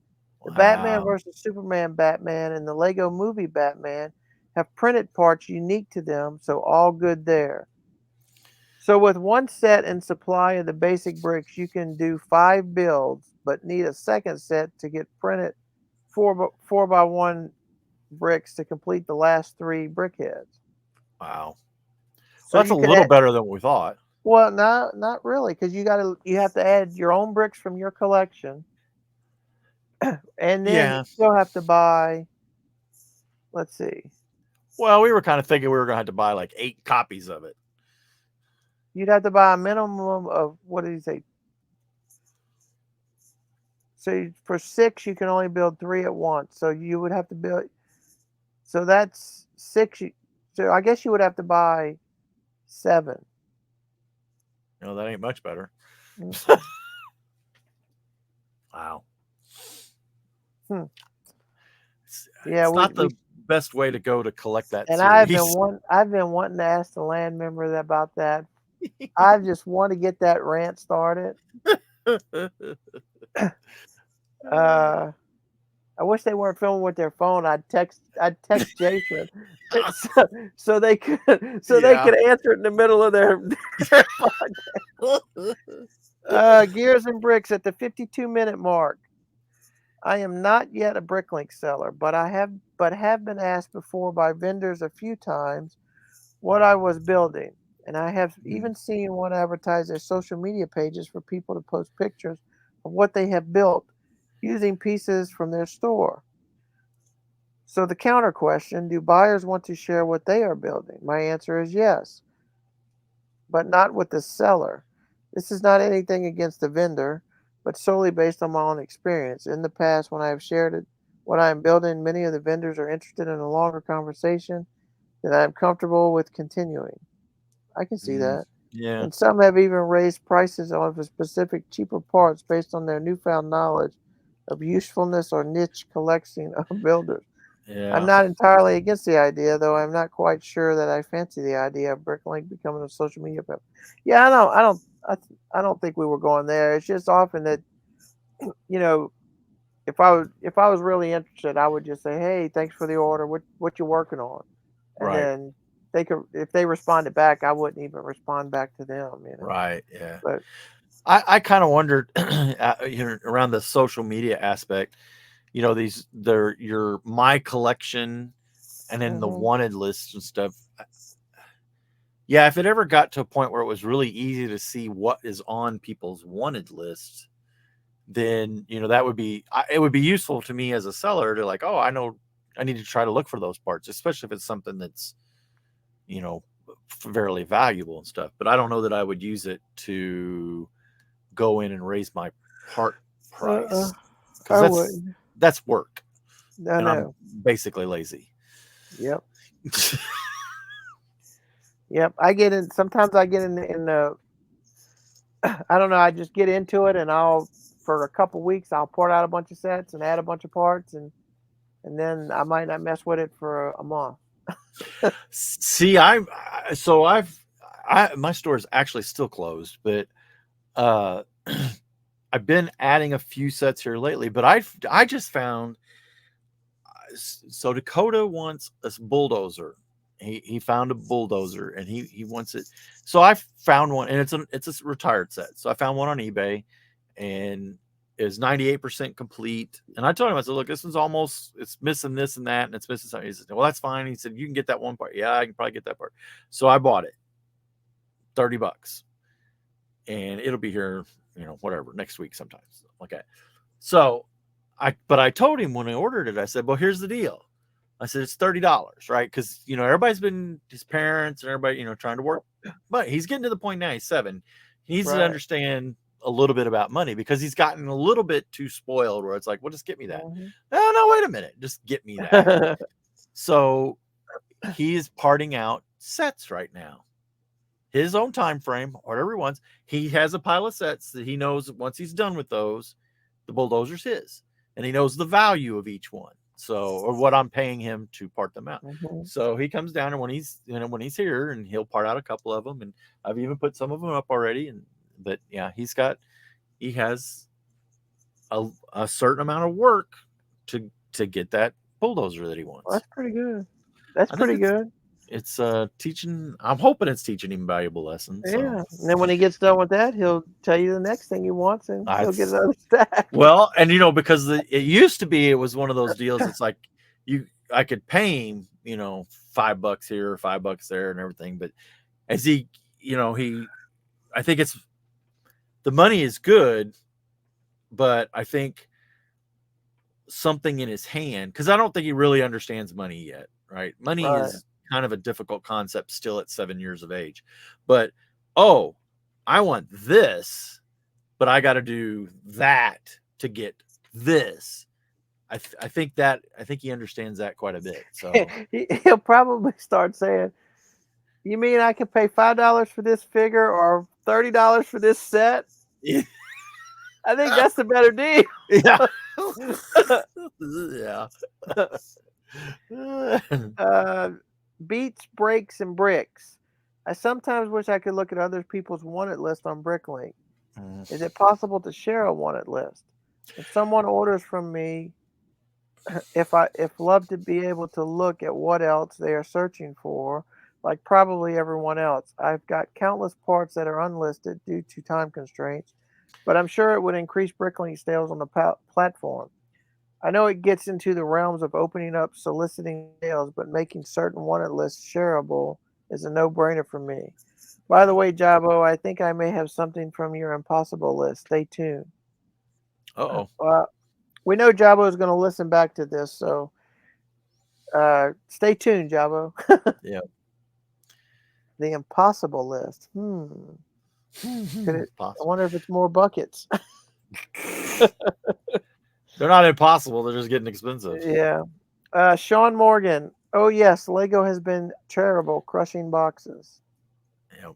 The Batman versus Superman Batman and the Lego Movie Batman have printed parts unique to them, so all good there. So with 1 set and supply of the basic bricks, you can do 5 builds, but need a second set to get printed 4x1 bricks to complete the last 3 brickheads. Wow. So that's a little better than we thought. Well, not really, because you have to add your own bricks from your collection, and then you still have to buy. Let's see. Well, we were kind of thinking we were going to have to buy like 8 copies of it. You'd have to buy a minimum of, what did he say? So for 6, you can only build 3 at once. So you would have to build. So that's 6. So I guess you would have to buy 7. No, that ain't much better. Wow. Yeah, it's not the best way to go to collect that. And series. I've been wanting to ask the land member about that. I just want to get that rant started. I wish they weren't filming with their phone. I'd text Jason so they could answer it in the middle of their podcast. Gears and Bricks at the 52-minute mark. I am not yet a Bricklink seller, but have been asked before by vendors a few times what I was building, and I have even seen one advertise their social media pages for people to post pictures of what they have built using pieces from their store. So the counter question, do buyers want to share what they are building? My answer is yes, but not with the seller. This is not anything against the vendor, but solely based on my own experience. In the past, when I have shared it, what I am building, many of the vendors are interested in a longer conversation that I am comfortable with continuing. I can see Mm, that. yeah. And some have even raised prices on the specific cheaper parts based on their newfound knowledge of usefulness or niche collecting of builders. I'm Yeah. not entirely against the idea, though I'm not quite sure that I fancy the idea of Bricklink becoming a social media platform. Yeah, I don't think we were going there. It's just often that you know, if I was really interested, I would just say, "Hey, thanks for the order. What you working on?" And Right. then they could, if they responded back, I wouldn't even respond back to them. Right. Yeah. But I kind of wondered around the social media aspect, they're your my collection and then the mhm, wanted lists and stuff. Yeah, if it ever got to a point where it was really easy to see what is on people's wanted lists, then that would be it would be useful to me as a seller to like, oh, I know I need to try to look for those parts, especially if it's something that's you know fairly valuable and stuff. But I don't know that I would use it to go in and raise my part uh, price because I that's wouldn't. that's work, I and I'm know. basically lazy. Yep. Yep. I get in. Sometimes I get in the. I don't know. I just get into it, and I'll for a couple weeks I'll port out a bunch of sets and add a bunch of parts, and then I might not mess with it for a month. See, I my store is actually still closed, but uh I've been adding a few sets here lately, but I just found so Dakota wants a bulldozer. He found a bulldozer and he wants it. So I found one and it's a retired set. So I found one on eBay and is 98% complete. And I told him, I said, look, this one's almost, it's missing this and that, and it's missing something. He said, well, that's fine. He said, you can get that one part. Yeah, I can probably get that part. So I bought it, $30. And it'll be here, whatever, next week sometimes. Okay. So but I told him when I ordered it, I said, well, here's the deal. I said, it's $30, right? Because, everybody's been, his parents and everybody, trying to work. But he's getting to the point now, he's 7. He needs to Right. understand a little bit about money because he's gotten a little bit too spoiled where it's like, well, just get me that. Mhm. No, wait a minute. Just get me that. So he is parting out sets right now. His own time frame, whatever he wants. He has a pile of sets that he knows once he's done with those, the bulldozer's his. And he knows the value of each one. So, or what I'm paying him to part them out. Mhm. So he comes down and when he's here and he'll part out a couple of them. And I've even put some of them up already. But yeah, he has a certain amount of work to get that bulldozer that he Well, wants. that's pretty good. That's I think pretty good. it's teaching. I'm hoping it's teaching him valuable lessons. Yeah. So. And then when he gets done with that, he'll tell you the next thing he wants, and he'll get That's another stack. well, and because it used to be, it was one of those deals. It's like I could pay him, $5 here, $5 there, and everything. But as I think it's the money is good, but I think something in his hand because I don't think he really understands money yet. Right? Money Right. is kind of a difficult concept still at 7 years of age. But oh, I want this, but I got to do that to get this. I think he understands that quite a bit. So He'll probably start saying, "You mean I can pay $5 for this figure or $30 for this set?" yeah, I think that's the better deal. yeah. Beats, breaks, and bricks. I sometimes wish I could look at other people's wanted list on Bricklink. Is it possible to share a wanted list? If someone orders from me, if love to be able to look at what else they are searching for, like probably everyone else. I've got countless parts that are unlisted due to time constraints, but I'm sure it would increase Bricklink sales on the platform. I know it gets into the realms of opening up soliciting sales, but making certain wanted lists shareable is a no-brainer for me. By the way, Jabo, I think I may have something from your impossible list. Stay tuned. Oh. We know Jabo is going to listen back to this, so stay tuned, Jabo. Yeah. The impossible list. I wonder if it's more buckets. They're not impossible. They're just getting expensive. Yeah. Sean Morgan. Oh yes, Lego has been terrible crushing boxes. Yep.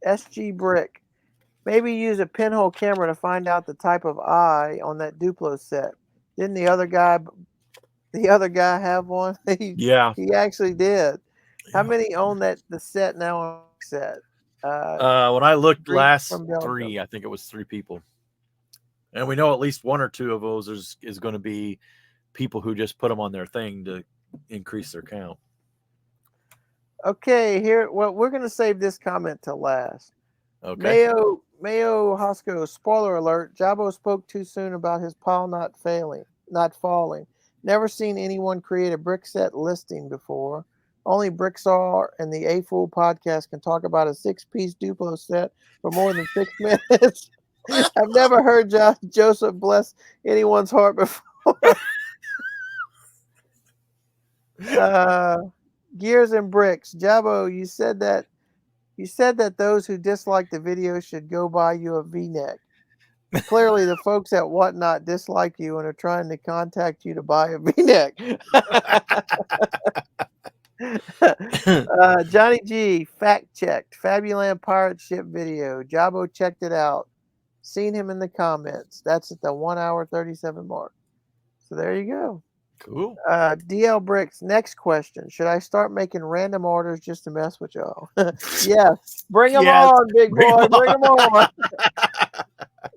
SG Brick. Maybe use a pinhole camera to find out the type of eye on that Duplo set. Didn't the other guy have one? Yeah. He actually did. How many own the set now on the set? When I looked last from Belgium. 3, I think it was 3 people. And we know at least 1 or 2 of those is going to be people who just put them on their thing to increase their count. Okay, we're going to save this comment till last. Okay. Mayo Hosco, spoiler alert, Jabo spoke too soon about his pile not falling. Never seen anyone create a brick set listing before. Only BrickTsar and the AFoOL podcast can talk about a 6-piece Duplo set for more than 6 minutes. I've never heard Joseph bless anyone's heart before. Gears and Bricks. Jabo, you said that those who dislike the video should go buy you a V-neck. Clearly, the folks at Whatnot dislike you and are trying to contact you to buy a V-neck. Johnny G, fact-checked. Fabuland pirate ship video. Jabo checked it out. Seen him in the comments. That's at the 1 hour 37 mark. So there you go. Cool. DL Bricks, next question. Should I start making random orders just to mess with y'all? Yes. Bring them on, big boy. Bring them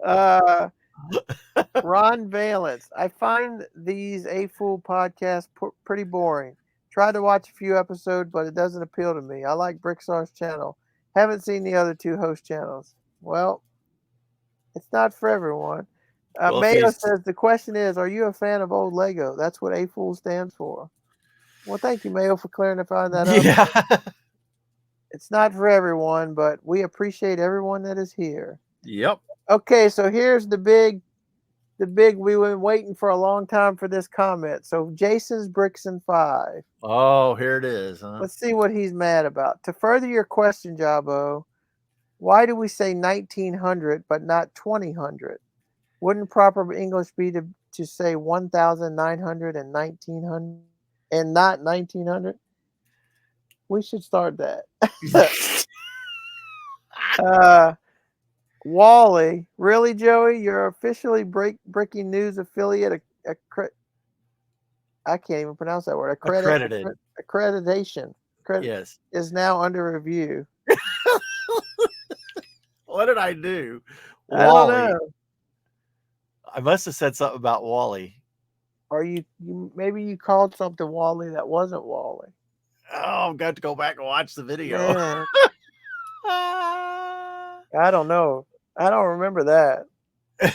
on. Ron Valence. I find these AFoOL podcasts pretty boring. Tried to watch a few episodes, but it doesn't appeal to me. I like BrickTsar's channel. Haven't seen the other 2 host channels. Well, it's not for everyone. Mayo says the question is, are you a fan of old Lego? That's what AFoOL stands for. Well, thank you, Mayo, for clarifying that up. Yeah. It's not for everyone, but we appreciate everyone that is here. Yep. Okay, so here's the big we've been waiting for a long time for this comment. So Jason's Bricks and 5. Oh, here it is. Huh? Let's see what he's mad about. To further your question, Jabo, why do we say 1900 but not 2000? Wouldn't proper English be to say 1900 and 1900 and not 1900? We should start that. Wally, really, Joey? You're officially Breaking News affiliate. I can't even pronounce that word. Accredited. Accreditation. Yes. Is now under review. What did I do? I don't know. I must have said something about Wally. Or maybe you called something Wally that wasn't Wally. Oh, I've got to go back and watch the video. I don't know. I don't remember that.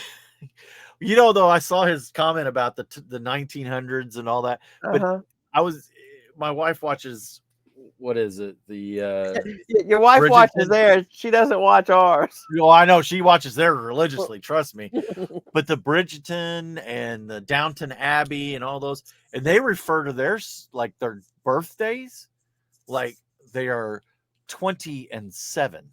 You know, though, I saw his comment about the 1900s and all that. But my wife watches, what is it? Your wife Bridgerton. watches theirs. She doesn't watch ours. Well, I know she watches theirs religiously. Trust me. But the Bridgerton and the Downton Abbey and all those, and they refer to theirs like their birthdays, like they are 20 and 7.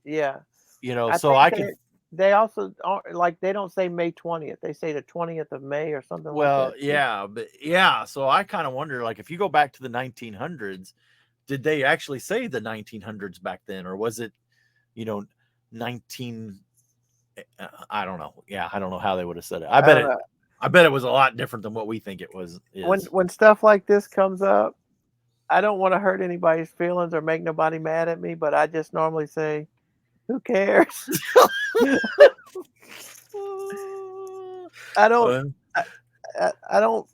Yeah. You know, so I can. They also like they don't say May 20th. They say the 20th of May or something. Well, like that. yeah, but yeah. So I kind of wonder, like, if you go back to the 1900s, did they actually say the 1900s back then, or was it, 19? I don't know. Yeah, I don't know how they would have said it. I bet it was a lot different than what we think it was. When stuff like this comes up, I don't want to hurt anybody's feelings or make nobody mad at me, but I just normally say, who cares? I don't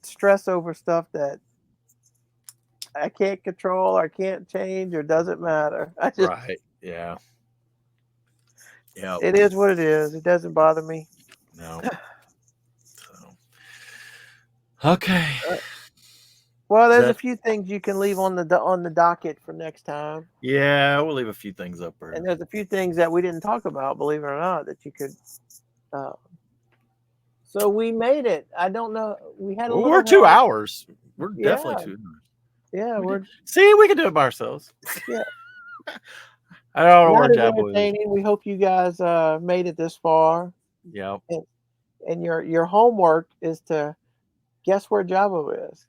stress over stuff that I can't control or can't change or doesn't matter. Right. Yeah. Yeah. It is what it is. It doesn't bother me. No. So. Okay. Well, there's a few things you can leave on the docket for next time. Yeah, we'll leave a few things up there. And there's a few things that we didn't talk about, believe it or not, that you could. So we made it. I don't know. We had. We're 2 hours. We're definitely 2 hours. Yeah, we can do it by ourselves. Yeah. I don't know where Not as Jabbo is. entertaining. We hope you guys made it this far. Yeah. And your homework is to guess where Jabbo is.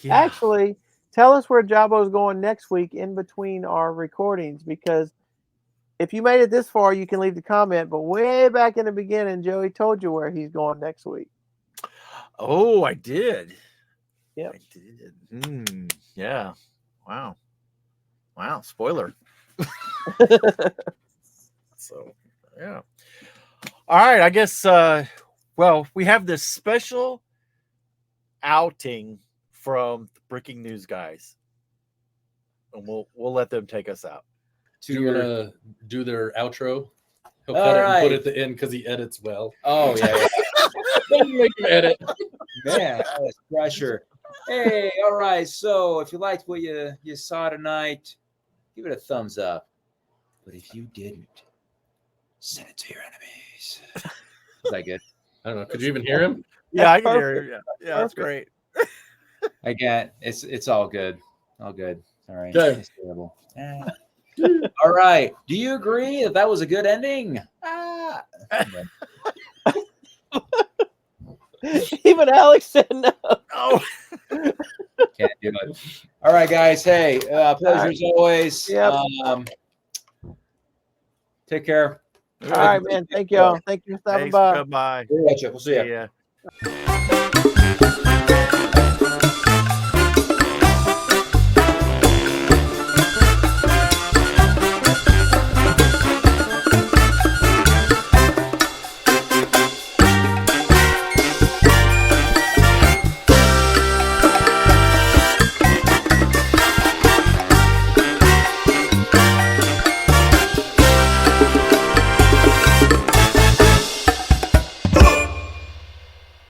Yeah. Actually, tell us where Jabbo's going next week in between our recordings, because if you made it this far, you can leave the comment. But way back in the beginning, Joey told you where he's going next week. Oh, I did. Yep. I did. Yeah. Wow. Spoiler. So, yeah. All right. I guess, well, we have this special outing from the Bricking News guys. And we'll let them take us out. Do you want to do their outro? He'll All cut it right. and put it at the end because he edits well. Oh yeah. Don't make him edit. Man, that was pressure. Hey, all right. So if you liked what you saw tonight, give it a thumbs up. But if you didn't, send it to your enemies. Is that good? I don't know. Could you even hear him? Yeah, I That's can hear perfect. you. Yeah, that's great. Again, it's all good. All good. All right. Okay. It's terrible. All right. Do you agree that was a good ending? Even Alex said no. Oh. Can't do it. All right, guys. Hey, pleasure as always. Yep. Take care. All right, man. Thank y'all. Thank you for stopping Thanks for by. coming by. We'll see you. See ya.